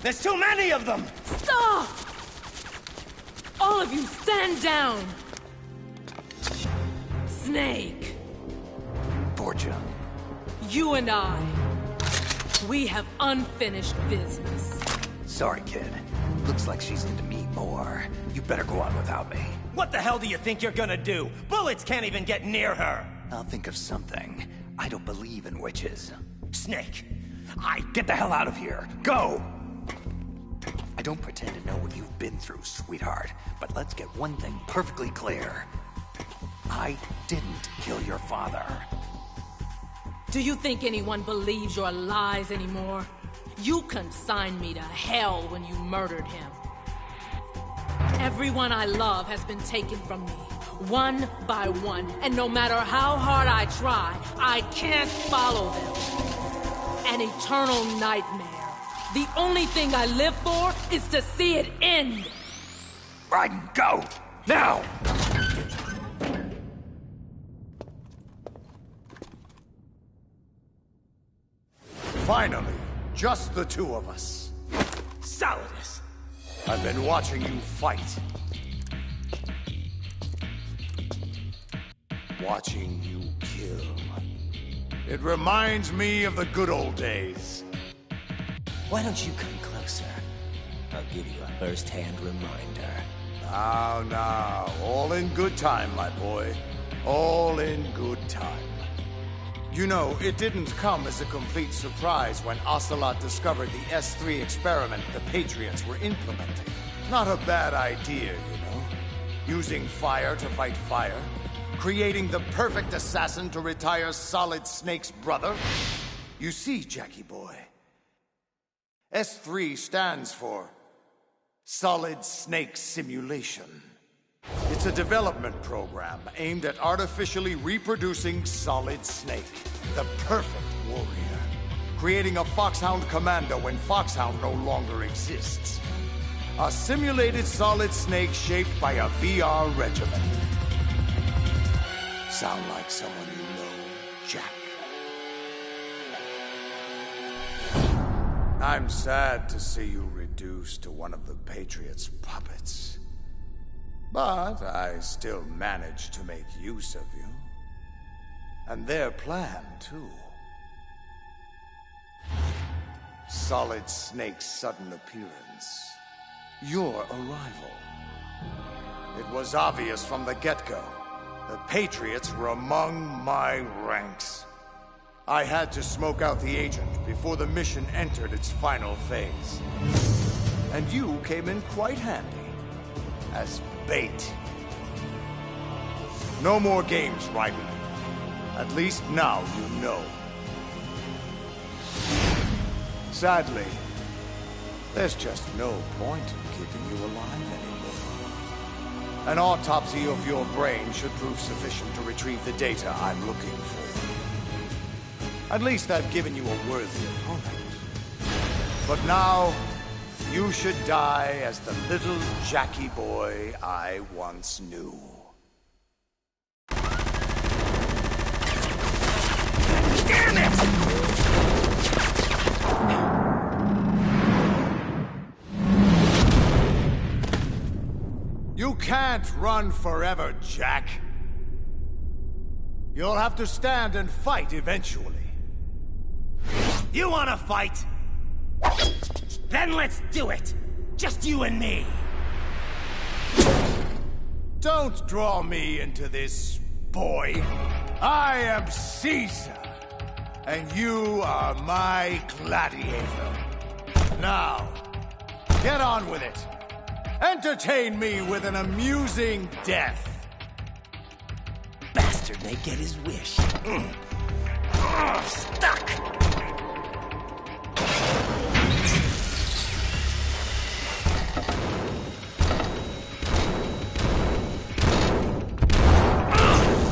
There's too many of them! Stop! All of you, stand down! Snake, You and I, we have unfinished business. Sorry, kid. Looks like she's into me more. You better go on without me. What the hell do you think you're gonna do? Bullets can't even get near her! I'll think of something. I don't believe in witches. Snake! Get the hell out of here! Go! I don't pretend to know what you've been through, sweetheart, but let's get one thing perfectly clear. I didn't kill your father. Do you think anyone believes your lies anymore? You consigned me to hell when you murdered him. Everyone I love has been taken from me, one by one, and no matter how hard I try, I can't follow them. An eternal nightmare. The only thing I live for is to see it end. Raiden, go! Now! Finally, just the two of us. Solidus! I've been watching you fight. Watching you kill. It reminds me of the good old days. Why don't you come closer? I'll give you a first-hand reminder. Now, all in good time, my boy. All in good time. You know, it didn't come as a complete surprise when Ocelot discovered the S3 experiment the Patriots were implementing. Not a bad idea, you know. Using fire to fight fire. Creating the perfect assassin to retire Solid Snake's brother. You see, Jackie boy, S3 stands for Solid Snake Simulation. It's a development program aimed at artificially reproducing Solid Snake, the perfect warrior. Creating a Foxhound commando when Foxhound no longer exists. A simulated Solid Snake shaped by a VR regiment. Sound like someone you know, Jack? I'm sad to see you reduced to one of the Patriots' puppets. But I still managed to make use of you. And their plan, too. Solid Snake's sudden appearance. Your arrival. It was obvious from the get-go. The Patriots were among my ranks. I had to smoke out the agent before the mission entered its final phase. And you came in quite handy. As bait. No more games, Raiden. At least now you know. Sadly, there's just no point in keeping you alive anymore. An autopsy of your brain should prove sufficient to retrieve the data I'm looking for. At least I've given you a worthy opponent. But now, you should die as the little Jackie boy I once knew. Damn it! You can't run forever, Jack. You'll have to stand and fight eventually. You wanna fight? Then let's do it! Just you and me! Don't draw me into this, boy. I am Caesar, and you are my gladiator. Now, get on with it. Entertain me with an amusing death. Bastard may get his wish. Stuck!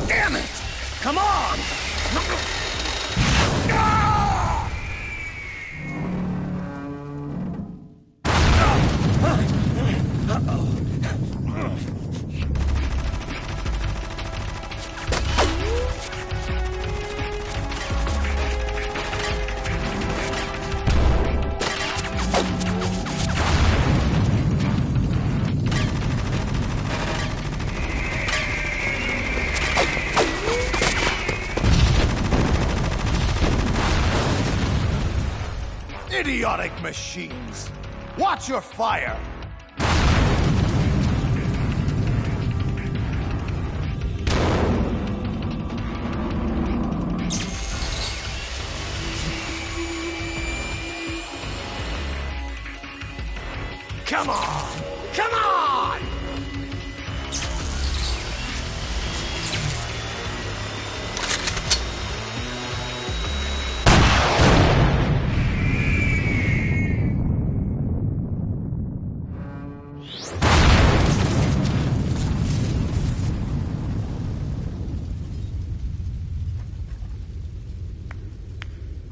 Damn it! Come on! idiotic machines! Watch your fire! Come on! Come on!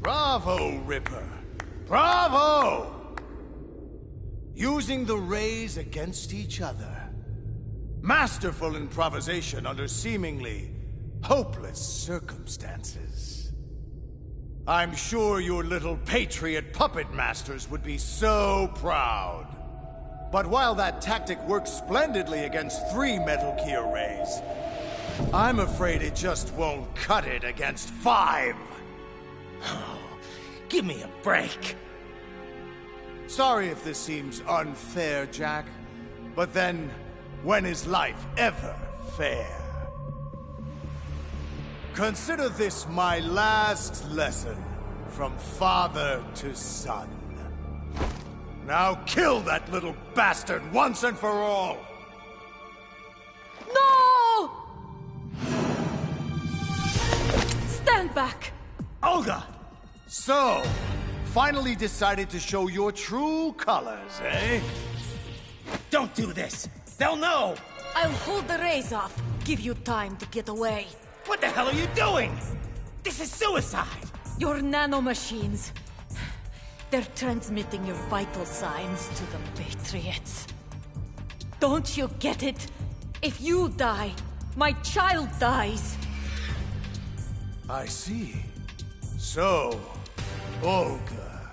Bravo, Ripper! Bravo! Using the rays against each other. Masterful improvisation under seemingly hopeless circumstances. I'm sure your little patriot puppet masters would be so proud. But while that tactic works splendidly against 3 Metal Gear rays, I'm afraid it just won't cut it against 5. Oh, give me a break. Sorry if this seems unfair, Jack, but then, when is life ever fair? Consider this my last lesson from father to son. Now kill that little bastard once and for all! No! Stand back! Olga! So, finally decided to show your true colors, eh? Don't do this! They'll know! I'll hold the rays off. Give you time to get away. What the hell are you doing? This is suicide! Your nanomachines. They're transmitting your vital signs to the Patriots. Don't you get it? If you die, my child dies. I see. So, Olga,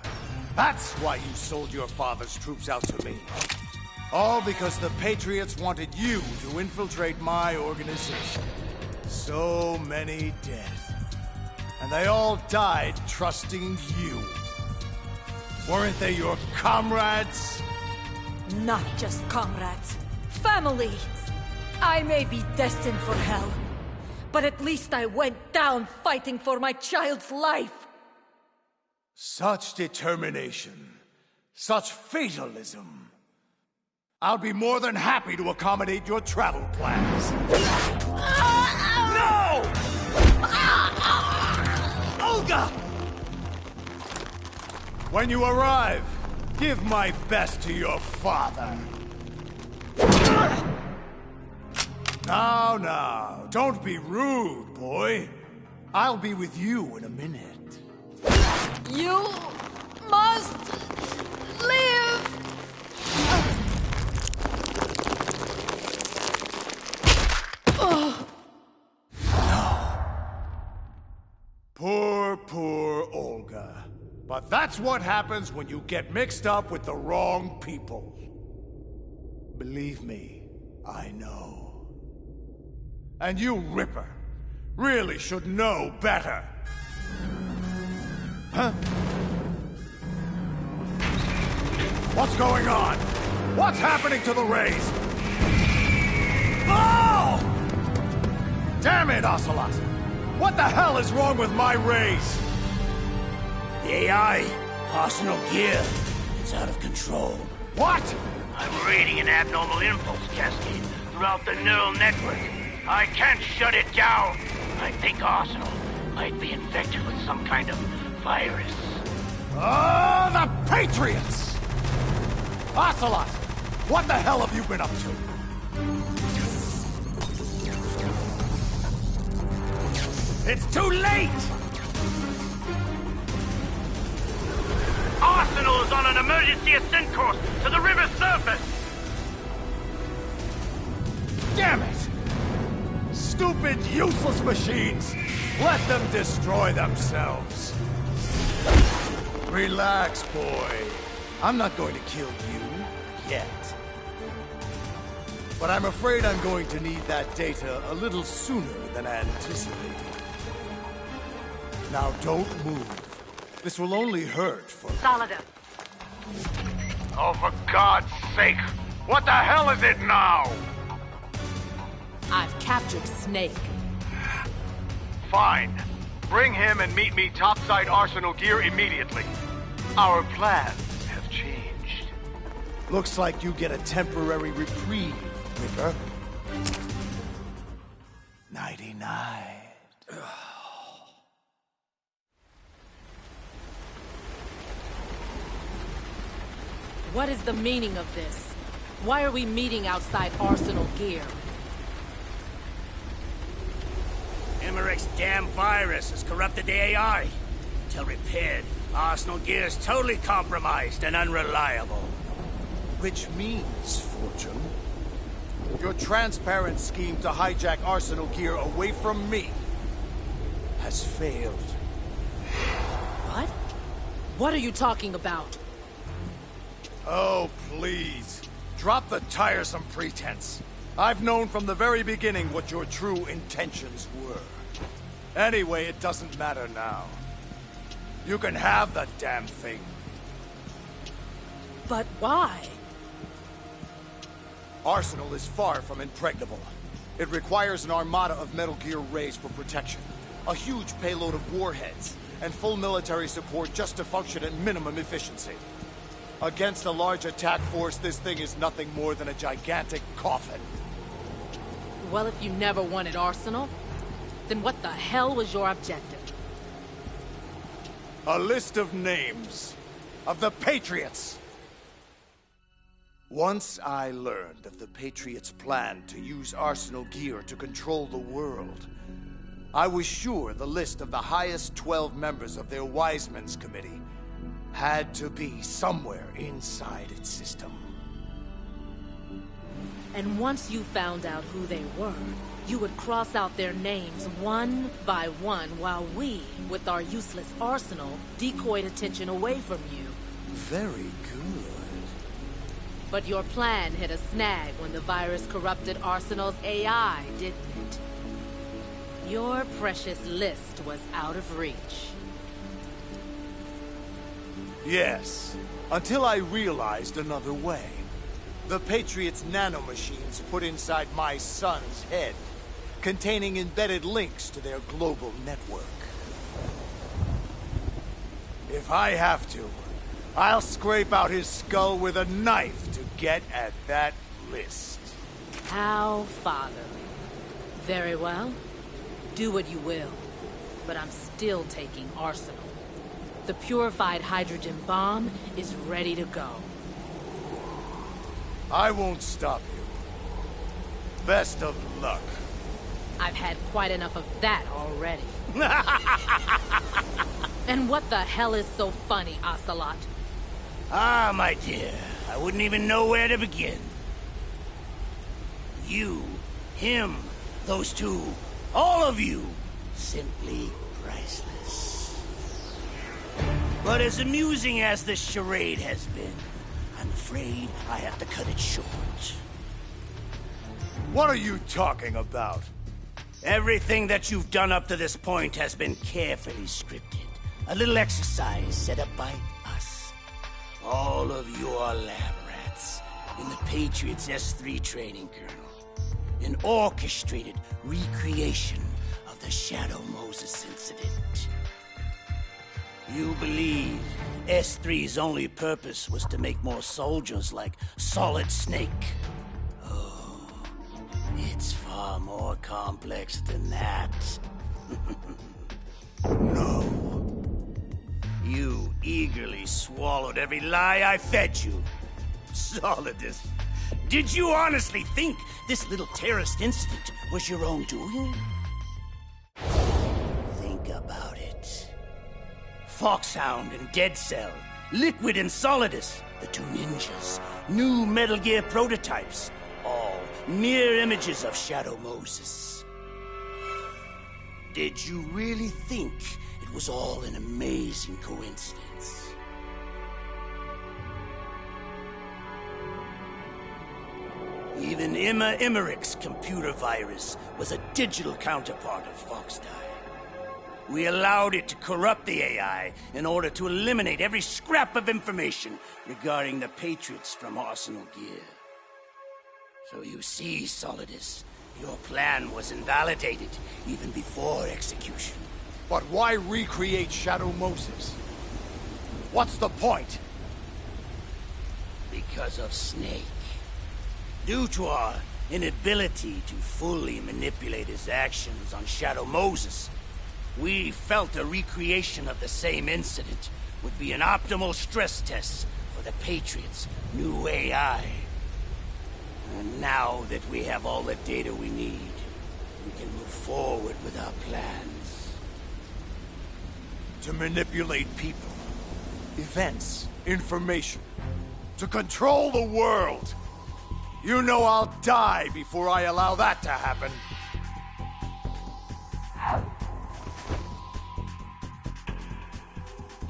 that's why you sold your father's troops out to me. All because the Patriots wanted you to infiltrate my organization. So many dead. And they all died trusting you. Weren't they your comrades? Not just comrades. Family! I may be destined for hell, but at least I went down fighting for my child's life. Such determination. Such fatalism. I'll be more than happy to accommodate your travel plans. No! Olga! When you arrive, give my best to your father. Now, don't be rude, boy. I'll be with you in a minute. You must live! Poor Olga. But that's what happens when you get mixed up with the wrong people. Believe me, I know. And you, Ripper, really should know better. Huh? What's going on? What's happening to the rays? Oh! Damn it, Ocelot! What the hell is wrong with my rays? The AI, Arsenal gear, it's out of control. What? I'm reading an abnormal impulse cascade throughout the neural network. I can't shut it down. I think Arsenal might be infected with some kind of virus. Oh, the Patriots! Ocelot, what the hell have you been up to? It's too late! Arsenal is on an emergency ascent course to the river's surface! Damn it! Stupid, useless machines! Let them destroy themselves. Relax, boy. I'm not going to kill you, yet. But I'm afraid I'm going to need that data a little sooner than anticipated. Now don't move. This will only hurt for... Solidus, Oh, for God's sake! What the hell is it now? I've captured Snake. Fine. Bring him and meet me topside Arsenal gear immediately. Our plans have changed. Looks like you get a temporary reprieve, Ripper. 99. What is the meaning of this? Why are we meeting outside Arsenal gear? Emmerich's damn virus has corrupted the AI. Until repaired, Arsenal gear is totally compromised and unreliable. Which means, Fortune, your transparent scheme to hijack Arsenal gear away from me has failed. What? What are you talking about? Oh, please. Drop the tiresome pretense. I've known from the very beginning what your true intentions were. Anyway, it doesn't matter now. You can have the damn thing. But why? Arsenal is far from impregnable. It requires an armada of Metal Gear Rays for protection, a huge payload of warheads, and full military support just to function at minimum efficiency. Against a large attack force, this thing is nothing more than a gigantic coffin. Well, if you never wanted Arsenal, then what the hell was your objective? A list of names of the Patriots. Once I learned of the Patriots' plan to use Arsenal gear to control the world, I was sure the list of the highest 12 members of their Wise Men's Committee had to be somewhere inside its system. And once you found out who they were, you would cross out their names one by one while we, with our useless arsenal, decoyed attention away from you. Very good. But your plan hit a snag when the virus corrupted Arsenal's AI, didn't it? Your precious list was out of reach. Yes, until I realized another way. The Patriots' nanomachines put inside my son's head, containing embedded links to their global network. If I have to, I'll scrape out his skull with a knife to get at that list. How fatherly. Very well. Do what you will. But I'm still taking Arsenal. The purified hydrogen bomb is ready to go. I won't stop you. Best of luck. I've had quite enough of that already. And what the hell is so funny, Ocelot? Ah, my dear, I wouldn't even know where to begin. You, him, those two, all of you, simply priceless. But as amusing as this charade has been, I'm afraid I have to cut it short. What are you talking about? Everything that you've done up to this point has been carefully scripted. A little exercise set up by us. All of you are lab rats in the Patriots S3 training kernel. An orchestrated recreation of the Shadow Moses incident. You believe S3's only purpose was to make more soldiers like Solid Snake. Oh, it's far more complex than that. No. You eagerly swallowed every lie I fed you. Solidus, did you honestly think this little terrorist incident was your own doing? Think about it. Foxhound and Dead Cell, Liquid and Solidus, the two ninjas, new Metal Gear prototypes, all mere images of Shadow Moses. Did you really think it was all an amazing coincidence? Even Emma Emmerich's computer virus was a digital counterpart of Foxdie. We allowed it to corrupt the AI in order to eliminate every scrap of information regarding the Patriots from Arsenal Gear. So you see, Solidus, your plan was invalidated even before execution. But why recreate Shadow Moses? What's the point? Because of Snake. Due to our inability to fully manipulate his actions on Shadow Moses, we felt a recreation of the same incident would be an optimal stress test for the Patriots' new AI. And now that we have all the data we need, we can move forward with our plans. To manipulate people, events, information. To control the world. You know I'll die before I allow that to happen.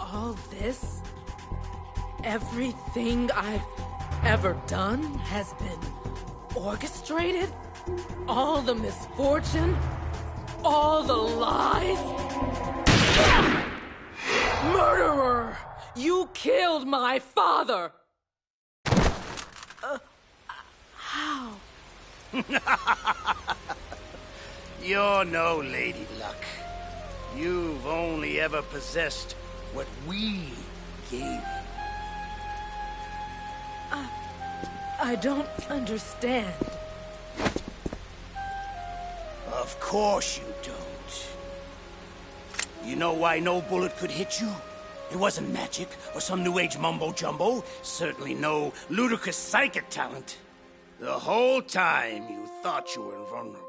All this, everything I've ever done has been orchestrated? All the misfortune? All the lies? Murderer! You killed my father! How? You're no Lady Luck. You've only ever possessed what we gave you. I don't understand. Of course you don't. You know why no bullet could hit you? It wasn't magic or some new age mumbo-jumbo. Certainly no ludicrous psychic talent. The whole time you thought you were invulnerable.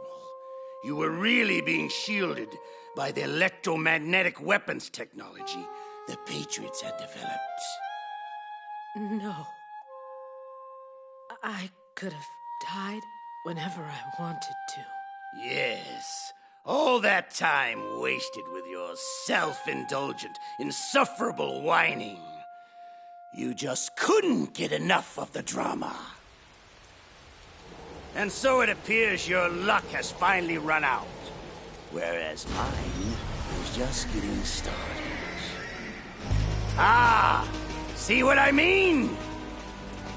You were really being shielded by the electromagnetic weapons technology the Patriots had developed. No. I could have died whenever I wanted to. Yes. All that time wasted with your self-indulgent, insufferable whining. You just couldn't get enough of the drama. And so it appears your luck has finally run out. Whereas mine is just getting started. Ah! See what I mean?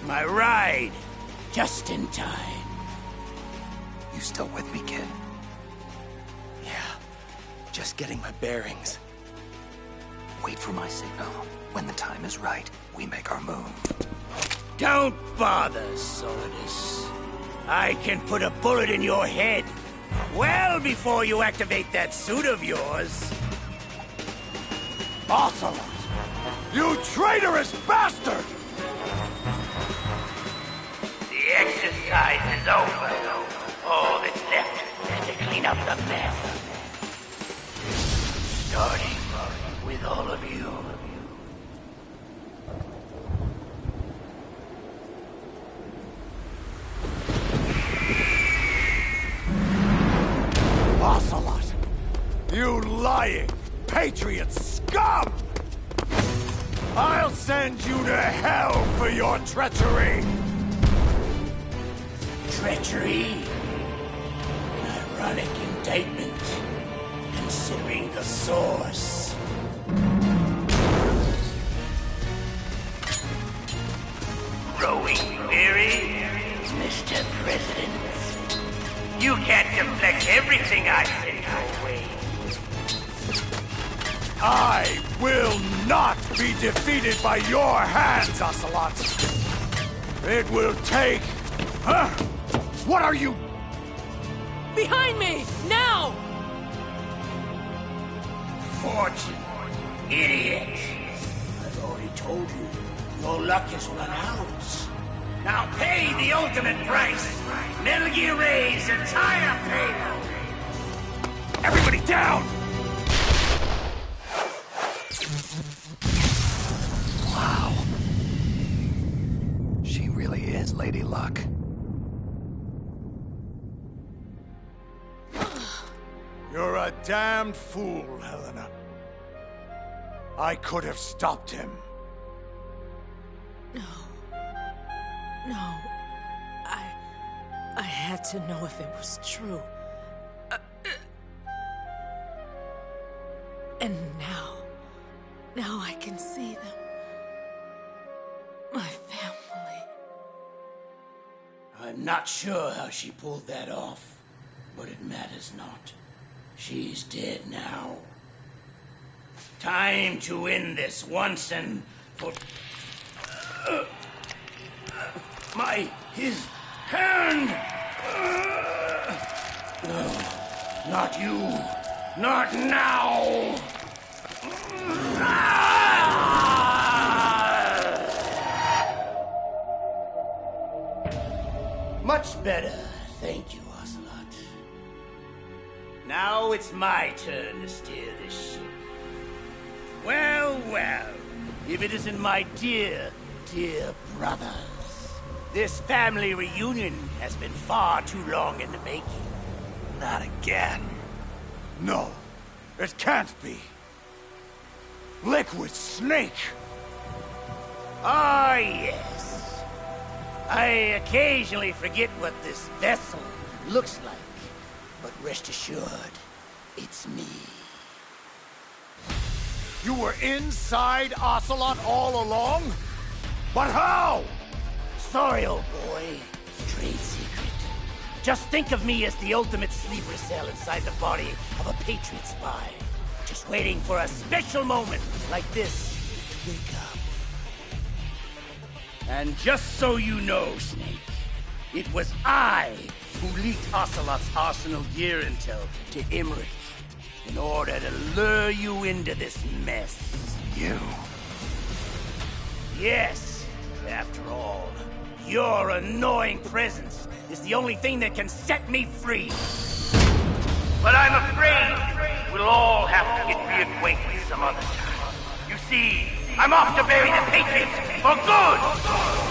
My ride, just in time. You still with me, kid? Yeah, just getting my bearings. Wait for my signal. When the time is right, we make our move. Don't bother, Solidus. I can put a bullet in your head well before you activate that suit of yours. Ocelot! You traitorous bastard! The exercise is over. All that's left is to clean up the mess. Starting with all of you. Ocelot! You lying, Patriot scum! I'll send you to hell for your treachery! Treachery? An ironic indictment, considering the source. Growing weary, Mr. President? You can't deflect everything I send your way. I will not be defeated by your hands, Ocelot! It will take... Huh? What are you... Behind me! Now! Fortune. Idiot. I've already told you, your luck has run out. Now pay the ultimate price. Metal Gear Ray's entire payload. Everybody down! Wow. She really is Lady Luck. You're a damned fool, Helena. I could have stopped him. No. I had to know if it was true. I'm not sure how she pulled that off, but it matters not. She's dead now. Time to end this once and for... his hand! No, not you. Not now! Much better, thank you, Ocelot. Now it's my turn to steer this ship. Well, well, if it isn't my dear, dear brothers. This family reunion has been far too long in the making. Not again. No, it can't be. Liquid Snake! Ah, yes. I occasionally forget what this vessel looks like, but rest assured, it's me. You were inside Ocelot all along? But how? Sorry, old boy. Trade secret. Just think of me as the ultimate sleeper cell inside the body of a Patriot spy. Just waiting for a special moment like this to wake up. And just so you know, Snake, it was I who leaked Ocelot's Arsenal gear intel to Emmerich in order to lure you into this mess. You? Yes, after all, your annoying presence is the only thing that can set me free. But I'm afraid we'll all have to get reacquainted some other time. You see, I'm off to bury the Patriots for good!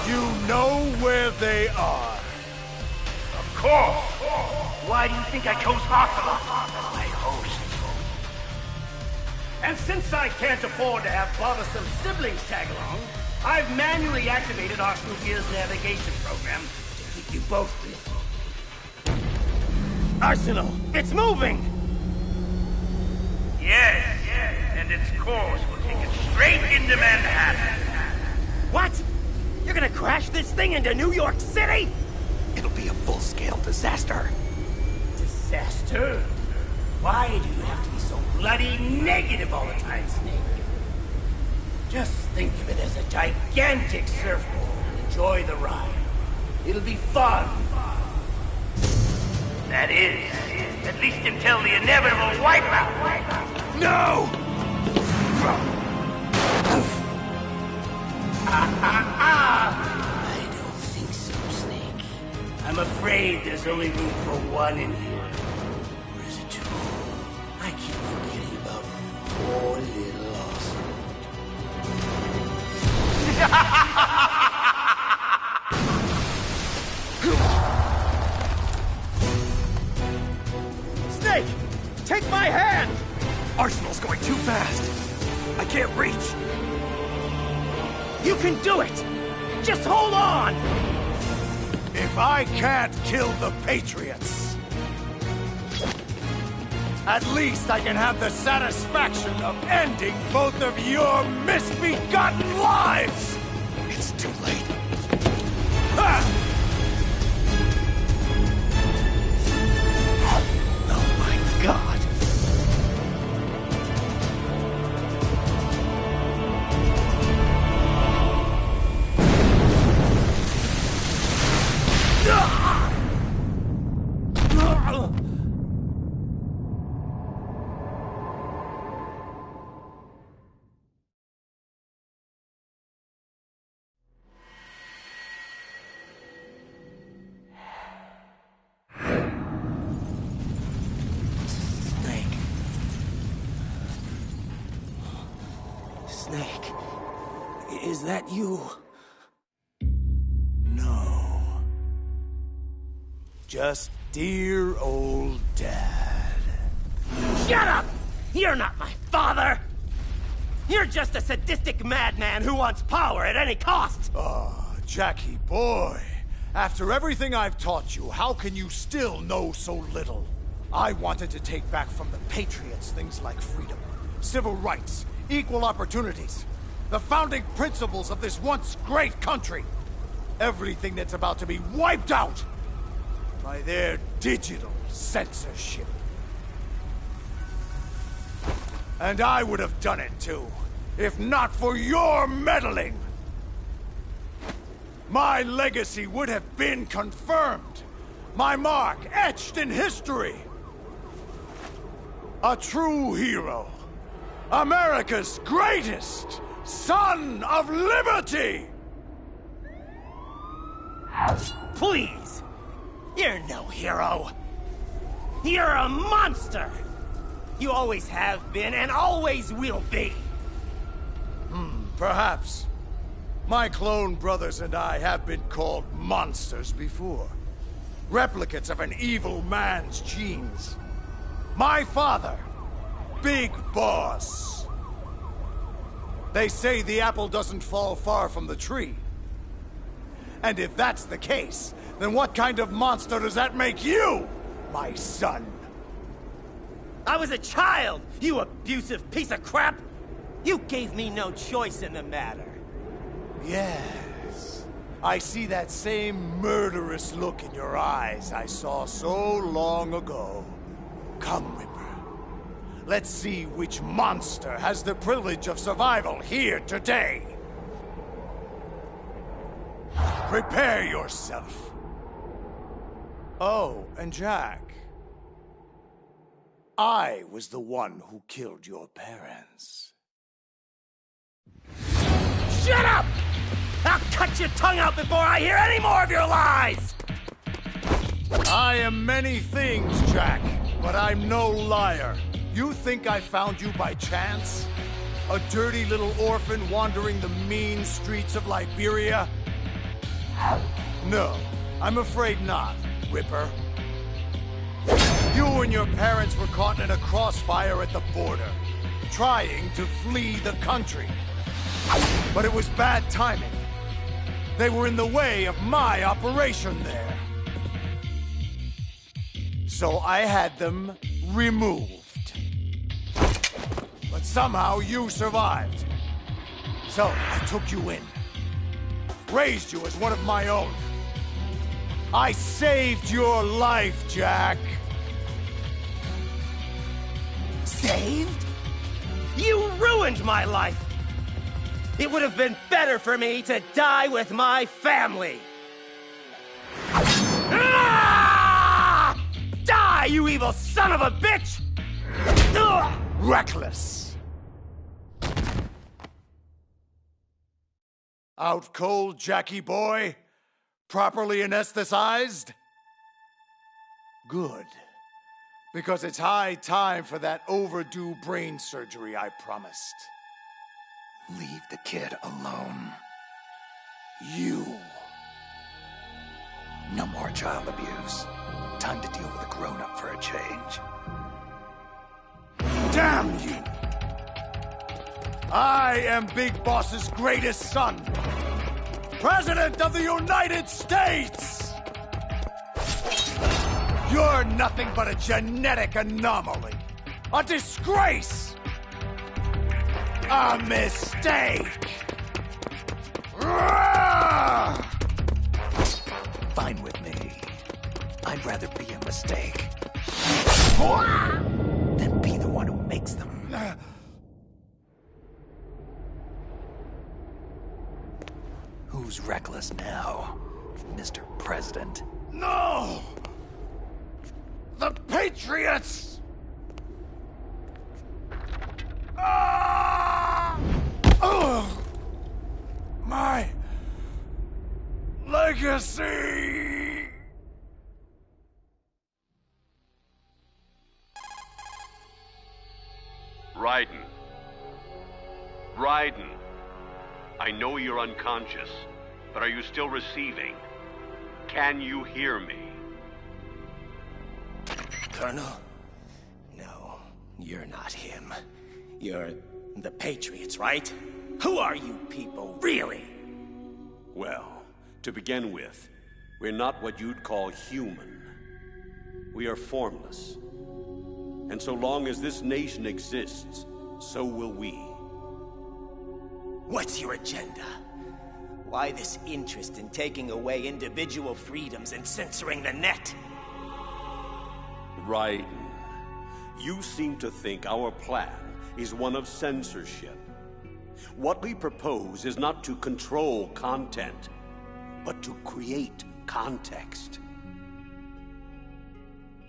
You know where they are. Of course. Why do you think I chose Ocelot as my host? And since I can't afford to have bothersome siblings tag along, I've manually activated Arsenal Gear's navigation program to keep you both busy. Arsenal, it's moving! Yes, and its course will take it straight into Manhattan. What? You're gonna crash this thing into New York City? It'll be a full-scale disaster. Disaster? Why do you have to be so bloody negative all the time, Snake? Just think of it as a gigantic surfboard and enjoy the ride. It'll be fun. That is, at least until the inevitable wipeout. No! I don't think so, Snake. I'm afraid there's only room for one in here. Or is it two? I keep forgetting about poor little Snake! Take my hand! Arsenal's going too fast. I can't reach. You can do it! Just hold on! If I can't kill the Patriots, at least I can have the satisfaction of ending both of your misbegotten lives! It's too late. Ha! Oh my God. Snake, is that you? No. Just dear old Dad. Shut up! You're not my father! You're just a sadistic madman who wants power at any cost! Ah, Jackie boy. After everything I've taught you, how can you still know so little? I wanted to take back from the Patriots things like freedom, civil rights, equal opportunities, the founding principles of this once great country. Everything that's about to be wiped out by their digital censorship. And I would have done it too, if not for your meddling. My legacy would have been confirmed. My mark etched in history. A true hero. America's greatest son of liberty! Please! You're no hero. You're a monster! You always have been and always will be. Perhaps. My clone brothers and I have been called monsters before. Replicates of an evil man's genes. My father, Big Boss. They say the apple doesn't fall far from the tree. And if that's the case, then what kind of monster does that make you, my son? I was a child, you abusive piece of crap! You gave me no choice in the matter. Yes. I see that same murderous look in your eyes I saw so long ago. Come, Ripper. Let's see which monster has the privilege of survival here today. Prepare yourself. Oh, and Jack. I was the one who killed your parents. Shut up! I'll cut your tongue out before I hear any more of your lies! I am many things, Jack, but I'm no liar. You think I found you by chance? A dirty little orphan wandering the mean streets of Liberia? No, I'm afraid not, Ripper. You and your parents were caught in a crossfire at the border, trying to flee the country. But it was bad timing. They were in the way of my operation there. So I had them removed. But somehow you survived. So I took you in. Raised you as one of my own. I saved your life, Jack. Saved? You ruined my life! It would have been better for me to die with my family! Ah! Die, you evil son of a bitch! Ugh! Reckless. Out cold, Jackie boy? Properly anesthetized? Good. Because it's high time for that overdue brain surgery I promised. Leave the kid alone. You. No more child abuse. Time to deal with a grown-up for a change. Damn you! I am Big Boss's greatest son. President of the United States! You're nothing but a genetic anomaly. A disgrace! A mistake! Fine with me. I'd rather be a mistake than be the one who makes them. Who's reckless now, Mr. President? No! The Patriots! My legacy! Raiden. Raiden. I know you're unconscious, but are you still receiving? Can you hear me? Colonel? No, you're not him. You're the Patriots, right? Who are you people, really? Well, to begin with, we're not what you'd call human. We are formless. And so long as this nation exists, so will we. What's your agenda? Why this interest in taking away individual freedoms and censoring the net? Raiden, you seem to think our plan is one of censorship. What we propose is not to control content, but to create context.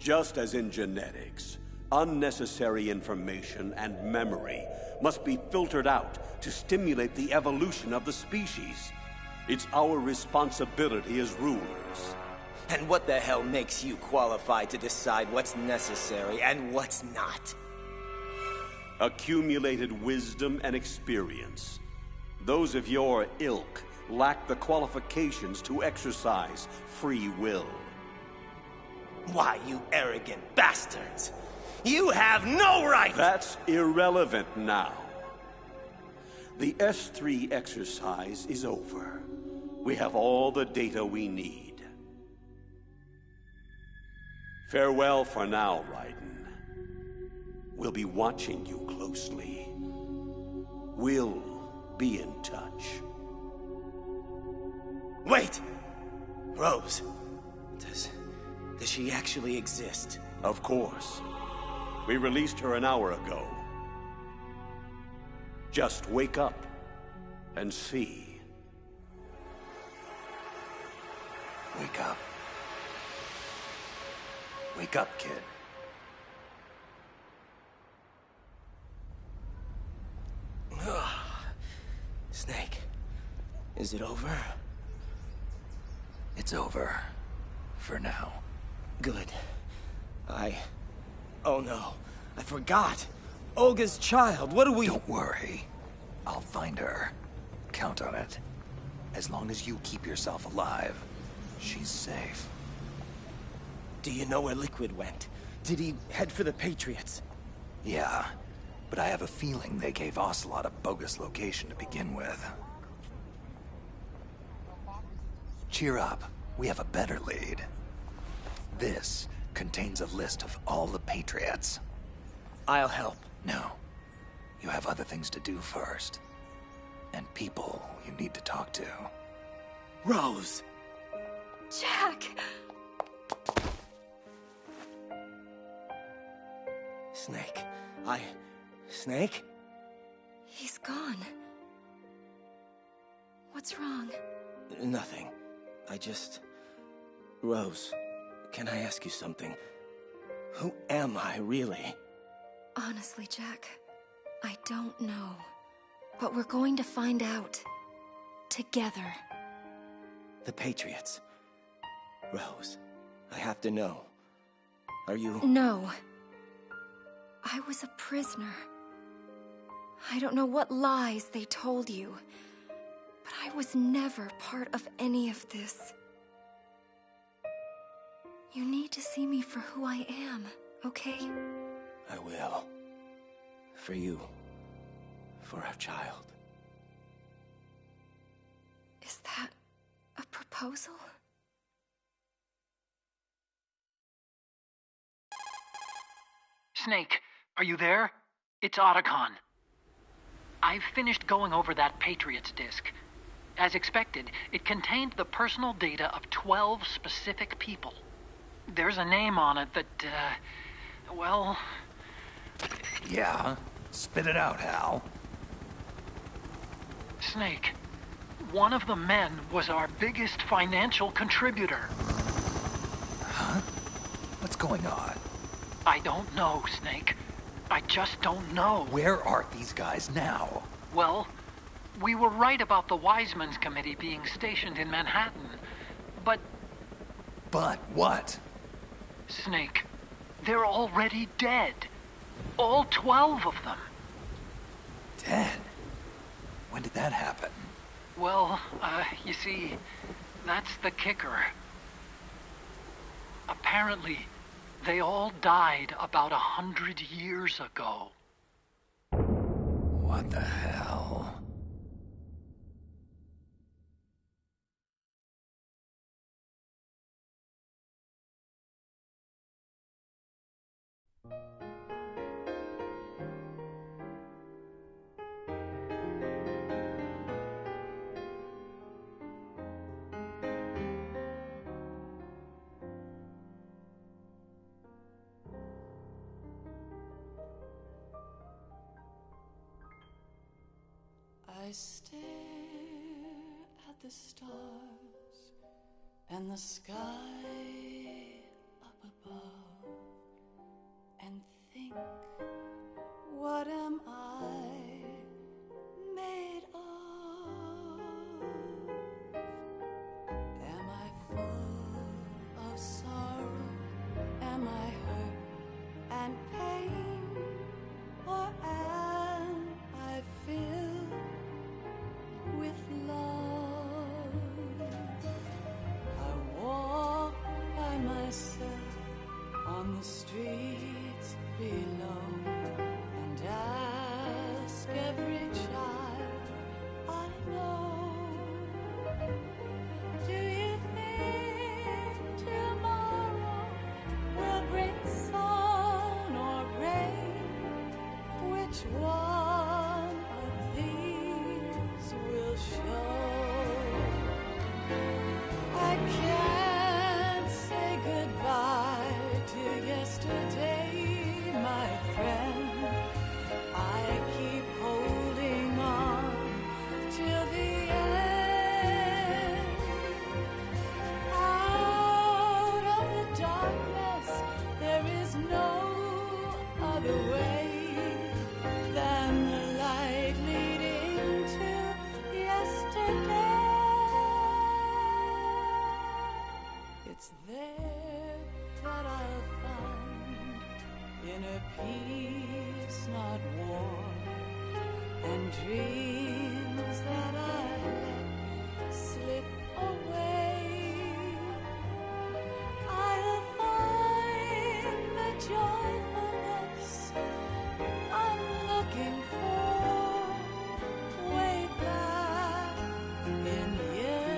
Just as in genetics, unnecessary information and memory must be filtered out to stimulate the evolution of the species. It's our responsibility as rulers. And what the hell makes you qualified to decide what's necessary and what's not? Accumulated wisdom and experience. Those of your ilk lack the qualifications to exercise free will. Why, you arrogant bastards! You have no right! That's irrelevant now. The S3 exercise is over. We have all the data we need. Farewell for now, Raiden. We'll be watching you closely. We'll be in touch. Wait! Rose, does she actually exist? Of course. We released her an hour ago. Just wake up and see. Wake up. Wake up, kid. Snake, is it over? It's over. For now. Good. Oh no, I forgot. Olga's child, what do we... Don't worry. I'll find her. Count on it. As long as you keep yourself alive, she's safe. Do you know where Liquid went? Did he head for the Patriots? Yeah, but I have a feeling they gave Ocelot a bogus location to begin with. Cheer up. We have a better lead. This contains a list of all the Patriots. I'll help. No. You have other things to do first. And people you need to talk to. Rose! Jack! Snake. Snake? He's gone. What's wrong? Nothing. Rose, can I ask you something? Who am I, really? Honestly, Jack, I don't know. But we're going to find out. Together. The Patriots. Rose, I have to know. Are you... No. I was a prisoner. I don't know what lies they told you. But I was never part of any of this. You need to see me for who I am, okay? I will. For you. For our child. Is that a proposal? Snake, are you there? It's Otacon. I've finished going over that Patriots disk. As expected, it contained the personal data of 12 specific people. There's a name on it that, well... Yeah? Spit it out, Hal. Snake, one of the men was our biggest financial contributor. Huh? What's going on? I don't know, Snake. I just don't know. Where are these guys now? Well, we were right about the Wiseman's Committee being stationed in Manhattan, but... But what? Snake, they're already dead. All 12 of them. Dead? When did that happen? Well, you see, that's the kicker. Apparently, they all died about 100 years ago. What the hell? stare at the stars and the sky up above and think, what am I made of? Am I full of sorrow? Am I hurt and pain? Or am I filled with love? I walk by myself on the streets below and ask every child I know, do you think tomorrow will bring sun or rain? Which one of these will show? I can't say goodbye to yesterday, my friend. I keep holding on till the end. Out of the darkness, there is no other way than the light leading to yesterday. It's there that I'll find inner peace, not war, and dreams that I let slip away. I'll find the joyfulness I'm looking for way back in yesterday.